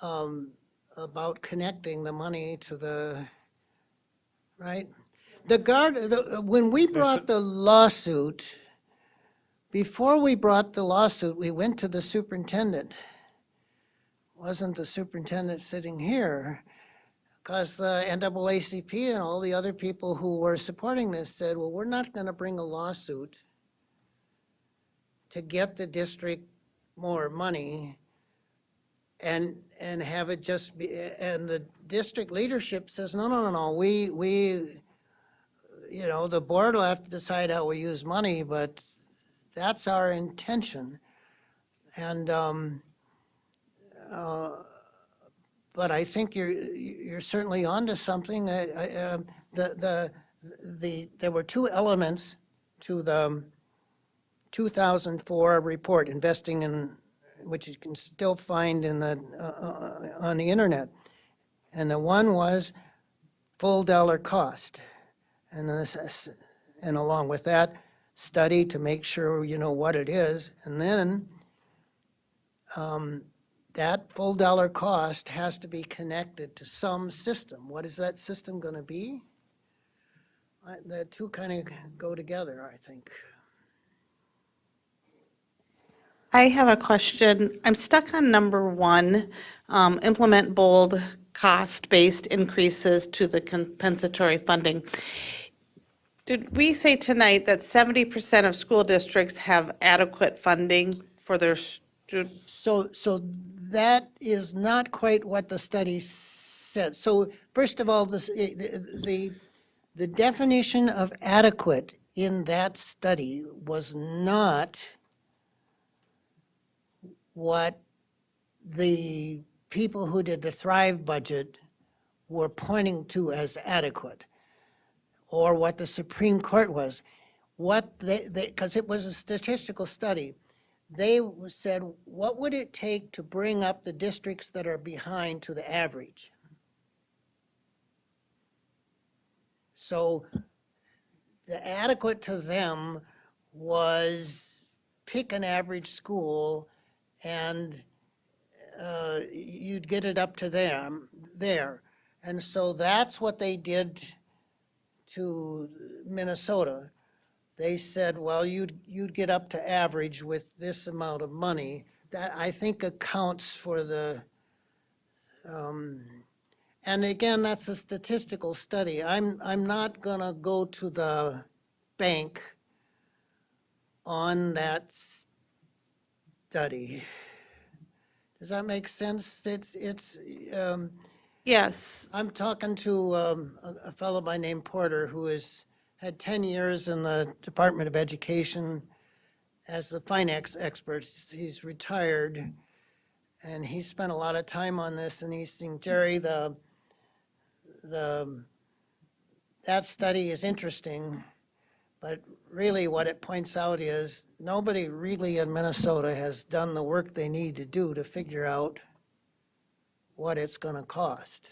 about connecting the money to the, right? When we brought the lawsuit, before we brought the lawsuit, we went to the superintendent. Wasn't the superintendent sitting here? Because the NAACP and all the other people who were supporting this said, well, we're not going to bring a lawsuit to get the district more money and have it just be, and the district leadership says, no, we, you know, the board will have to decide how we use money, but that's our intention. And, but I think you're certainly onto something. There were 2 elements to the 2004 report, investing in, which you can still find in the on the internet. And the one was full dollar cost, and along with that, study to make sure you know what it is, and then that full dollar cost has to be connected to some system. What is that system going to be? The 2 kind of go together, I think. I have a question. I'm stuck on number 1, implement bold cost-based increases to the compensatory funding. Did we say tonight that 70% of school districts have adequate funding for their students? So that is not quite what the study said. So first of all, the definition of adequate in that study was not what the people who did the Thrive budget were pointing to as adequate, or what the Supreme Court was. What because it was a statistical study, they said, what would it take to bring up the districts that are behind to the average? So the adequate to them was pick an average school and you'd get it up to them there. And so that's what they did to Minnesota. They said, well, you'd get up to average with this amount of money. That, I think, accounts for the, and again, that's a statistical study. I'm not gonna go to the bank on that study. Does that make sense? Yes. I'm talking to a fellow by name Porter who had 10 years in the Department of Education as the finance expert. He's retired, and he spent a lot of time on this, and he's saying, Jerry, that study is interesting, but really what it points out is nobody really in Minnesota has done the work they need to do to figure out what it's going to cost.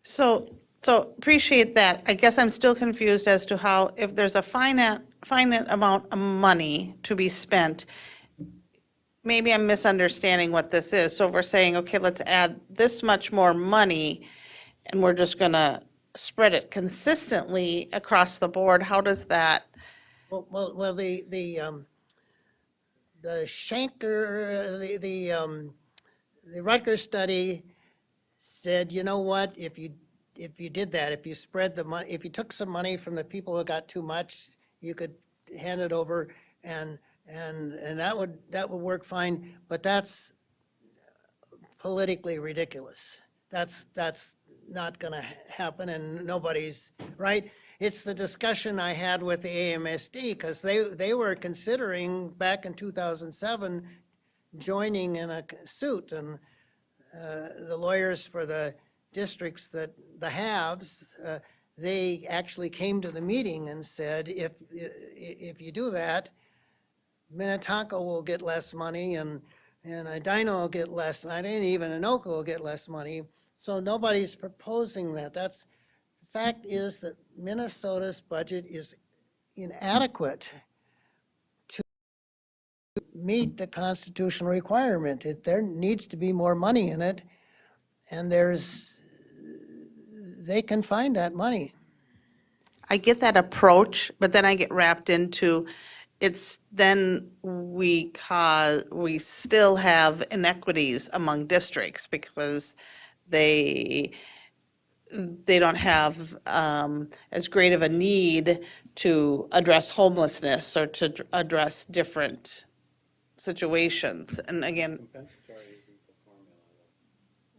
So appreciate that. I guess I'm still confused as to how, if there's a finite amount of money to be spent, maybe I'm misunderstanding what this is. So if we're saying, okay, let's add this much more money, and we're just going to spread it consistently across the board, how does that? Well, the Schenker, the Rutgers study said, you know what, if you did that, if you spread the money, if you took some money from the people who got too much, you could hand it over, and that would work fine, but that's politically ridiculous. That's not going to happen, and nobody's, right? It's the discussion I had with the AMSD, because they were considering back in 2007 joining in a suit, and the lawyers for the districts that the haves, they actually came to the meeting and said, if you do that, Minnetonka will get less money, and Edina will get less, and even Anoka will get less money. So nobody's proposing that. The fact is that Minnesota's budget is inadequate to meet the constitutional requirement. There needs to be more money in it, and they can find that money. I get that approach, but then I get wrapped into, it's then we still have inequities among districts because they don't have as great of a need to address homelessness or to address different situations. And again,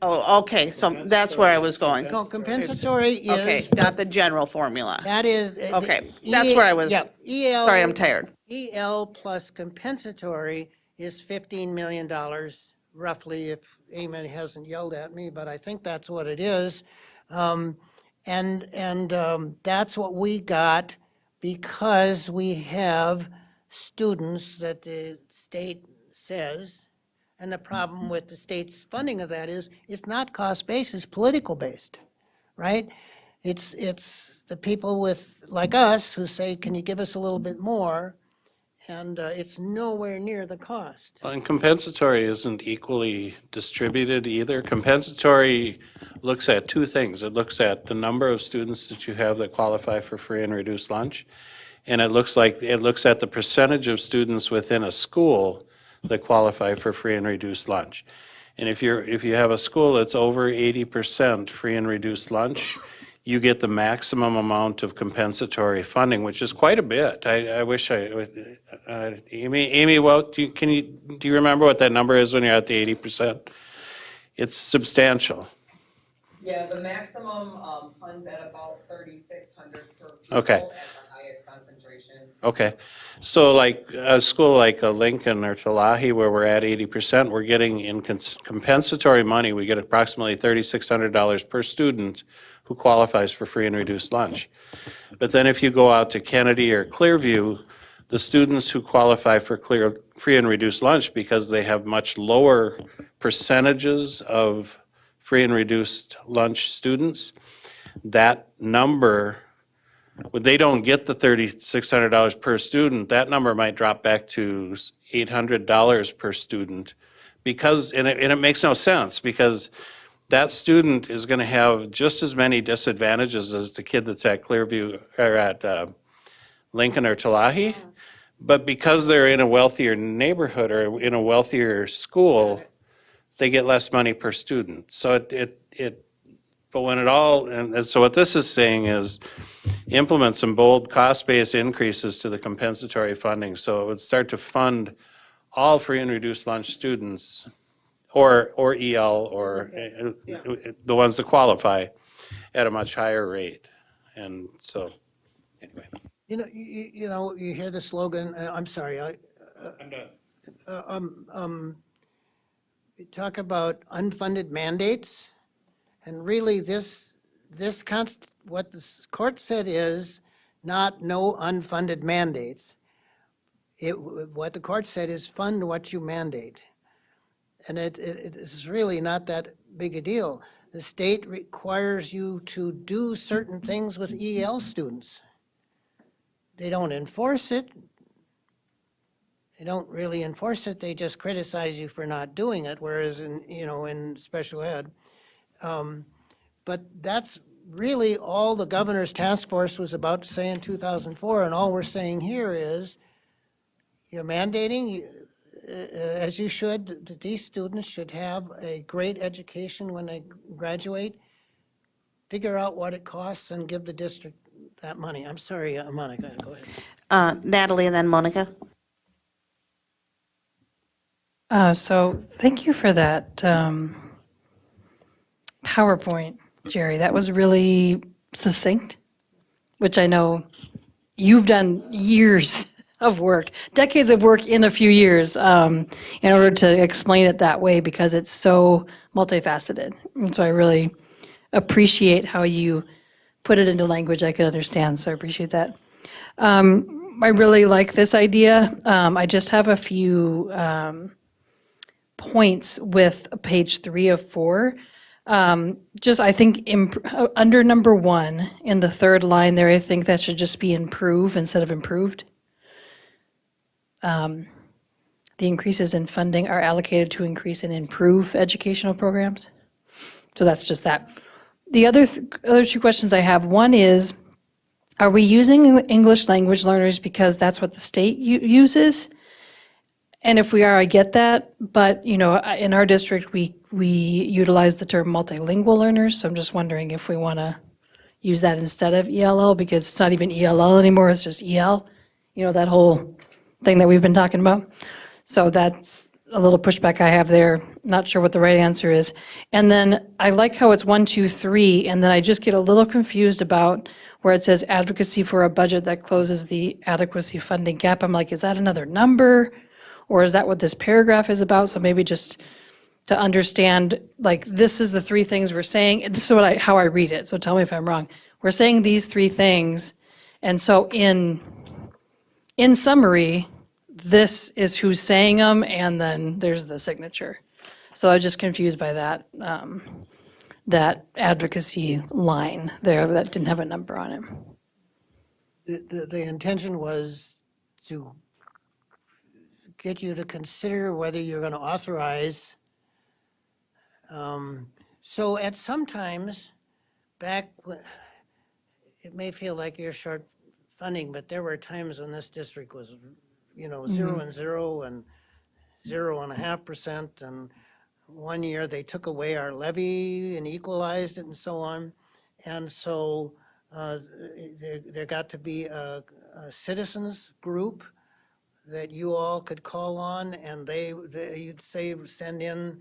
oh, okay, so that's where I was going. No, compensatory Okay, is, got the general formula. that is. Okay, that's where I was, Yeah, EL. sorry, I'm tired. EL plus compensatory is $15 million, roughly, if Eamon hasn't yelled at me, but I think that's what it is. That's what we got because we have students that the state says, and the problem with the state's funding of that is it's not cost-based, it's political-based, right? It's the people like us who say, can you give us a little bit more? And it's nowhere near the cost. And compensatory isn't equally distributed either. Compensatory looks at two things. It looks at the number of students that you have that qualify for free and reduced lunch. And it looks at the percentage of students within a school that qualify for free and reduced lunch. And if you have a school that's over 80% free and reduced lunch, you get the maximum amount of compensatory funding, which is quite a bit. I wish Amy, do you remember what that number is when you're at the 80%? It's substantial. Yeah, the maximum funds at about 3,600 per pupil Okay. at the highest concentration. Okay, so like a school like Lincoln or Talahi, where we're at 80%, we're getting in compensatory money, we get approximately $3,600 per student who qualifies for free and reduced lunch. But then if you go out to Kennedy or Clearview, the students who qualify for free and reduced lunch, because they have much lower percentages of free and reduced lunch students, that number, they don't get the $3,600 per student, that number might drop back to $800 per student. Because, and it makes no sense, because that student is going to have just as many disadvantages as the kid that's at Clearview or at Lincoln or Talahi. But because they're in a wealthier neighborhood or in a wealthier school, they get less money per student. So but when it all, and so what this is saying is implement some bold cost-based increases to the compensatory funding. So it would start to fund all free and reduced lunch students or EL or the ones that qualify at a much higher rate. And so, anyway. You know, you hear the slogan, I'm sorry, we talk about unfunded mandates, and really what the court said is not no unfunded mandates. What the court said is fund what you mandate. And it's really not that big a deal. The state requires you to do certain things with EL students. They don't enforce it. They don't really enforce it, they just criticize you for not doing it, whereas in special ed. But that's really all the governor's task force was about to say in 2004, and all we're saying here is you're mandating, as you should, that these students should have a great education when they graduate. Figure out what it costs and give the district that money. I'm sorry, Monica, go ahead. Natalie and then Monica. So thank you for that PowerPoint, Jerry. That was really succinct, which I know you've done years of work, decades of work in a few years in order to explain it that way because it's so multifaceted. And so I really appreciate how you put it into language I could understand, so I appreciate that. I really like this idea. I just have a few points with page 3 of 4. I think under number 1 in the third line there, I think that should just be improve instead of improved. The increases in funding are allocated to increase and improve educational programs. So that's just that. The other 2 questions I have, one is, are we using English language learners because that's what the state uses? And if we are, I get that, but in our district, we utilize the term multilingual learners, so I'm just wondering if we want to use that instead of ELL, because it's not even ELL anymore, it's just EL, that whole thing that we've been talking about. So that's a little pushback I have there, not sure what the right answer is. And then I like how it's 1, 2, 3, and then I just get a little confused about where it says advocacy for a budget that closes the adequacy funding gap. I'm like, is that another number? Or is that what this paragraph is about? So maybe just to understand, like, this is the 3 things we're saying. This is how I read it, so tell me if I'm wrong. We're saying these 3 things, and so in summary, this is who's saying them, and then there's the signature. So I was just confused by that, that advocacy line there that didn't have a number on it. The intention was to get you to consider whether you're going to authorize. So at some times, it may feel like you're short funding, but there were times when this district was, 0 and 0 and 0.5%. And one year they took away our levy and equalized it and so on. And so there got to be a citizens group that you all could call on, and you'd send in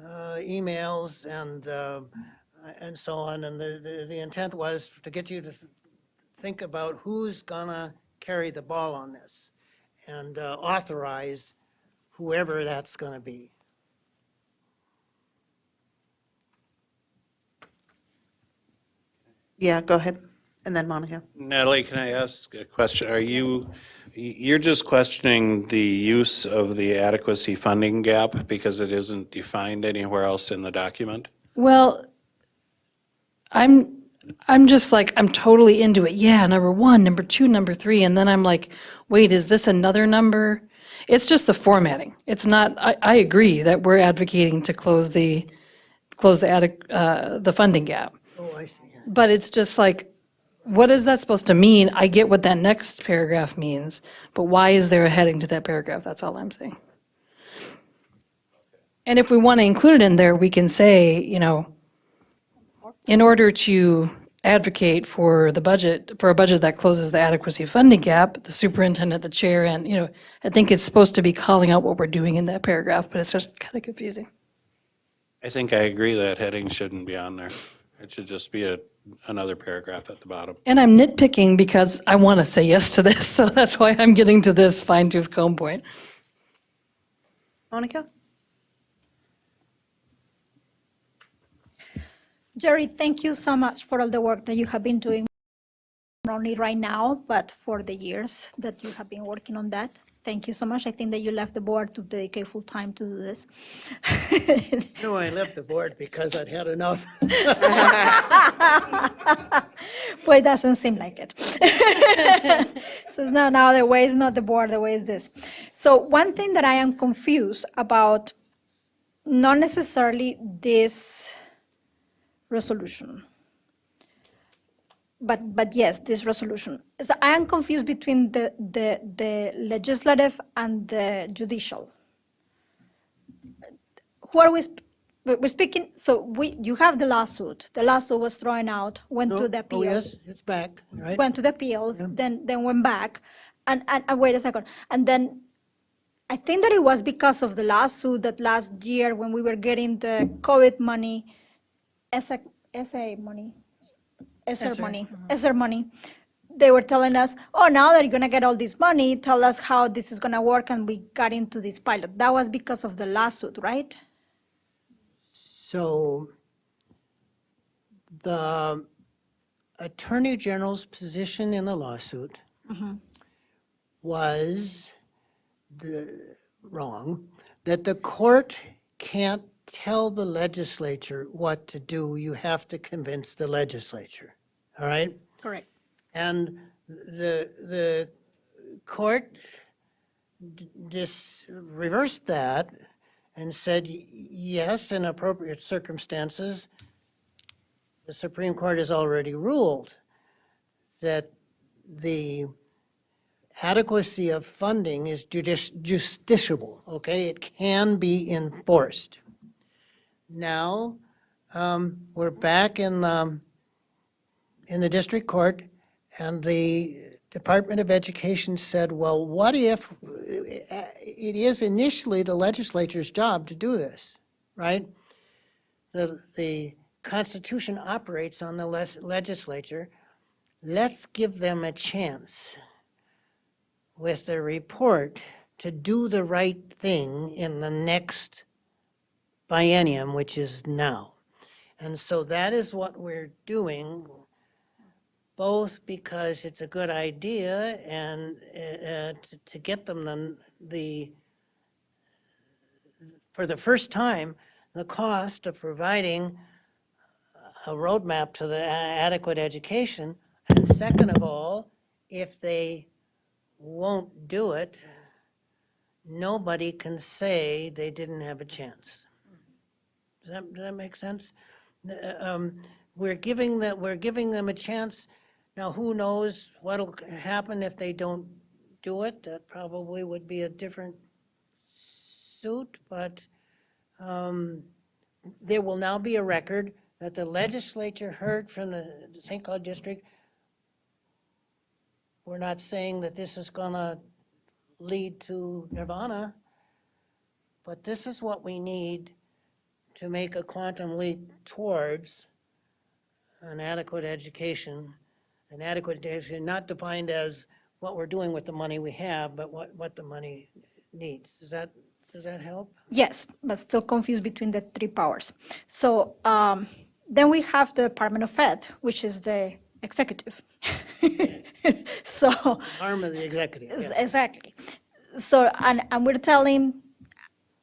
emails and so on. And the intent was to get you to think about who's gonna carry the ball on this and authorize whoever that's gonna be. Yeah, go ahead. And then Monica. Natalie, can I ask a question? You're just questioning the use of the adequacy funding gap because it isn't defined anywhere else in the document? Well, I'm just like, I'm totally into it. Yeah, number 1, number 2, number 3, and then I'm like, wait, is this another number? It's just the formatting. It's not. I agree that we're advocating to close the funding gap. Oh, I see. But it's just like, what is that supposed to mean? I get what that next paragraph means, but why is there a heading to that paragraph? That's all I'm saying. And if we want to include it in there, we can say, in order to advocate for a budget that closes the adequacy funding gap, the superintendent, the chair, and, I think it's supposed to be calling out what we're doing in that paragraph, but it's just kind of confusing. I think I agree that heading shouldn't be on there. It should just be another paragraph at the bottom. And I'm nitpicking because I want to say yes to this, so that's why I'm getting to this fine tooth comb point. Monica? Jerry, thank you so much for all the work that you have been doing, not only right now, but for the years that you have been working on that. Thank you so much. I think that you left the board to dedicate full time to do this. No, I left the board because I'd had enough. Well, it doesn't seem like it. So it's not now the way is not the board, the way is this. So one thing that I am confused about, not necessarily this resolution, but yes, this resolution. So I am confused between the legislative and the judicial. Who are we? We're speaking, so you have the lawsuit. The lawsuit was thrown out, went to the Oh, appeals. yes, it's back, right? Went to the appeals, then went back. And wait a second. And then I think that it was because of the lawsuit that last year when we were getting the COVID money, ESSER money, they were telling us, oh, now that you're going to get all this money, tell us how this is going to work. And we got into this pilot. That was because of the lawsuit, right? So the Attorney General's position in the lawsuit was wrong, that the court can't tell the legislature what to do. You have to convince the legislature, all right? Correct. And the court just reversed that and said, yes, in appropriate circumstances, the Supreme Court has already ruled that the adequacy of funding is justiciable, okay? It can be enforced. Now, we're back in the district court, and the Department of Education said, well, what if it is initially the legislature's job to do this, right? The Constitution operates on the legislature. Let's give them a chance with the report to do the right thing in the next biennium, which is now. And so that is what we're doing, both because it's a good idea and to get them for the first time, the cost of providing a roadmap to the adequate education. And second of all, if they won't do it, nobody can say they didn't have a chance. Does that make sense? We're giving them a chance. Now, who knows what'll happen if they don't do it? That probably would be a different suit, but there will now be a record that the legislature heard from the St. Cloud District. We're not saying that this is going to lead to nirvana, but this is what we need to make a quantum leap towards an adequate education, not defined as what we're doing with the money we have, but what the money needs. Does that help? Yes, but still confused between the three powers. So then we have the Department of Ed, which is the executive. So Arm of the executive. Yeah. exactly. So and we're telling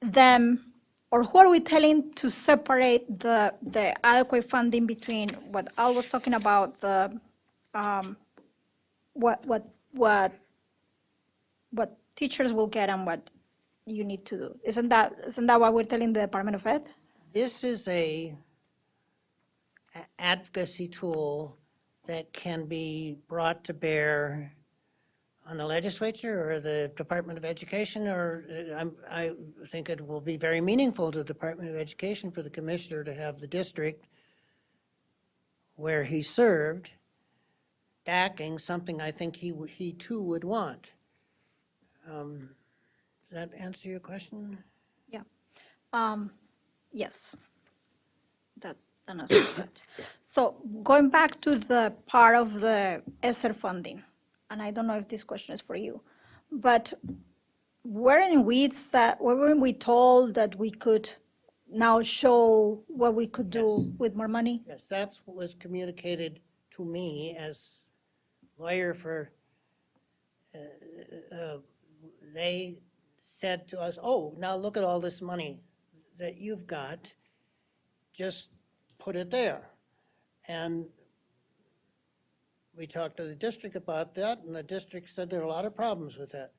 them, or who are we telling to separate the adequate funding between what Al was talking about, the what teachers will get and what you need to do? Isn't that what we're telling the Department of Ed? This is a advocacy tool that can be brought to bear on the legislature or the Department of Education, or I think it will be very meaningful to the Department of Education for the commissioner to have the district where he served backing something I think he too would want. Does that answer your question? Yes. That answers that. So going back to the part of the ESSER funding, and I don't know if this question is for you, but weren't we told that we could now show what we could do Yes. with more money? Yes, that's what was communicated to me as lawyer for, they said to us, oh, now look at all this money that you've got, just put it there. And we talked to the district about that, and the district said there are a lot of problems with that.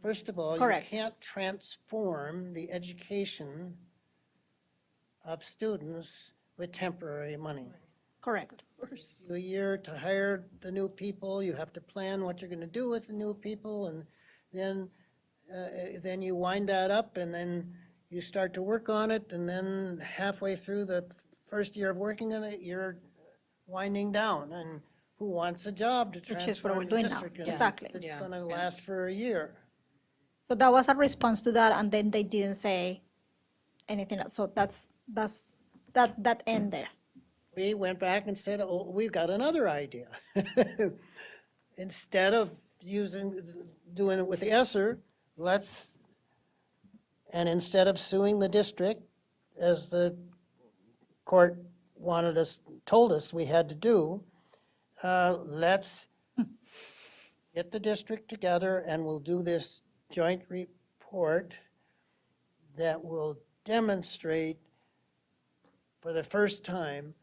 First of all, you Correct. can't transform the education of students with temporary money. Correct. A year to hire the new people, you have to plan what you're gonna do with the new people, and then you wind that up, and then you start to work on it, and then halfway through the first year of working on it, you're winding down, and who wants a job to Which is what transform we're the doing now. district? into- Exactly. It's gonna last for a year. So that was a response to that, and then they didn't say anything else. So that end there. We went back and said, oh, we've got another idea. Instead of doing it with the ESSER, and instead of suing the district, as the court told us we had to do, let's get the district together and we'll do this joint report that will demonstrate for the first time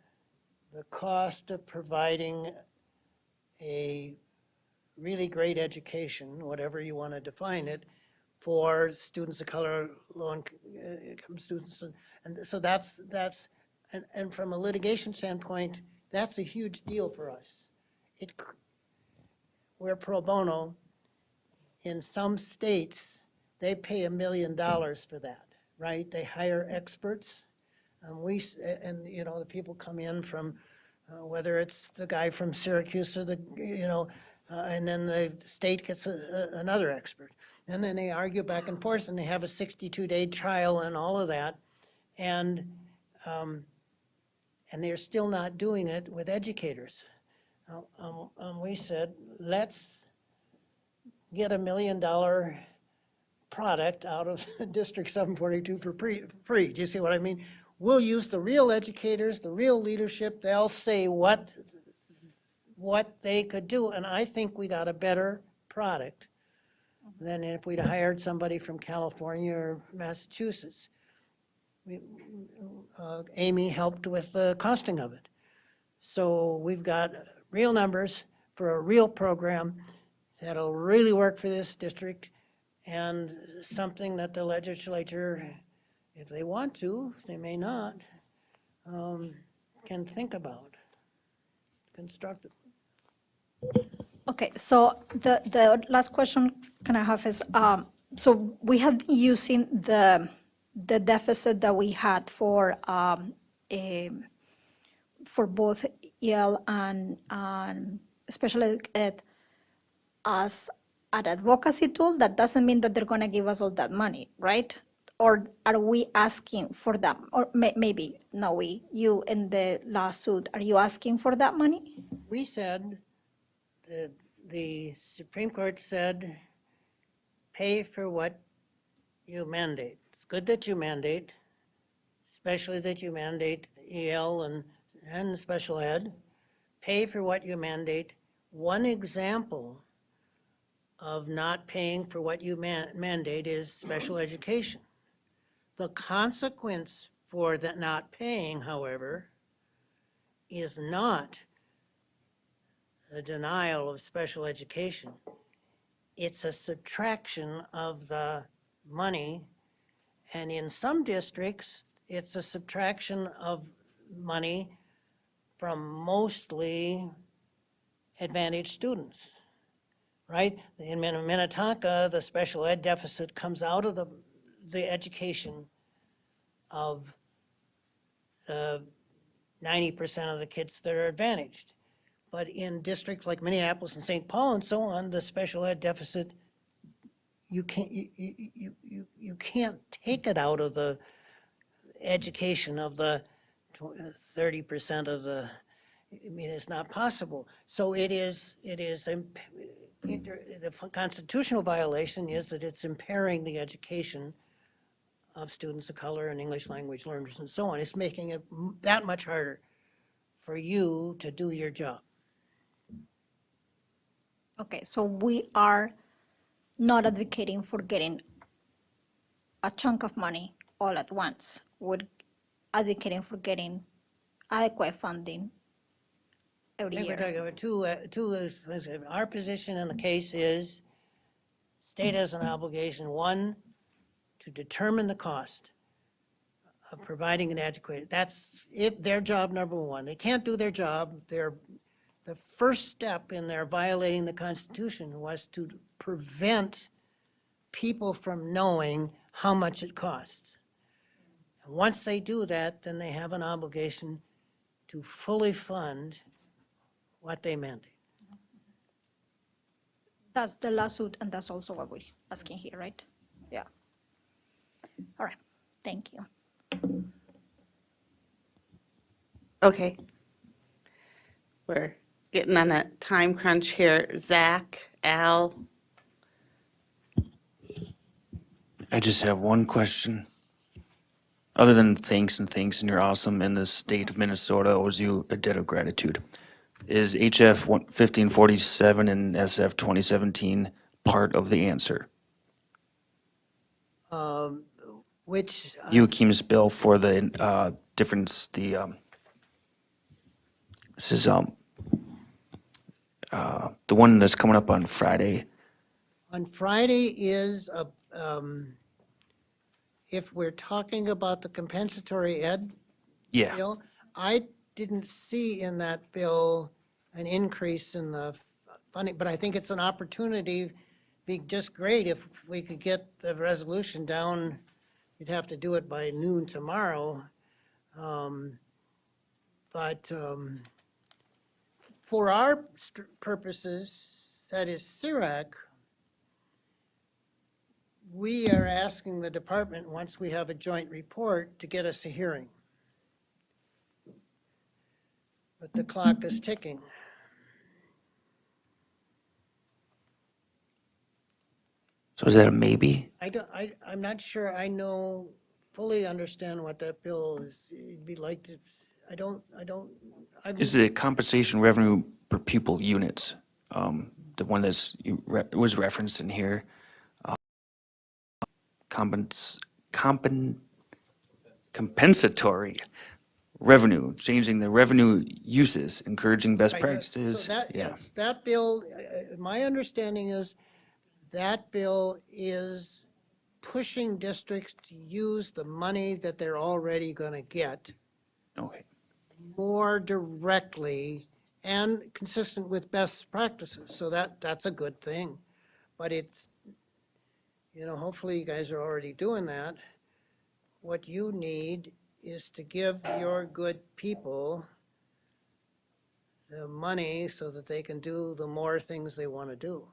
the cost of providing a really great education, whatever you want to define it, for students of color, low-income students. And so and from a litigation standpoint, that's a huge deal for us. We're pro bono. In some states, they pay $1 million for that, right? They hire experts. And the people come in from, whether it's the guy from Syracuse or and then the state gets another expert. And then they argue back and forth, and they have a 62-day trial and all of that. And they're still not doing it with educators. We said, let's get $1 million product out of District 742 for free. Do you see what I mean? We'll use the real educators, the real leadership. They'll say what they could do. And I think we got a better product than if we'd hired somebody from California or Massachusetts. Amy helped with the costing of it. So we've got real numbers for a real program that'll really work for this district, and something that the legislature, if they want to, they may not, can think about constructively. Okay, so the last question can I have is, so we have been using the deficit that we had for both EL and special ed as an advocacy tool. That doesn't mean that they're going to give us all that money, right? Or are we asking for that? Or maybe, no, you in the lawsuit, are you asking for that money? We said, the Supreme Court said, pay for what you mandate. It's good that you mandate, especially that you mandate EL and special ed. Pay for what you mandate. One example of not paying for what you mandate is special education. The consequence for that not paying, however, is not a denial of special education. It's a subtraction of the money, and in some districts, it's a subtraction of money from mostly advantaged students, right? In Minnetonka, the special ed deficit comes out of the education of 90% of the kids that are advantaged. But in districts like Minneapolis and St. Paul and so on, the special ed deficit, you can't take it out of the education of the 30% of the, I mean, it's not possible. So it is the constitutional violation is that it's impairing the education of students of color and English language learners and so on. It's making it that much harder for you to do your job. Okay, so we are not advocating for getting a chunk of money all at once. We're advocating for getting adequate funding every I think we're year. talking about our position in the case is state has an obligation, one, to determine the cost of providing an adequate, that's it, their job number one. They can't do their job. The first step in their violating the Constitution was to prevent people from knowing how much it costs. And once they do that, then they have an obligation to fully fund what they mandate. That's the lawsuit, and that's also what we're asking here, right? Yeah. All right, thank you. Okay. We're getting on a time crunch here. Zach, Al, I just have one question. Other than thanks and you're awesome, and the state of Minnesota owes you a debt of gratitude. Is HF 1547 and SF 2017 part of the answer? Which, Joachim's bill for the difference, this is the one that's coming up on Friday. on Friday is, if we're talking about the compensatory ed Yeah, bill, I didn't see in that bill an increase in the funding, but I think it's an opportunity. Be just great if we could get the resolution down. You'd have to do it by noon tomorrow. But for our purposes, that is CIRAC, we are asking the department, once we have a joint report, to get us a hearing. But the clock is ticking. so is that a maybe? I'm not sure I fully understand what that bill is. It'd be like to, Is it compensation revenue per pupil units? The one that's, was referenced in here. Compensatory revenue, changing the revenue uses, encouraging best Right, practices. so that, Yeah, yes, that bill, my understanding is that bill is pushing districts to use the money that they're already going to get okay. more directly and consistent with best practices. So that's a good thing. But it's, hopefully you guys are already doing that. What you need is to give your good people the money so that they can do the more things they want to do.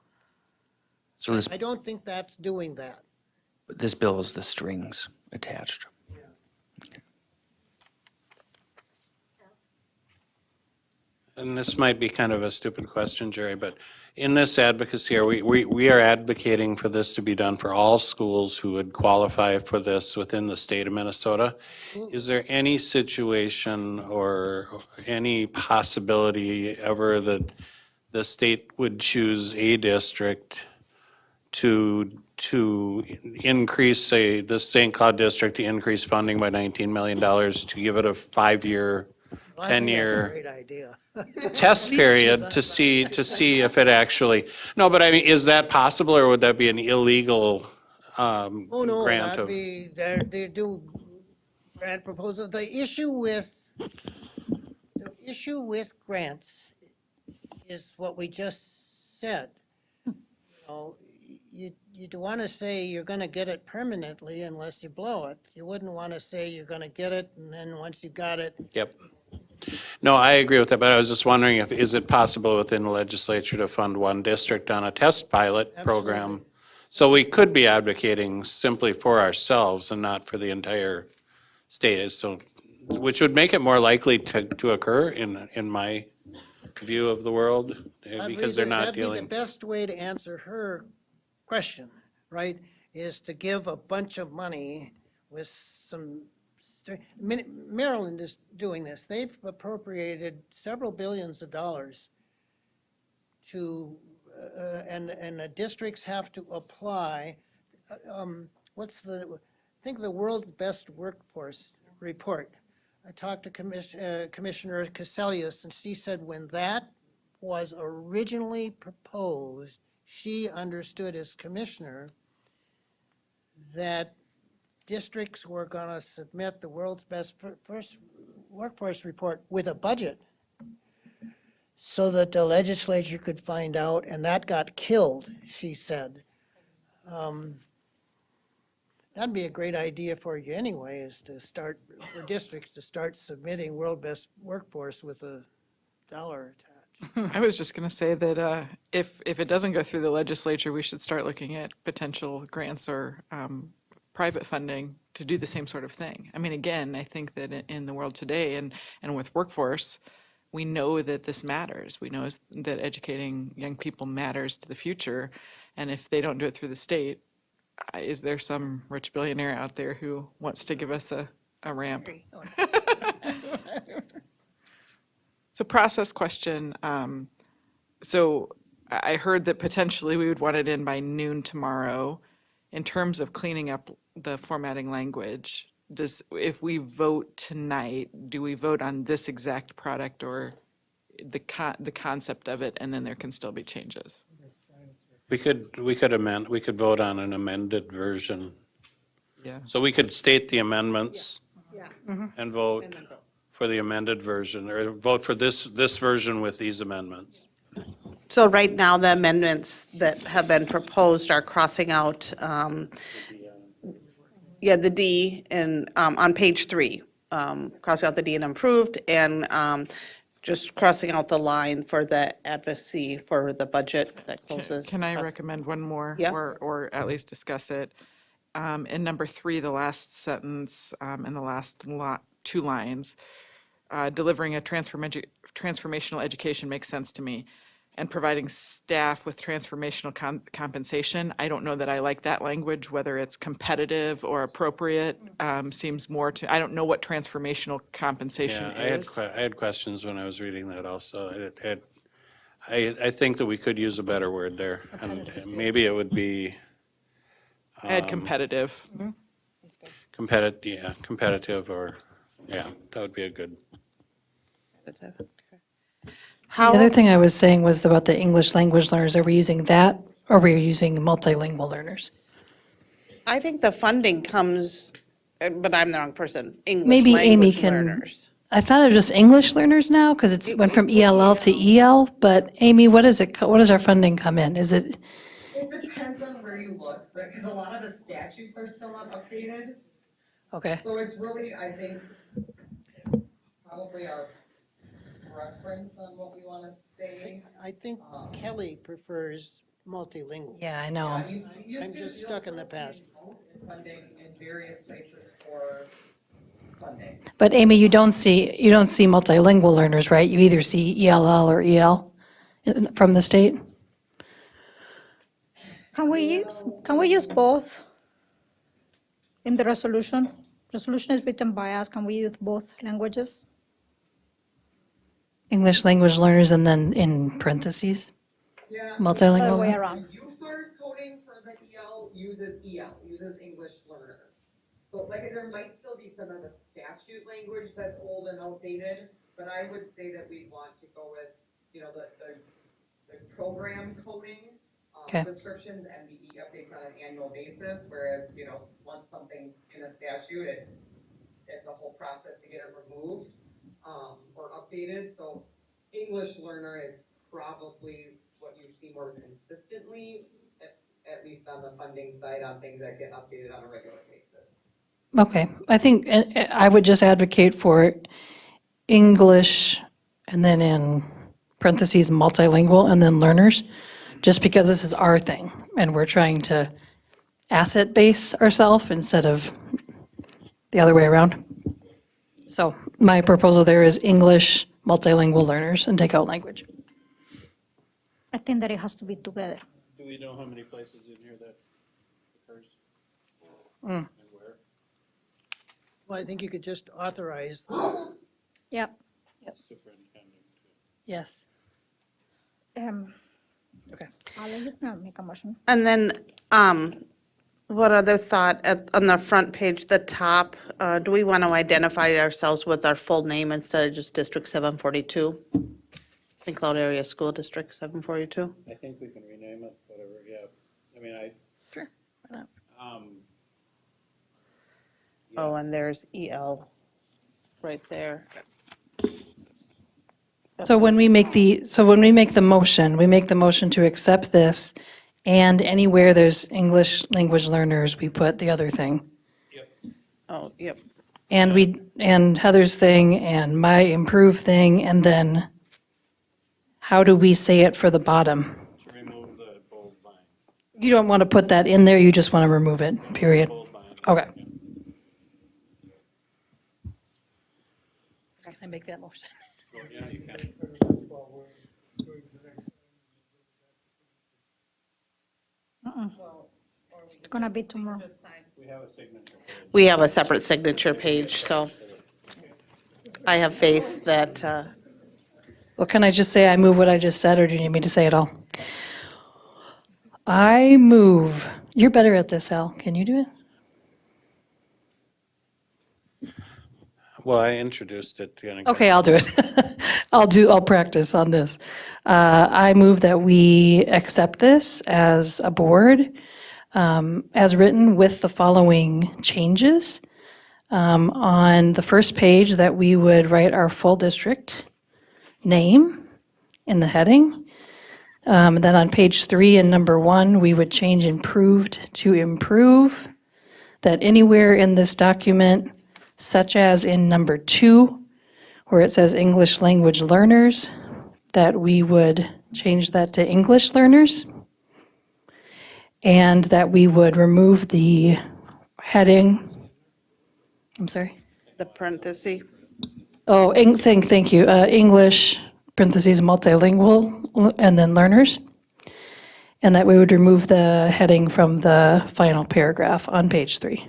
So this, I don't think that's doing that. this bill is the strings attached. And this might be kind of a stupid question, Jerry, but in this advocacy here, we are advocating for this to be done for all schools who would qualify for this within the state of Minnesota. Is there any situation or any possibility ever that the state would choose a district to increase, say, the St. Cloud district to increase funding by $19 million to give it a 5-year, Well, I think that's a 10-year great idea. test period to see if it actually, no, but I mean, is that possible, or would that be an illegal Oh, no, grant that'd of? be, they do grant proposal. The issue with grants is what we just said. You don't want to say you're going to get it permanently unless you blow it. You wouldn't want to say you're going to get it, and then once you got it, Yep. No, I agree with that, but I was just wondering is it possible within the legislature to fund one district on a test pilot program? Absolutely. So we could be advocating simply for ourselves and not for the entire state, so, which would make it more likely to occur in my view of the world That'd because be they're the- not That'd be the dealing. best way to answer her question, right? Is to give a bunch of money with some, Maryland is doing this. They've appropriated several billions of dollars to, and the districts have to apply. I think the World Best Workforce Report. I talked to Commissioner Caselius, and she said when that was originally proposed, she understood as commissioner that districts were going to submit the World's Best First Workforce Report with a budget so that the legislature could find out, and that got killed, she said. That'd be a great idea for you anyway, is to start, for districts to start submitting World Best Workforce with a dollar attached. I was just going to say that if it doesn't go through the legislature, we should start looking at potential grants or private funding to do the same sort of thing. I mean, again, I think that in the world today and with workforce, we know that this matters. We know that educating young people matters to the future. And if they don't do it through the state, is there some rich billionaire out there who wants to give us a ramp? So process question. So I heard that potentially we would want it in by noon tomorrow. In terms of cleaning up the formatting language, if we vote tonight, do we vote on this exact product or the concept of it, and then there can still be changes? We could amend, we could vote on an amended version. Yeah. So we could state the amendments Yeah. and vote And then vote. for the amended version, or vote for this version with these amendments. So right now, the amendments that have been proposed are crossing out, the D and, on page 3, crossing out the D and improved, and just crossing out the line for the advocacy for the budget that closes. Can I recommend one more? Yeah. Or at least discuss it? In number 3, the last sentence, and the last 2 lines, delivering a transformational education makes sense to me. And providing staff with transformational compensation. I don't know that I like that language, whether it's competitive or appropriate, seems more to, I don't know what transformational compensation Yeah, is. I had questions when I was reading that also. I think that we could use a better word there, and maybe it would be Add competitive. competitive, or, yeah, that would be a good. The other thing I was saying was about the English language learners. Are we using that, or are we using multilingual learners? I think the funding comes, but I'm the wrong person, English Maybe Amy language can, learners. I thought it was just English learners now, because it went from ELL to EL, but Amy, what does our funding come in? Is it, It depends on where you look, because a lot of the statutes are still not updated. okay, So it's really, I think, probably our preference on what we want to say. I think Kelly prefers multilingual. yeah, I know. I'm just stuck in the past. Funding in various places for funding. But Amy, you don't see multilingual learners, right? You either see ELL or EL from the state? Can we use both in the resolution? Resolution is written by us. Can we use both languages? English language learners and then in parentheses, Yeah. multilingual? Other way around. UFAR's coding for the EL uses English learner. So like there might still be some of the statute language that's old and outdated, but I would say that we'd want to go with, the program coding, Okay. descriptions, MBE updates on an annual basis, whereas, once something's in a statute, it's a whole process to get it removed, or updated. So English learner is probably what you see more consistently, at least on the funding side, on things that get updated on a regular basis. Okay, I think I would just advocate for English and then in parentheses multilingual and then learners, just because this is our thing and we're trying to asset base ourselves instead of the other way around. So my proposal there is English, multilingual learners and take out language. I think that it has to be together. Do we know how many places in here that occurs? Mm. And where? Well, I think you could just authorize Yep. Superintendent. Yes. Okay. I'll let you know, make a motion. And then, what other thought, on the front page, the top, do we want to identify ourselves with our full name instead of just District 742? St. Cloud Area School District 742? I think we can rename it, whatever, yeah. I mean, Sure. Why not? Oh, and there's EL right there. So when we make the motion, we make the motion to accept this, and anywhere there's English language learners, we put the other thing. Oh, yep. And Heather's thing, and my improved thing, and then how do we say it for the bottom? To remove the bold line. You don't want to put that in there, you just want to remove it, period. Bold line. Okay. Can I make that motion? Yeah, you can. It's gonna be tomorrow. We have a signature. We have a separate signature page, so I have faith that, Well, can I just say I move what I just said, or do you need me to say it all? I move, you're better at this, Al, can you do it? Well, I introduced it. Okay, I'll do it. I'll practice on this. I move that we accept this as a board, as written with the following changes. On the first page, that we would write our full district name in the heading. Then on page 3 and number 1, we would change improved to improve. That anywhere in this document, such as in number 2, where it says English language learners, that we would change that to English learners. And that we would remove the heading, I'm sorry? the parenthesis. Oh, saying thank you, English, parentheses, multilingual, and then learners. And that we would remove the heading from the final paragraph on page 3.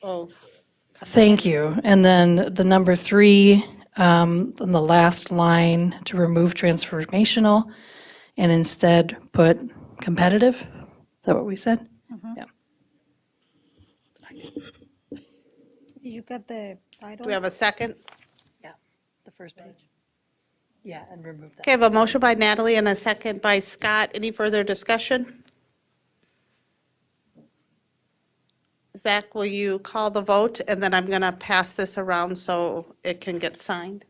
Oh, Thank you. And then the number 3, on the last line, to remove transformational and instead put competitive. Is that what we said? Yeah. Did you get the title? do we have a second? The first page. Yeah, and remove that. Okay, I have a motion by Natalie and a second by Scott. Any further discussion? Zach, will you call the vote? And then I'm going to pass this around so it can get signed.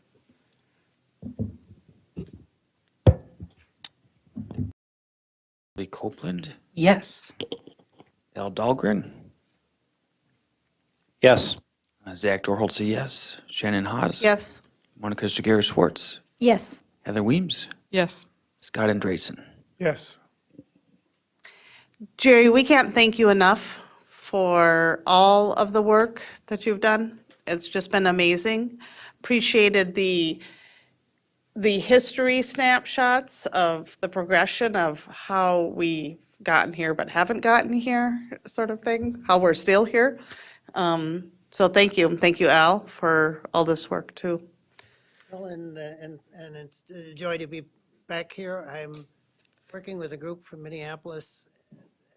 Lee Copeland, Yes. Al Dahlgren, Yes. Zach Dorholtz, yes. Shannon Haas. Yes. Monica Shigera Schwartz, Yes. Heather Weems, Yes. Scott Andresen. Yes. Jerry, we can't thank you enough for all of the work that you've done. It's just been amazing. Appreciated the history snapshots of the progression of how we gotten here but haven't gotten here, sort of thing, how we're still here. So thank you. Thank you, Al, for all this work too. Well, and it's a joy to be back here. I'm working with a group from Minneapolis,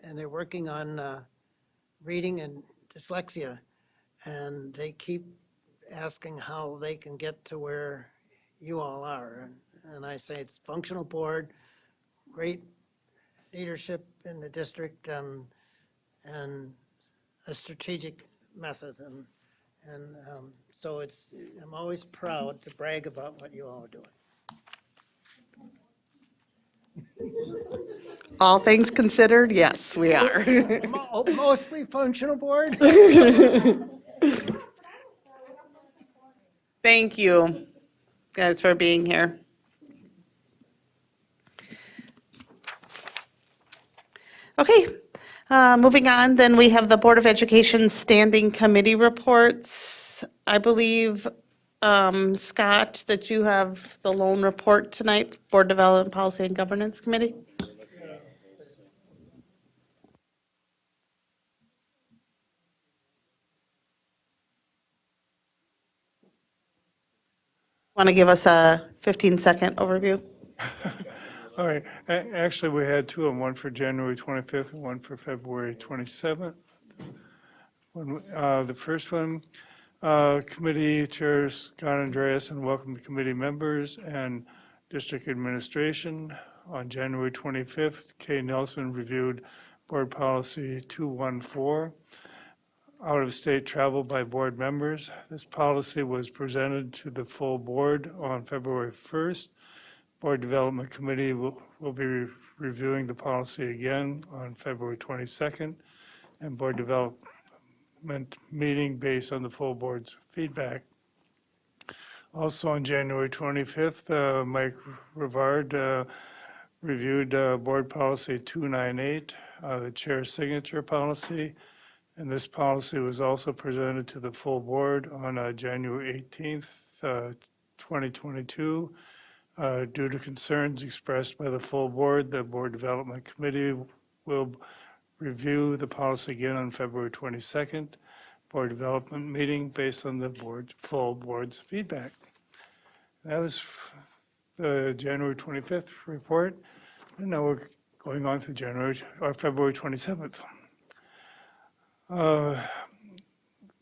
and they're working on reading and dyslexia. And they keep asking how they can get to where you all are. And I say it's functional board, great leadership in the district, and a strategic method. And so I'm always proud to brag about what you all are doing. All things considered, yes, we are. Mostly functional board. Thank you, guys, for being here. Okay, moving on, then we have the Board of Education Standing Committee reports. I believe, Scott, that you have the loan report tonight, Board Development Policy and Governance Committee. Want to give us a 15-second overview? All right, actually, we had two of them, one for January 25th and one for February 27th. The first one, committee Chair Scott Andreasen welcomed the committee members and district administration. On January 25th, Kay Nelson reviewed Board Policy 214, out-of-state travel by board members. This policy was presented to the full board on February 1st. Board Development Committee will be reviewing the policy again on February 22nd, and Board Development meeting based on the full board's feedback. Also on January 25th, Mike Rivard reviewed Board Policy 298, the chair's signature policy, and this policy was also presented to the full board on January 18th, 2022. Due to concerns expressed by the full board, the Board Development Committee will review the policy again on February 22nd, Board Development meeting based on the full board's feedback. That was the January 25th report, and now we're going on to February 27th.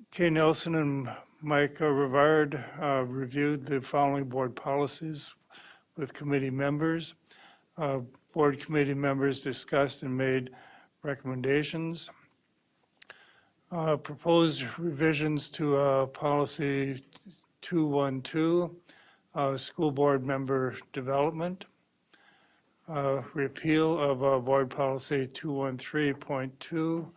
Kay Nelson and Mike Rivard reviewed the following board policies with committee members. Board committee members discussed and made recommendations. Proposed revisions to policy 212, school board member development. Repeal of board policy 213.2,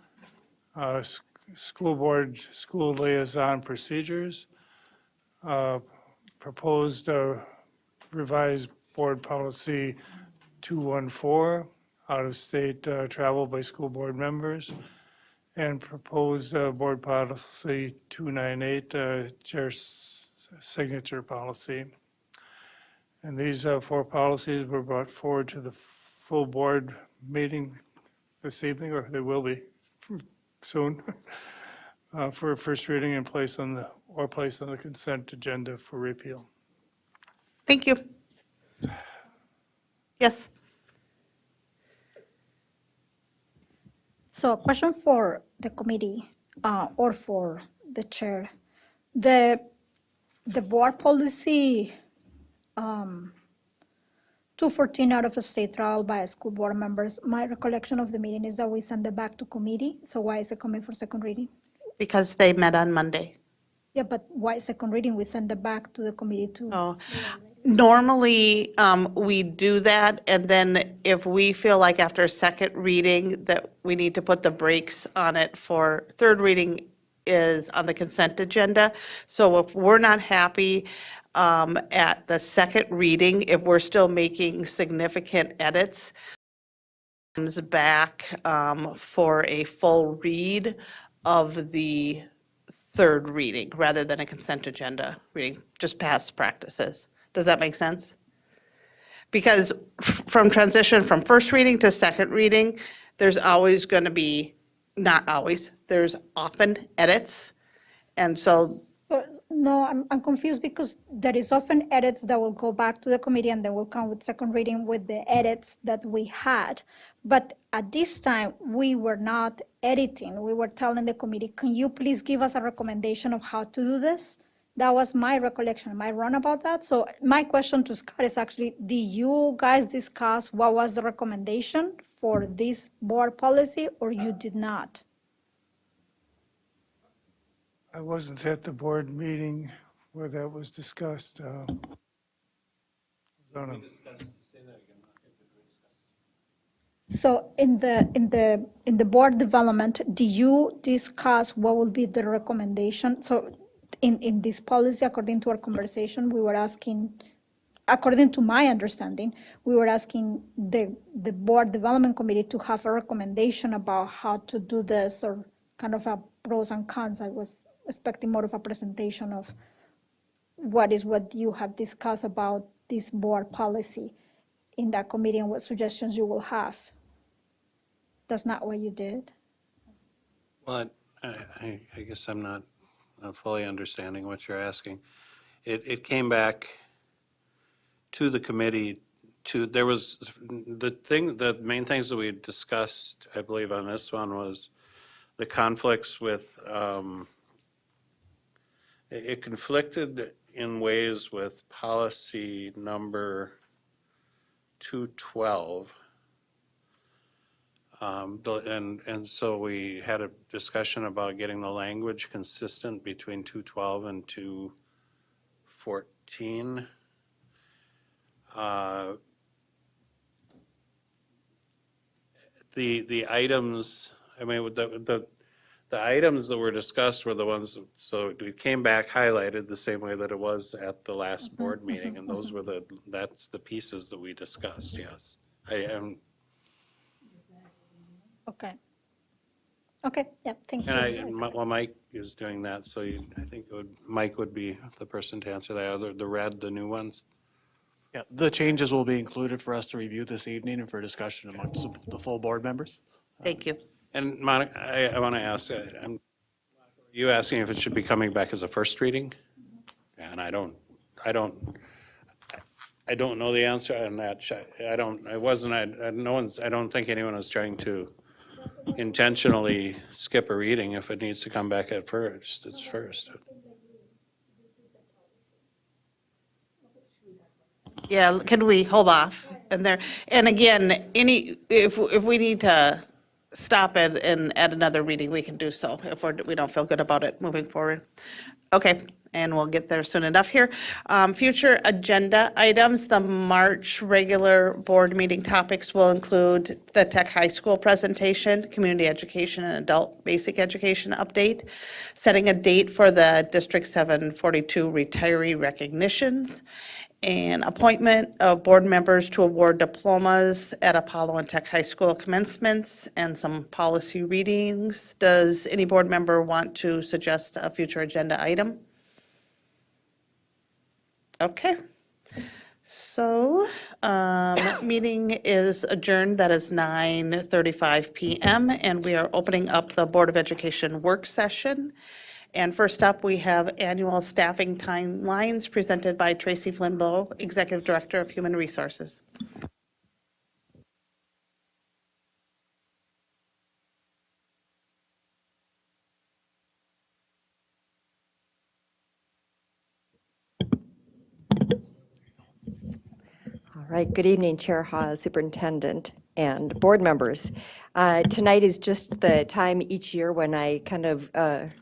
school liaison procedures. Proposed revised board policy 214, out-of-state travel by school board members, and proposed board policy 298, chair's signature policy. And these four policies were brought forward to the full board meeting this evening, or they will be soon, for a first reading and placed on the consent agenda for repeal. Thank you. Yes. So a question for the committee or for the chair. The board policy 214 out of a state travel by school board members, my recollection of the meeting is that we send it back to committee. So why is it coming for second reading? Because they met on Monday. Yeah, but why second reading? We send it back to the committee to. Oh, normally, we do that, and then if we feel like after second reading that we need to put the brakes on it for third reading is on the consent agenda. So if we're not happy at the second reading, if we're still making significant edits, comes back for a full read of the third reading rather than a consent agenda reading, just past practices. Does that make sense? Because from transition from first reading to second reading, there's always going to be, not always, there's often edits. And so No, I'm confused because there is often edits that will go back to the committee and then will come with second reading with the edits that we had. But at this time, we were not editing. We were telling the committee, can you please give us a recommendation of how to do this? That was my recollection. Am I wrong about that? So my question to Scott is actually, did you guys discuss what was the recommendation for this board policy, or you did not? I wasn't at the board meeting where that was discussed. So in the board development, do you discuss what will be the recommendation? So in this policy, according to our conversation, we were asking, according to my understanding, we were asking the board development committee to have a recommendation about how to do this, or kind of a pros and cons. expecting more of a presentation of what you have discussed about this board policy in that committee and what suggestions you will have. That's not what you did? Well, I guess I'm not fully understanding what you're asking. It came back to the committee there was, the main things that we discussed, I believe on this one, was the conflicts with, it conflicted in ways with policy number 212. And so we had a discussion about getting the language consistent between 212 and 214. The items, I mean, the items that were discussed were the ones, so we came back highlighted the same way that it was at the last board meeting, and those were that's the pieces that we discussed, yes. I am. Okay. Okay, yeah, thank you. Well, Mike is doing that, so I think Mike would be the person to answer that, the new ones. Yeah, the changes will be included for us to review this evening and for discussion amongst the full board members. Thank you. And Monica, I want to ask, you asking if it should be coming back as a first reading? And I don't know the answer on that. I don't think anyone is trying to intentionally skip a reading. If it needs to come back at first, it's first. Yeah, can we hold off? And again, if we need to stop it and add another reading, we can do so if we don't feel good about it moving forward. Okay, and we'll get there soon enough here. Future agenda items, the March regular board meeting topics will include the Tech High School presentation, community education and adult basic education update, setting a date for the District 742 retiree recognitions, and appointment of board members to award diplomas at Apollo and Tech High School commencements, and some policy readings. Does any board member want to suggest a future agenda item? Okay. So, meeting is adjourned. That is 9:35 p.m. and we are opening up the Board of Education work session. And first up, we have annual staffing timelines presented by Tracy Flinbow, Executive Director of Human Resources. All right, good evening, Chair Hawes, Superintendent, and board members. Tonight is just the time each year when I kind of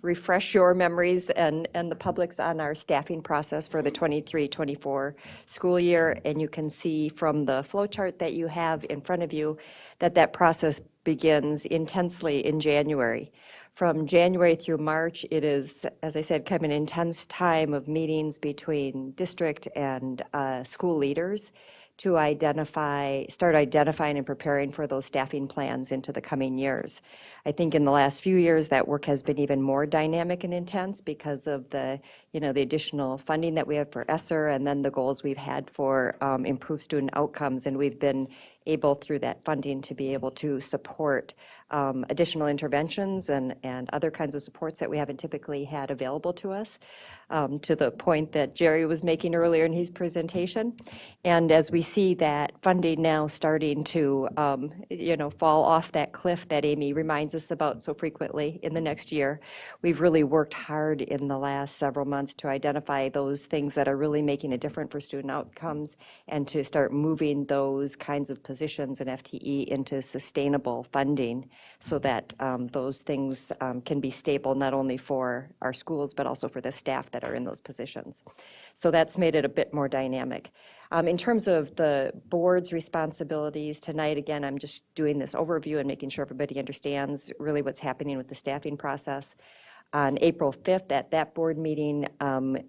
refresh your memories and the public's on our staffing process for the 23-24 school year. And you can see from the flow chart that you have in front of you that process begins intensely in January. From January through March, it is, as I said, kind of an intense time of meetings between district and school leaders to start identifying and preparing for those staffing plans into the coming years. I think in the last few years, that work has been even more dynamic and intense because of the additional funding that we have for ESSER and then the goals we've had for improved student outcomes. And we've been able, through that funding, to be able to support additional interventions and other kinds of supports that we haven't typically had available to us, to the point that Jerry was making earlier in his presentation. And as we see that funding now starting to, fall off that cliff that Amy reminds us about so frequently in the next year, we've really worked hard in the last several months to identify those things that are really making a difference for student outcomes and to start moving those kinds of positions and FTE into sustainable funding so that those things can be stable not only for our schools but also for the staff that are in those positions. So that's made it a bit more dynamic. In terms of the board's responsibilities tonight, again, I'm just doing this overview and making sure everybody understands really what's happening with the staffing process. On April 5th, at that board meeting,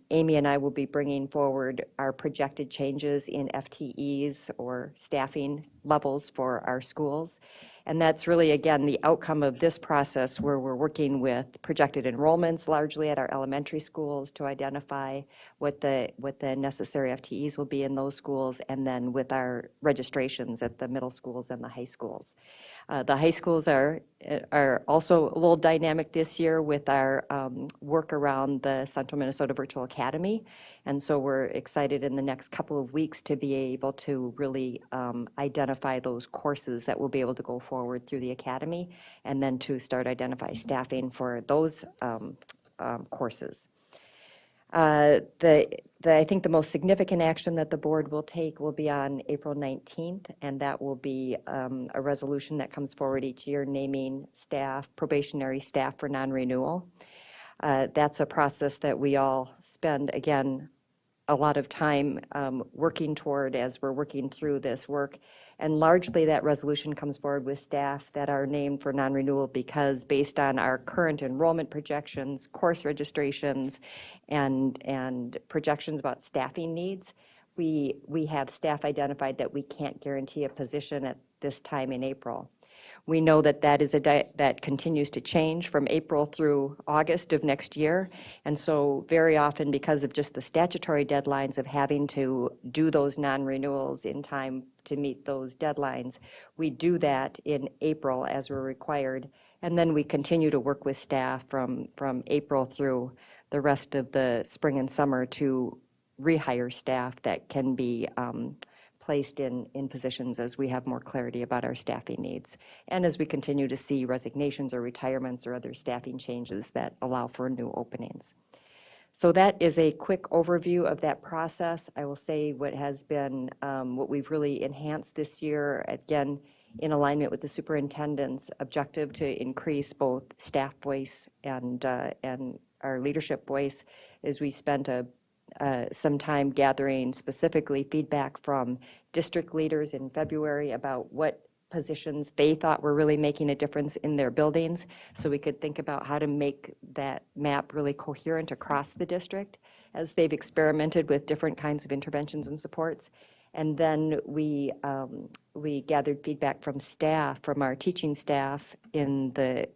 Amy and I will be bringing forward our projected changes in FTEs or staffing levels for our schools. And that's really, again, the outcome of this process where we're working with projected enrollments largely at our elementary schools to identify what the necessary FTEs will be in those schools, and then with our registrations at the middle schools and the high schools. The high schools are also a little dynamic this year with our work around the Central Minnesota Virtual Academy. And so we're excited in the next couple of weeks to be able to really identify those courses that will be able to go forward through the academy, and then to start identify staffing for those courses. I think the most significant action that the board will take will be on April 19th, and that will be a resolution that comes forward each year naming staff, probationary staff for non-renewal. That's a process that we all spend, again, a lot of time working toward as we're working through this work. And largely that resolution comes forward with staff that are named for non-renewal because based on our current enrollment projections, course registrations, and projections about staffing needs, we have staff identified that we can't guarantee a position at this time in April. We know that that continues to change from April through August of next year. And so very often, because of just the statutory deadlines of having to do those non-renewals in time to meet those deadlines, we do that in April as we're required. And then we continue to work with staff from April through the rest of the spring and summer to rehire staff that can be placed in positions as we have more clarity about our staffing needs, and as we continue to see resignations or retirements or other staffing changes that allow for new openings. So that is a quick overview of that process. I will say what has been, what we've really enhanced this year, again, in alignment with the superintendent's objective to increase both staff voice and our leadership voice, is we spent some time gathering specifically feedback from district leaders in February about what positions they thought were really making a difference in their buildings, so we could think about how to make that map really coherent across the district as they've experimented with different kinds of interventions and supports. And then we gathered feedback from staff, from our teaching staff in the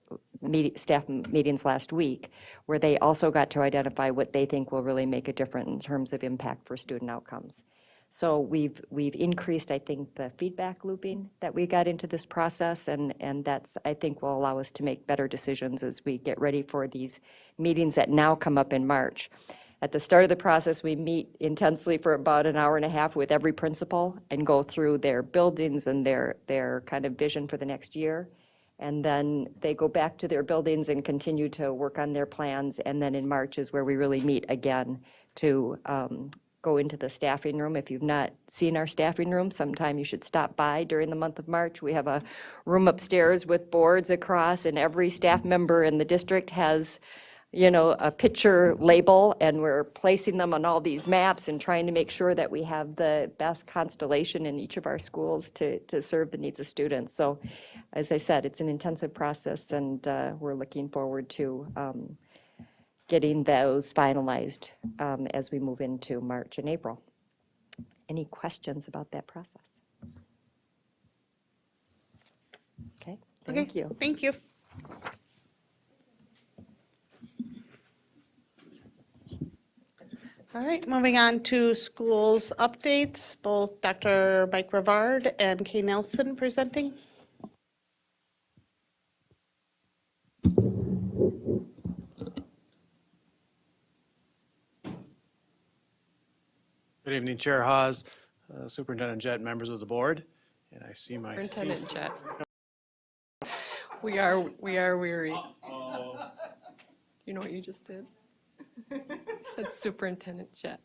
staff meetings last week, where they also got to identify what they think will really make a difference in terms of impact for student outcomes. So we've increased, I think, the feedback looping that we got into this process, and that's, I think, will allow us to make better decisions as we get ready for these meetings that now come up in March. At the start of the process, we meet intensely for about an hour and a half with every principal and go through their buildings and their kind of vision for the next year. And then they go back to their buildings and continue to work on their plans. And then in March is where we really meet again to go into the staffing room. If you've not seen our staffing room, sometime you should stop by during the month of March. We have a room upstairs with boards across, and every staff member in the district has a picture label, and we're placing them on all these maps and trying to make sure that we have the best constellation in each of our schools to serve the needs of students. So, as I said, it's an intensive process, and we're looking forward to getting those finalized as we move into March and April. Any questions about that process? Okay, thank you. Thank you. All right, moving on to schools updates, both Dr. Mike Rivard and Kay Nelson presenting. Good evening, Chair Hawes, Superintendent Jett, members of the board, and I see my Superintendent Jett. We are weary. You know what you just did? You said Superintendent Jett.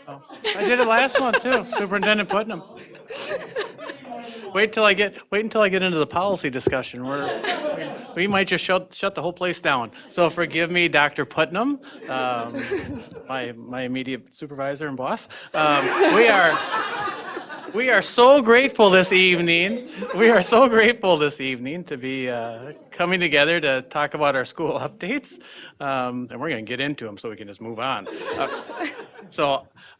Oh, I did it last month too, Superintendent Putnam. Wait until I get into the policy discussion. We might just shut the whole place down. So forgive me, Dr. Putnam, my immediate supervisor and boss. We are so grateful this evening. We are so grateful this evening to be coming together to talk about our school updates. And we're going to get into them so we can just move on.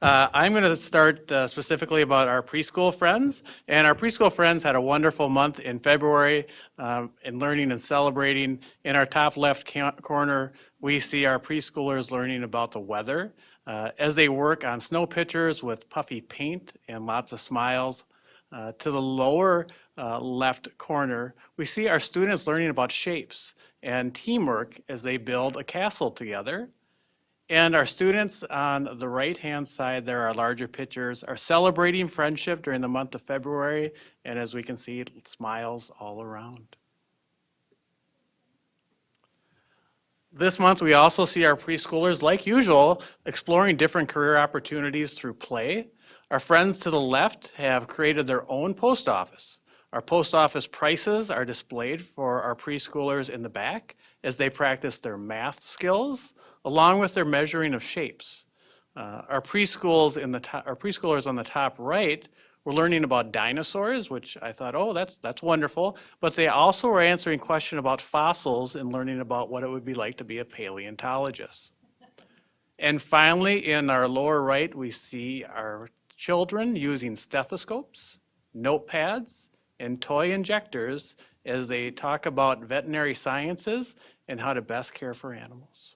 I'm going to start specifically about our preschool friends. And our preschool friends had a wonderful month in February in learning and celebrating. In our top left corner, we see our preschoolers learning about the weather as they work on snow pictures with puffy paint and lots of smiles. To the lower left corner, we see our students learning about shapes and teamwork as they build a castle together. And our students on the right-hand side, there are larger pictures, are celebrating friendship during the month of February. And as we can see, smiles all around. This month, we also see our preschoolers, like usual, exploring different career opportunities through play. Our friends to the left have created their own post office. Our post office prices are displayed for our preschoolers in the back as they practice their math skills, along with their measuring of shapes. Our preschoolers on the top right were learning about dinosaurs, which I thought, oh, that's wonderful. But they also were answering questions about fossils and learning about what it would be like to be a paleontologist. And finally, in our lower right, we see our children using stethoscopes, notepads, and toy injectors as they talk about veterinary sciences and how to best care for animals.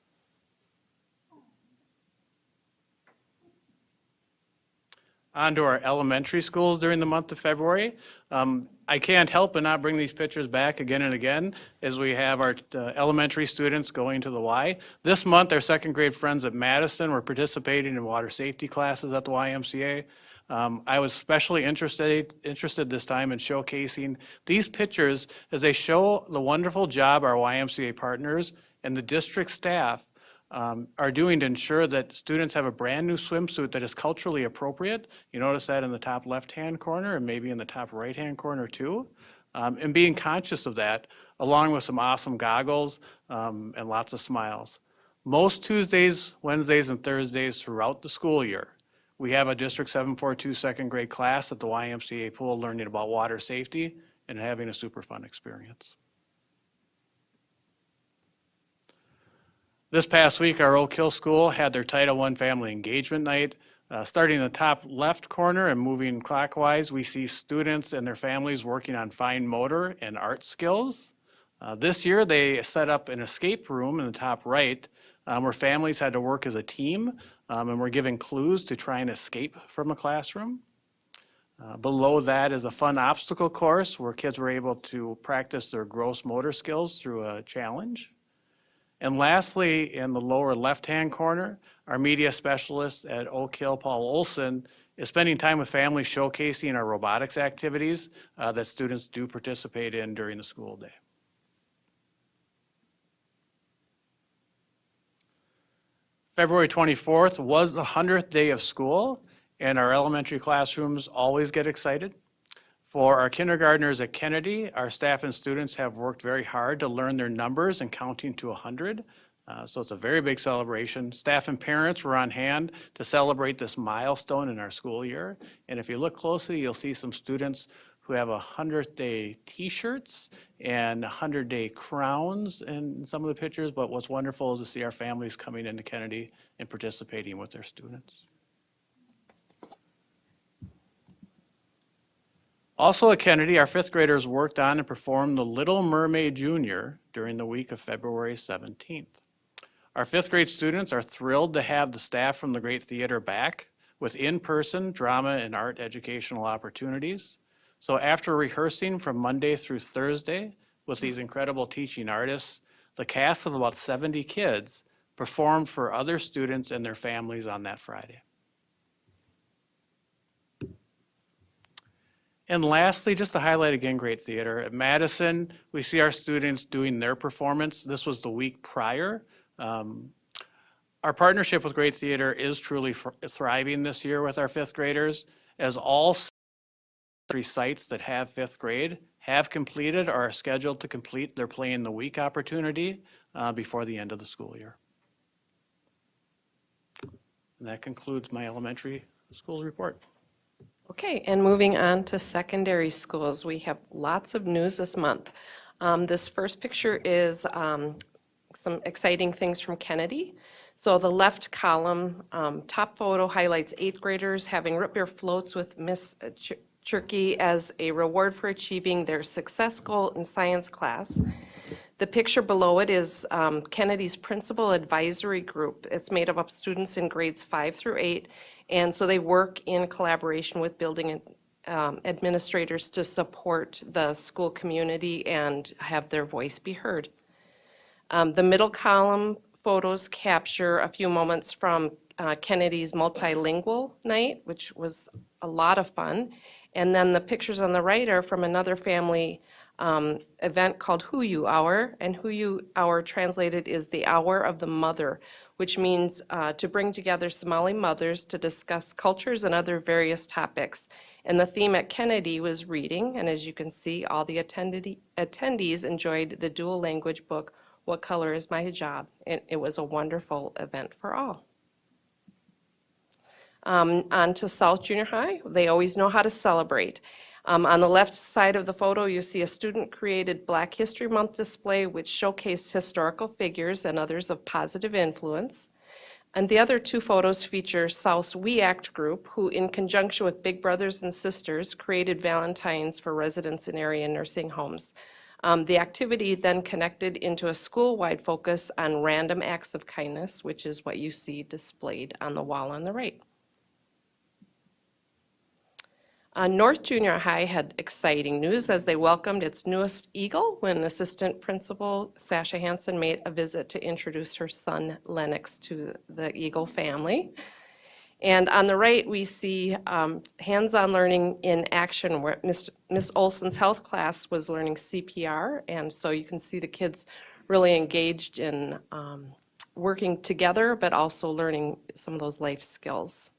On to our elementary schools during the month of February. I can't help but not bring these pictures back again and again as we have our elementary students going to the Y. This month, our second grade friends at Madison were participating in water safety classes at the YMCA. I was especially interested this time in showcasing these pictures as they show the wonderful job our YMCA partners and the district staff are doing to ensure that students have a brand new swimsuit that is culturally appropriate. You notice that in the top left-hand corner and maybe in the top right-hand corner too. And being conscious of that, along with some awesome goggles and lots of smiles. Most Tuesdays, Wednesdays, and Thursdays throughout the school year, we have a District 742 second grade class at the YMCA pool learning about water safety and having a super fun experience. This past week, our Oak Hill School had their Title I Family Engagement Night. Starting in the top left corner and moving clockwise, we see students and their families working on fine motor and art skills. This year, they set up an escape room in the top right where families had to work as a team and were given clues to try and escape from a classroom. Below that is a fun obstacle course where kids were able to practice their gross motor skills through a challenge. And lastly, in the lower left-hand corner, our media specialist at Oak Hill, Paul Olson, is spending time with families showcasing our robotics activities that students do participate in during the school day. February 24th was the 100th day of school, and our elementary classrooms always get excited. For our kindergartners at Kennedy, our staff and students have worked very hard to learn their numbers and counting to 100. So it's a very big celebration. Staff and parents were on hand to celebrate this milestone in our school year. And if you look closely, you'll see some students who have 100th day t-shirts and 100-day crowns in some of the pictures. But what's wonderful is to see our families coming into Kennedy and participating with their students. Also at Kennedy, our fifth graders worked on and performed The Little Mermaid Junior during the week of February 17th. Our fifth grade students are thrilled to have the staff from the Great Theater back with in-person drama and art educational opportunities. So after rehearsing from Monday through Thursday with these incredible teaching artists, the cast of about 70 kids performed for other students and their families on that Friday. And lastly, just to highlight again, Great Theater. At Madison, we see our students doing their performance. This was the week prior. Our partnership with Great Theater is truly thriving this year with our fifth graders, as all 3 sites that have fifth grade have completed or are scheduled to complete their Play in the Week opportunity before the end of the school year. And that concludes my elementary schools report. Okay, and moving on to secondary schools, we have lots of news this month. This first picture is some exciting things from Kennedy. So the left column, top photo highlights 8th graders having root beer floats with Miss Cherky as a reward for achieving their success goal in science class. The picture below it is Kennedy's Principal Advisory Group. It's made up of students in grades 5 through 8, and so they work in collaboration with building administrators to support the school community and have their voice be heard. The middle column photos capture a few moments from Kennedy's multilingual night, which was a lot of fun. And then the pictures on the right are from another family event called Huyu Hour, and Huyu Hour translated is the Hour of the Mother, which means to bring together Somali mothers to discuss cultures and other various topics. And the theme at Kennedy was reading, and as you can see, all the attendees enjoyed the dual language book, What Color is My Hijab? It was a wonderful event for all. On to South Junior High. They always know how to celebrate. On the left side of the photo, you see a student-created Black History Month display which showcased historical figures and others of positive influence. And the other two photos feature South's We Act group, who in conjunction with Big Brothers and Sisters created Valentines for residents in area nursing homes. The activity then connected into a school-wide focus on random acts of kindness, which is what you see displayed on the wall on the right. North Junior High had exciting news as they welcomed its newest Eagle when Assistant Principal Sasha Hansen made a visit to introduce her son Lennox to the Eagle family. And on the right, we see hands-on learning in action where Miss Olson's health class was learning CPR. And so you can see the kids really engaged in working together, but also learning some of those life skills.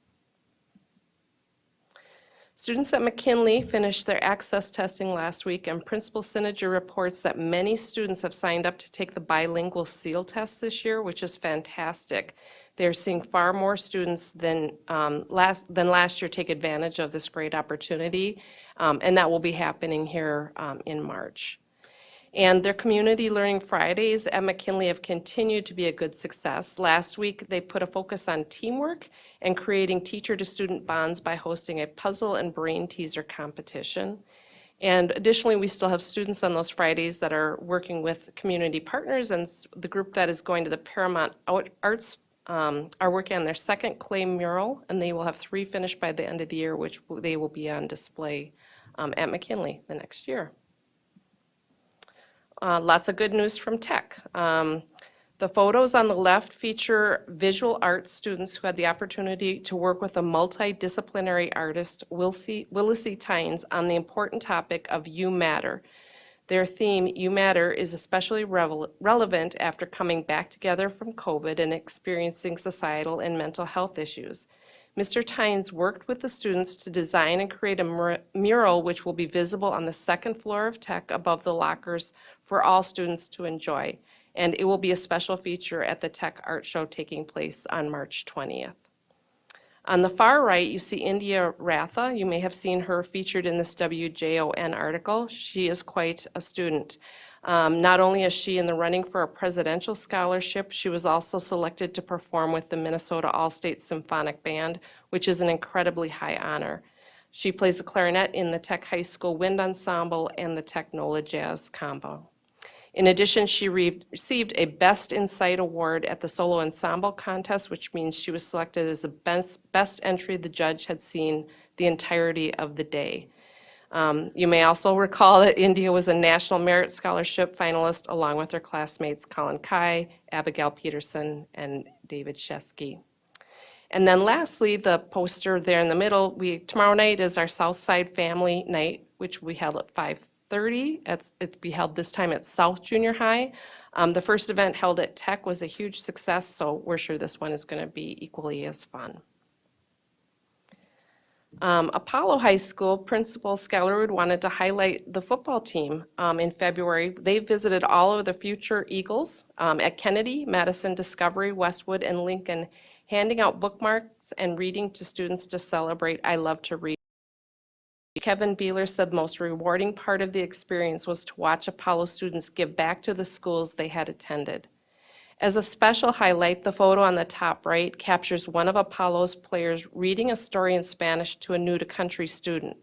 Students at McKinley finished their access testing last week, and Principal Sininger reports that many students have signed up to take the bilingual SEAL test this year, which is fantastic. They're seeing far more students than last year take advantage of this great opportunity, and that will be happening here in March. And their Community Learning Fridays at McKinley have continued to be a good success. Last week, they put a focus on teamwork and creating teacher-to-student bonds by hosting a puzzle and brain teaser competition. And additionally, we still have students on those Fridays that are working with community partners, and the group that is going to the Paramount Arts are working on their second clay mural, and they will have 3 finished by the end of the year, which they will be on display at McKinley the next year. Lots of good news from Tech. The photos on the left feature visual arts students who had the opportunity to work with a multidisciplinary artist, Willisy Tynes, on the important topic of You Matter. Their theme, You Matter, is especially relevant after coming back together from COVID and experiencing societal and mental health issues. Mr. Tynes worked with the students to design and create a mural which will be visible on the 2nd floor of Tech above the lockers for all students to enjoy. And it will be a special feature at the Tech Art Show taking place on March 20th. On the far right, you see India Ratha. You may have seen her featured in this WJON article. She is quite a student. Not only is she in the running for a presidential scholarship, she was also selected to perform with the Minnesota All-State Symphonic Band, which is an incredibly high honor. She plays the clarinet in the Tech High School Wind Ensemble and the Tech NOLA Jazz Combo. In addition, she received a Best in Sight award at the Solo Ensemble Contest, which means she was selected as the best entry the judge had seen the entirety of the day. You may also recall that India was a National Merit Scholarship finalist along with her classmates Colin Kai, Abigail Peterson, and David Shesky. And then lastly, the poster there in the middle, tomorrow night is our Southside Family Night, which we held at 5:30. It's be held this time at South Junior High. The first event held at Tech was a huge success, so we're sure this one is going to be equally as fun. Apollo High School Principal Scalarud wanted to highlight the football team in February. They visited all of the future Eagles at Kennedy, Madison, Discovery, Westwood, and Lincoln, handing out bookmarks and reading to students to celebrate I Love to Read. Kevin Beeler said the most rewarding part of the experience was to watch Apollo students give back to the schools they had attended. As a special highlight, the photo on the top right captures one of Apollo's players reading a story in Spanish to a new-to-country student.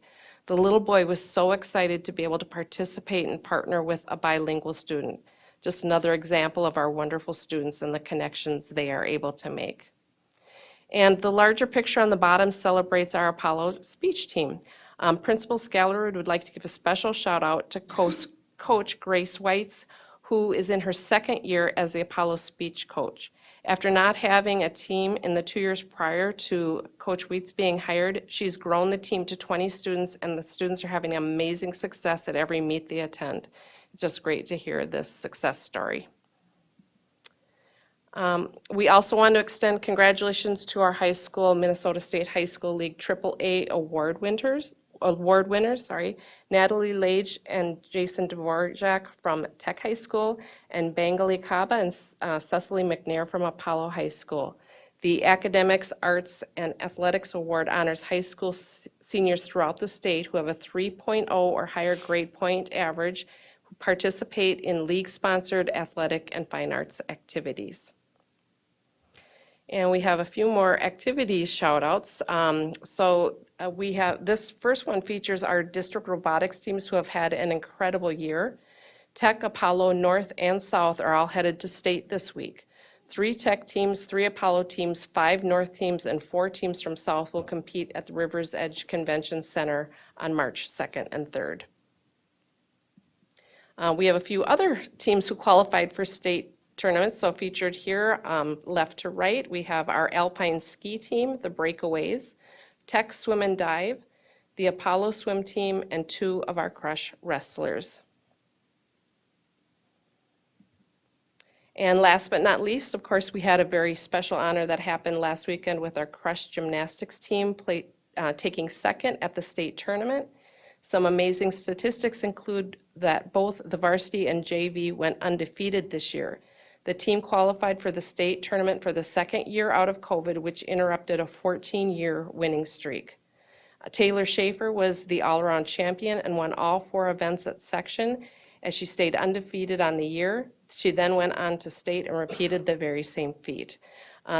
The little boy was so excited to be able to participate and partner with a bilingual student. Just another example of our wonderful students and the connections they are able to make. And the larger picture on the bottom celebrates our Apollo speech team. Principal Scalerud would like to give a special shout out to Coach Grace Weitz, who is in her second year as the Apollo speech coach. After not having a team in the 2 years prior to Coach Weitz being hired, she's grown the team to 20 students, and the students are having amazing success at every meet they attend. It's just great to hear this success story. We also want to extend congratulations to our high school, Minnesota State High School League AAA award winners, Natalie Lage and Jason Dvorak from Tech High School, and Bengali Kaba and Cecily McNair from Apollo High School. The Academics, Arts, and Athletics Award honors high school seniors throughout the state who have a 3.0 or higher grade point average, who participate in league-sponsored athletic and fine arts activities. And we have a few more activities shout-outs. We have, this first one features our district robotics teams who have had an incredible year. Tech, Apollo, North, and South are all headed to state this week. 3 Tech teams, 3 Apollo teams, 5 North teams, and 4 teams from South will compete at the Rivers Edge Convention Center on March 2nd and 3rd. We have a few other teams who qualified for state tournaments, so featured here, left to right, we have our Alpine Ski team, the Breakaways, Tech Swim and Dive, the Apollo Swim team, and 2 of our Crush wrestlers. And last but not least, of course, we had a very special honor that happened last weekend with our Crush gymnastics team taking second at the state tournament. Some amazing statistics include that both the varsity and JV went undefeated this year. The team qualified for the state tournament for the second year out of COVID, which interrupted a 14-year winning streak. Taylor Schaefer was the all-around champion and won all 4 events at section as she stayed undefeated on the year. She then went on to state and repeated the very same feat.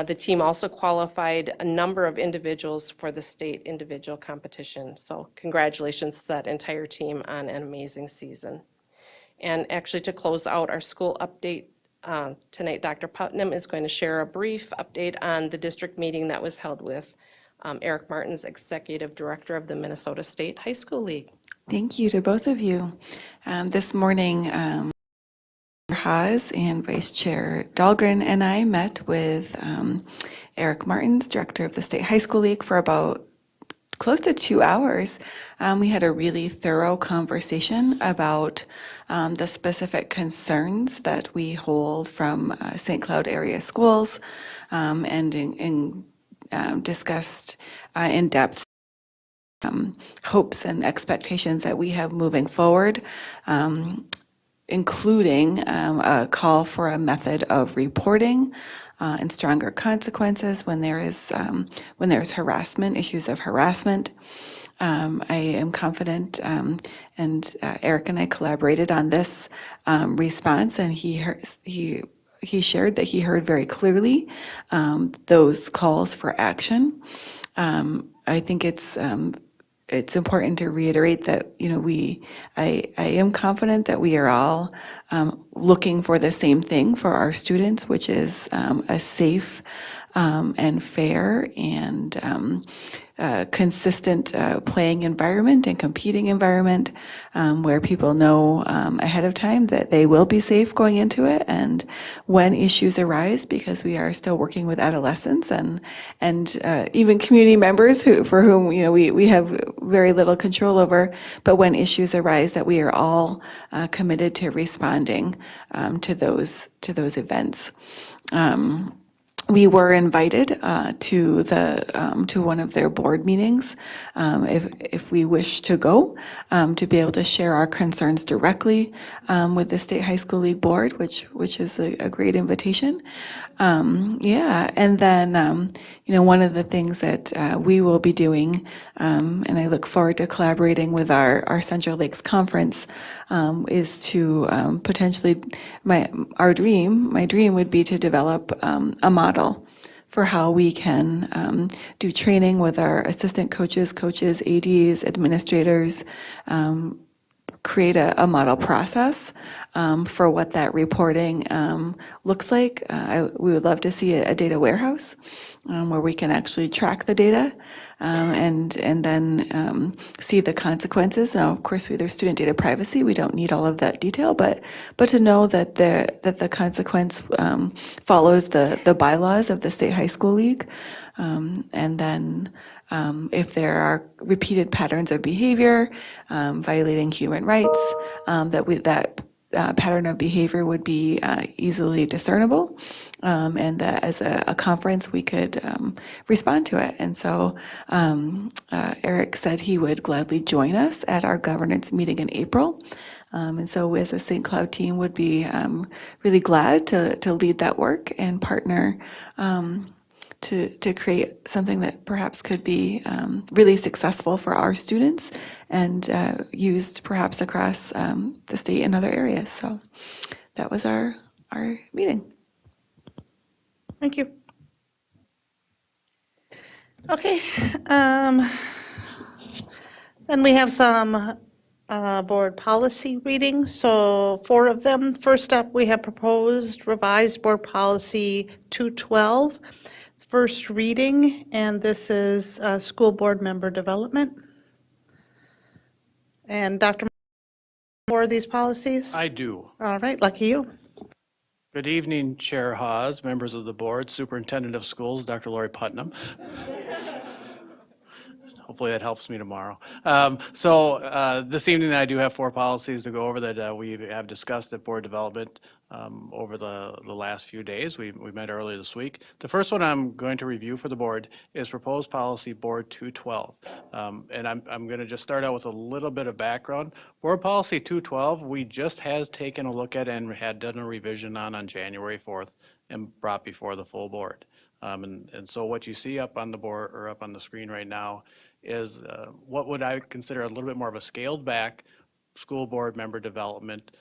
The team also qualified a number of individuals for the state individual competition. So congratulations to that entire team on an amazing season. And actually, to close out our school update tonight, Dr. Putnam is going to share a brief update on the district meeting that was held with Eric Martins, Executive Director of the Minnesota State High School League. Thank you to both of you. This morning, Haas and Vice Chair Dahlgren and I met with Eric Martins, Director of the State High School League, for about close to 2 hours. We had a really thorough conversation about the specific concerns that we hold from St. Cloud area schools, and discussed in depth hopes and expectations that we have moving forward, including a call for a method of reporting and stronger consequences when there is harassment, issues of harassment. I am confident, and Eric and I collaborated on this response, and he shared that he heard very clearly those calls for action. I think it's important to reiterate that, I am confident that we are all looking for the same thing for our students, which is a safe and fair and consistent playing environment and competing environment, where people know ahead of time that they will be safe going into it. And when issues arise, because we are still working with adolescents and even community members for whom we have very little control over, but when issues arise, that we are all committed to responding to those events. we were invited to one of their board meetings, if we wish to go, to be able to share our concerns directly with the State High School League Board, which is a great invitation. Yeah, and then one of the things that we will be doing, and I look forward to collaborating with our Central Lakes Conference, is to potentially my dream would be to develop a model for how we can do training with our assistant coaches, ADs, administrators, create a model process for what that reporting looks like. We would love to see a data warehouse where we can actually track the data and then see the consequences. Now, of course, there's student data privacy. We don't need all of that detail, but to know that the consequence follows the bylaws of the State High School League, and then if there are repeated patterns of behavior violating human rights, that pattern of behavior would be easily discernible, and that as a conference we could respond to it. And so Eric said he would gladly join us at our governance meeting in April. And so as a St. Cloud team would be really glad to lead that work and partner to create something that perhaps could be really successful for our students and used perhaps across the state and other areas. So that was our meeting. Thank you. Okay. Then we have some board policy readings. So 4 of them. First up, we have proposed revised board policy 212. First reading, and this is school board member development. And Dr. For these policies? I do. All right, lucky you. Good evening, Chair Hawes, members of the board, Superintendent of Schools, Dr. Lori Putnam. Hopefully that helps me tomorrow. So this evening I do have 4 policies to go over that we have discussed at board development over the last few days. We met earlier this week. The first one I'm going to review for the board is proposed policy board 212. And I'm going to just start out with a little bit of background. Board policy 212, we just has taken a look at and had done a revision on January 4th and brought before the full board. And so what you see up on the board or up on the screen right now is what would I consider a little bit more of a scaled back school board member development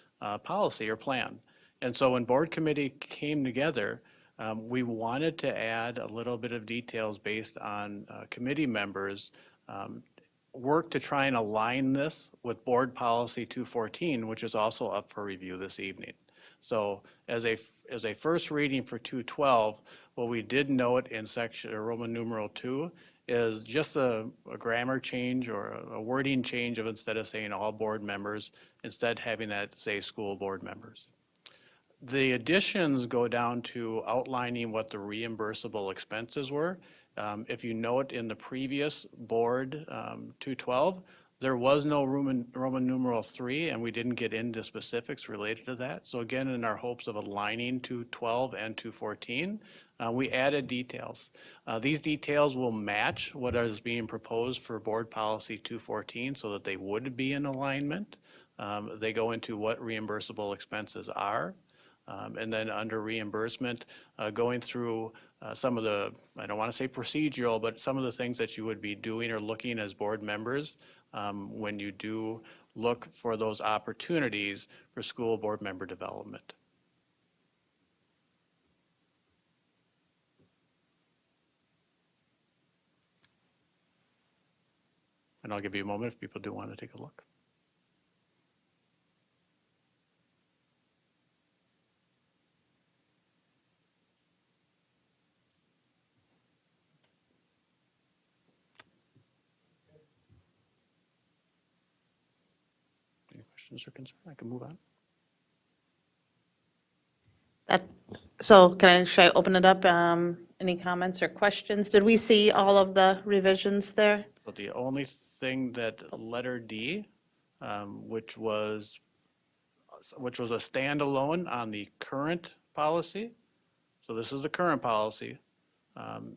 policy or plan. And so when board committee came together, we wanted to add a little bit of details based on committee members' work to try and align this with board policy 214, which is also up for review this evening. So as a first reading for 212, what we did note in section Roman numeral 2 is just a grammar change or a wording change of instead of saying all board members, instead having that say school board members. The additions go down to outlining what the reimbursable expenses were. If you note in the previous board 212, there was no Roman numeral 3, and we didn't get into specifics related to that. So again, in our hopes of aligning 212 and 214, we added details. These details will match what is being proposed for board policy 214 so that they would be in alignment. They go into what reimbursable expenses are. And then under reimbursement, going through some of the, I don't want to say procedural, but some of the things that you would be doing or looking as board members when you do look for those opportunities for school board member development. And I'll give you a moment if people do want to take a look. Any questions or concerns? I can move on. So should I open it up? Any comments or questions? Did we see all of the revisions there? So the only thing that letter D, which was a standalone on the current policy. So this is the current policy,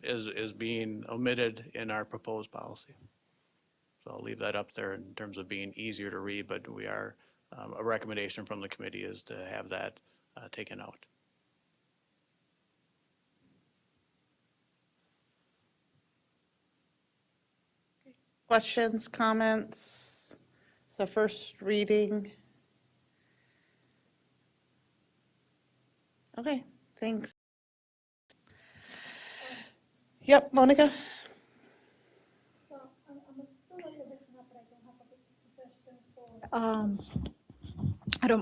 is being omitted in our proposed policy. So I'll leave that up there in terms of being easier to read, but we are, a recommendation from the committee is to have that taken out. Questions, comments? So first reading. Okay, thanks. Yep, Monica?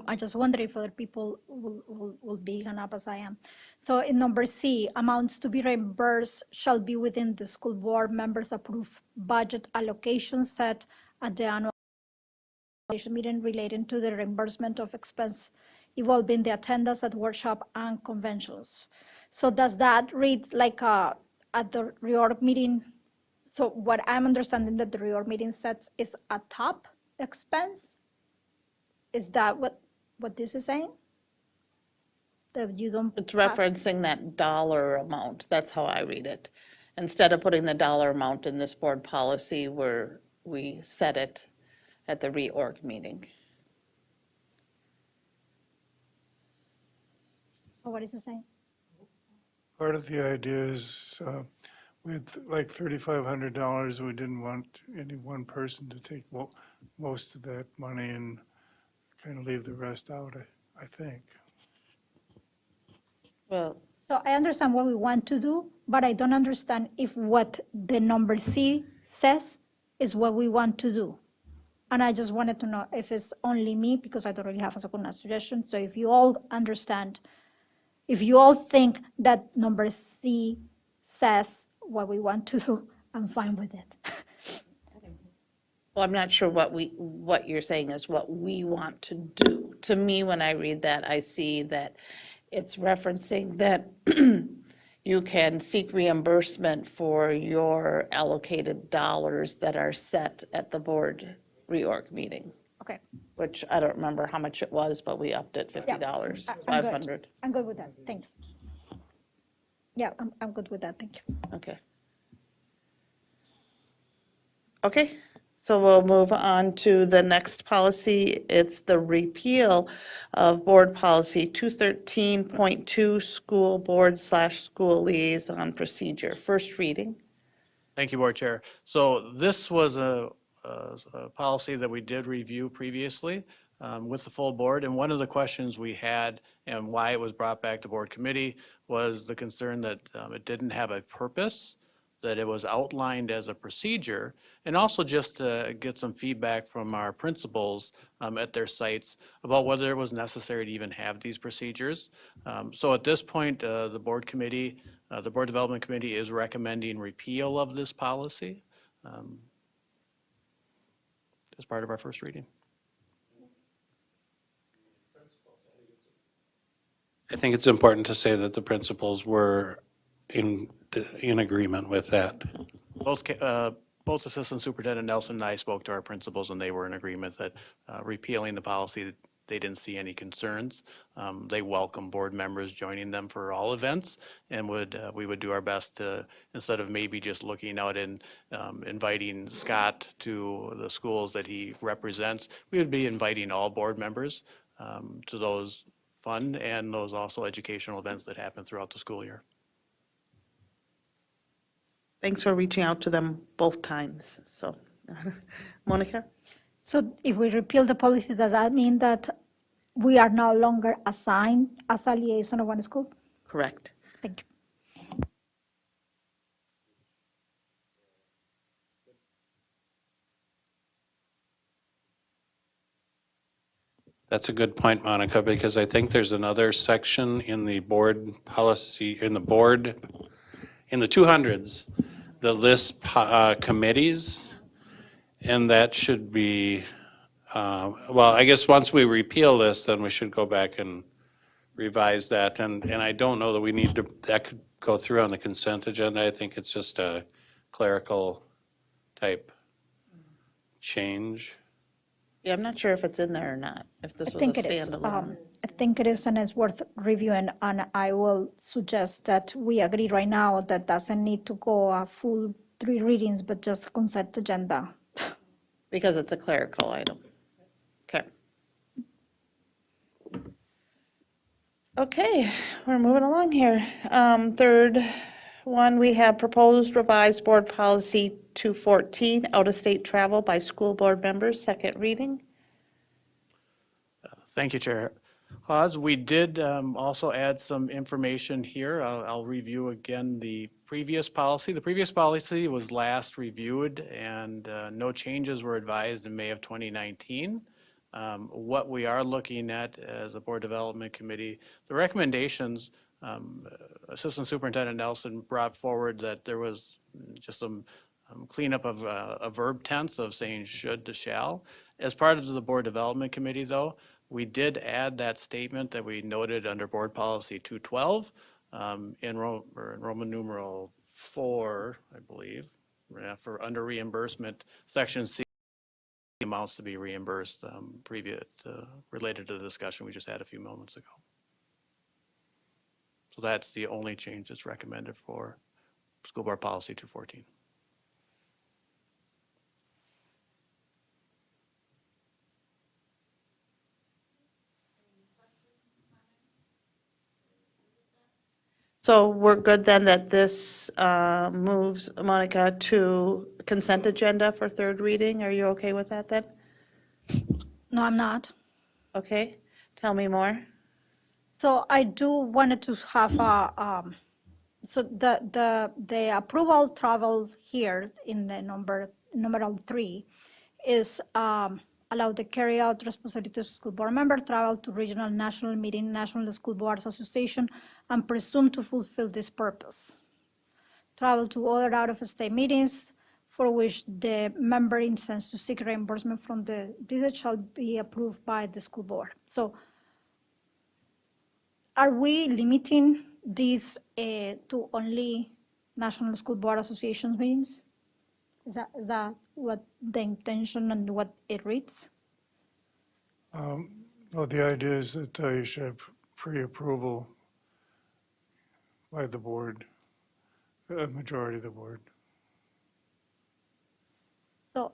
I just wonder if other people will be hung up as I am. So in number C, amounts to be reimbursed shall be within the school board members' approved budget allocation set at the annual meeting relating to the reimbursement of expense involving the attendance at workshop and conventions. So does that read like at the reorg meeting? So what I'm understanding that the reorg meeting sets is a top expense? Is that what this is saying? That you don't. It's pass- referencing that dollar amount. That's how I read it. Instead of putting the dollar amount in this board policy where we set it at the reorg meeting. Or what is it saying? Part of the idea is with like $3,500, we didn't want any one person to take most of that money and kind of leave the rest out, I think. Well, So I understand what we want to do, but I don't understand if what the number C says is what we want to do. And I just wanted to know if it's only me, because I don't really have a second suggestion. So if you all understand, if you all think that number C says what we want to do, I'm fine with it. well, I'm not sure what you're saying is what we want to do. To me, when I read that, I see that it's referencing that you can seek reimbursement for your allocated dollars that are set at the board reorg meeting, Okay, which I don't remember how much it was, but we upped it $50, I'm good. 500. I'm good with that, thanks. Yeah, I'm good with that, thank you. Okay. Okay, so we'll move on to the next policy. It's the repeal of Board Policy 213.2, School Board/School Liaison Procedure. First reading. Thank you, Board Chair. So this was a policy that we did review previously with the full board. And one of the questions we had and why it was brought back to board committee was the concern that it didn't have a purpose, that it was outlined as a procedure, and also just to get some feedback from our principals at their sites about whether it was necessary to even have these procedures. So at this point, the board committee, the Board Development Committee is recommending repeal of this policy as part of our first reading. I think it's important to say that the principals were in agreement with that. Both Assistant Superintendent Nelson and I spoke to our principals, and they were in agreement that repealing the policy, they didn't see any concerns. They welcome board members joining them for all events, and we would do our best to, instead of maybe just looking out and inviting Scott to the schools that he represents, we would be inviting all board members to those fun and those also educational events that happen throughout the school year. Thanks for reaching out to them both times. So, Monica? So if we repeal the policy, does that mean that we are no longer assigned as a liaison of one school? Correct. Thank you. That's a good point, Monica, because I think there's another section in the board policy, in the 200s, that lists committees, and that should be, well, I guess once we repeal this, then we should go back and revise that, and I don't know that we need to, that could go through on the consent agenda. I think it's just a clerical type change. Yeah, I'm not sure if it's in there or not, if this I was a think it is. standalone. I think it is and it's worth reviewing, and I will suggest that we agree right now that doesn't need to go a full 3 readings, but just consent agenda. Because it's a clerical item. Okay. Okay, we're moving along here. Third one, we have proposed revised board policy 214, out-of-state travel by school board members, second reading. Thank you, Chair Hawes. We did also add some information here. I'll review again the previous policy. The previous policy was last reviewed and no changes were advised in May of 2019. What we are looking at as a Board Development Committee, the recommendations, Assistant Superintendent Nelson brought forward that there was just some cleanup of a verb tense of saying should to shall. As part of the Board Development Committee, though, we did add that statement that we noted under Board Policy 212 in Roman numeral 4, I believe, for under reimbursement, Section C, amounts to be reimbursed related to the discussion we just had a few moments ago. So that's the only change that's recommended for School Board Policy 214. So we're good then that this moves, Monica, to consent agenda for third reading? Are you okay with that then? No, I'm not. Okay, tell me more. So I do wanted to have a, so the approval travel here in the numeral 3 is allowed to carry out responsibilities of school board member, travel to regional national meeting, National School Boards Association, and presumed to fulfill this purpose. Travel to other out-of-state meetings for which the member intends to seek reimbursement from the district shall be approved by the school board. So are we limiting this to only National School Board Association meetings? Is that what the intention and what it reads? Well, the idea is that you should have pre-approval by the board, a majority of the board. So,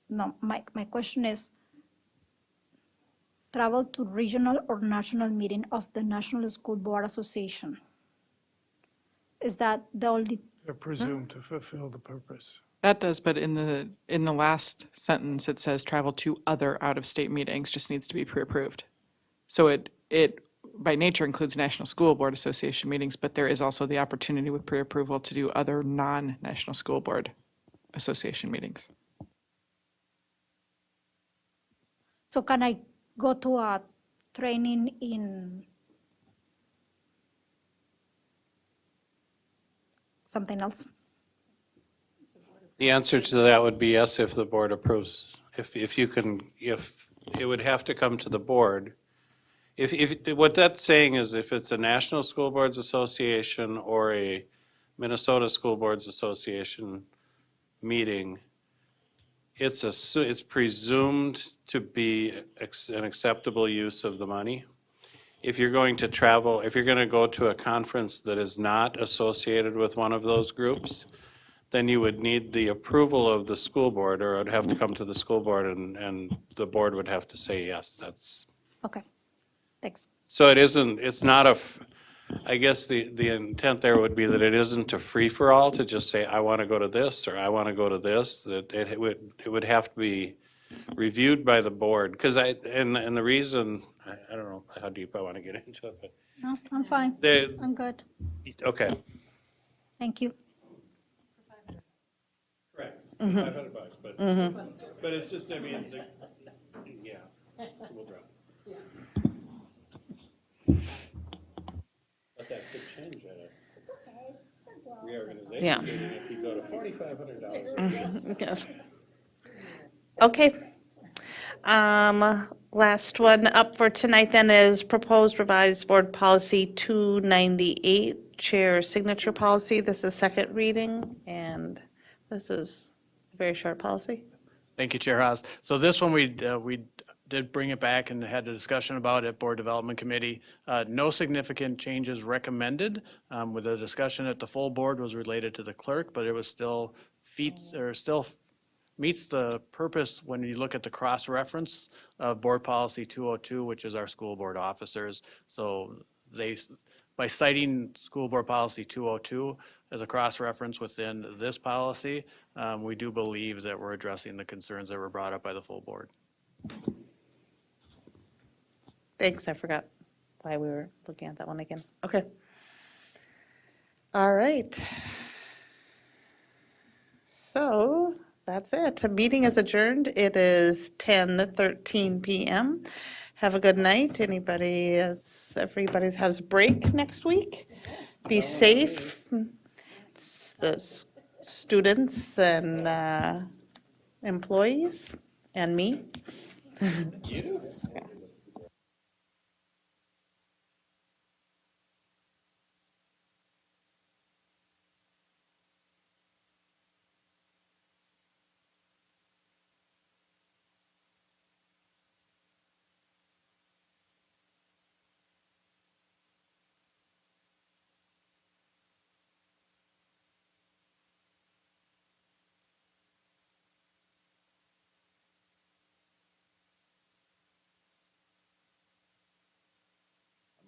no, my question is, travel to regional or national meeting of the National School Board Association. Is that the only? They're presumed to fulfill the purpose. That does, but in the last sentence, it says travel to other out-of-state meetings, just needs to be pre-approved. So it by nature includes National School Board Association meetings, but there is also the opportunity with pre-approval to do other non-National School Board Association meetings. So can I go to a training in something else? The answer to that would be yes, if the board approves. If it would have to come to the board. What that's saying is if it's a National School Boards Association or a Minnesota School Boards Association meeting, it's presumed to be an acceptable use of the money. If you're going to travel, if you're going to go to a conference that is not associated with one of those groups, then you would need the approval of the school board, or it would have to come to the school board, and the board would have to say yes. That's Okay, thanks. so it's not I guess the intent there would be that it isn't a free-for-all to just say, I want to go to this, or I want to go to this, that it would have to be reviewed by the board, because and the reason, I don't know how deep I want to get into it, but. No, I'm fine. I'm good. Okay. Thank you. Correct. Mhm. $500, but, Mhm. but it's just, I mean, yeah, we'll drop. But that could change at a reorganization Yeah. meeting if you go to $4,500. Mhm, yeah. Okay. Last one up for tonight then is proposed revised board policy 298, chair signature policy. This is second reading, and this is a very short policy. Thank you, Chair Haas. So this one, we did bring it back and had a discussion about it, Board Development Committee. No significant changes recommended. With the discussion at the full board was related to the clerk, but it was still meets the purpose when you look at the cross-reference of Board Policy 202, which is our school board officers. So by citing School Board Policy 202 as a cross-reference within this policy, we do believe that we're addressing the concerns that were brought up by the full board. Thanks, I forgot why we were looking at that one again. Okay. All right. So that's it. The meeting is adjourned. It is 10:13 p.m. Have a good night. Everybody has break next week. Be safe. The students and employees and me. I'm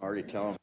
already telling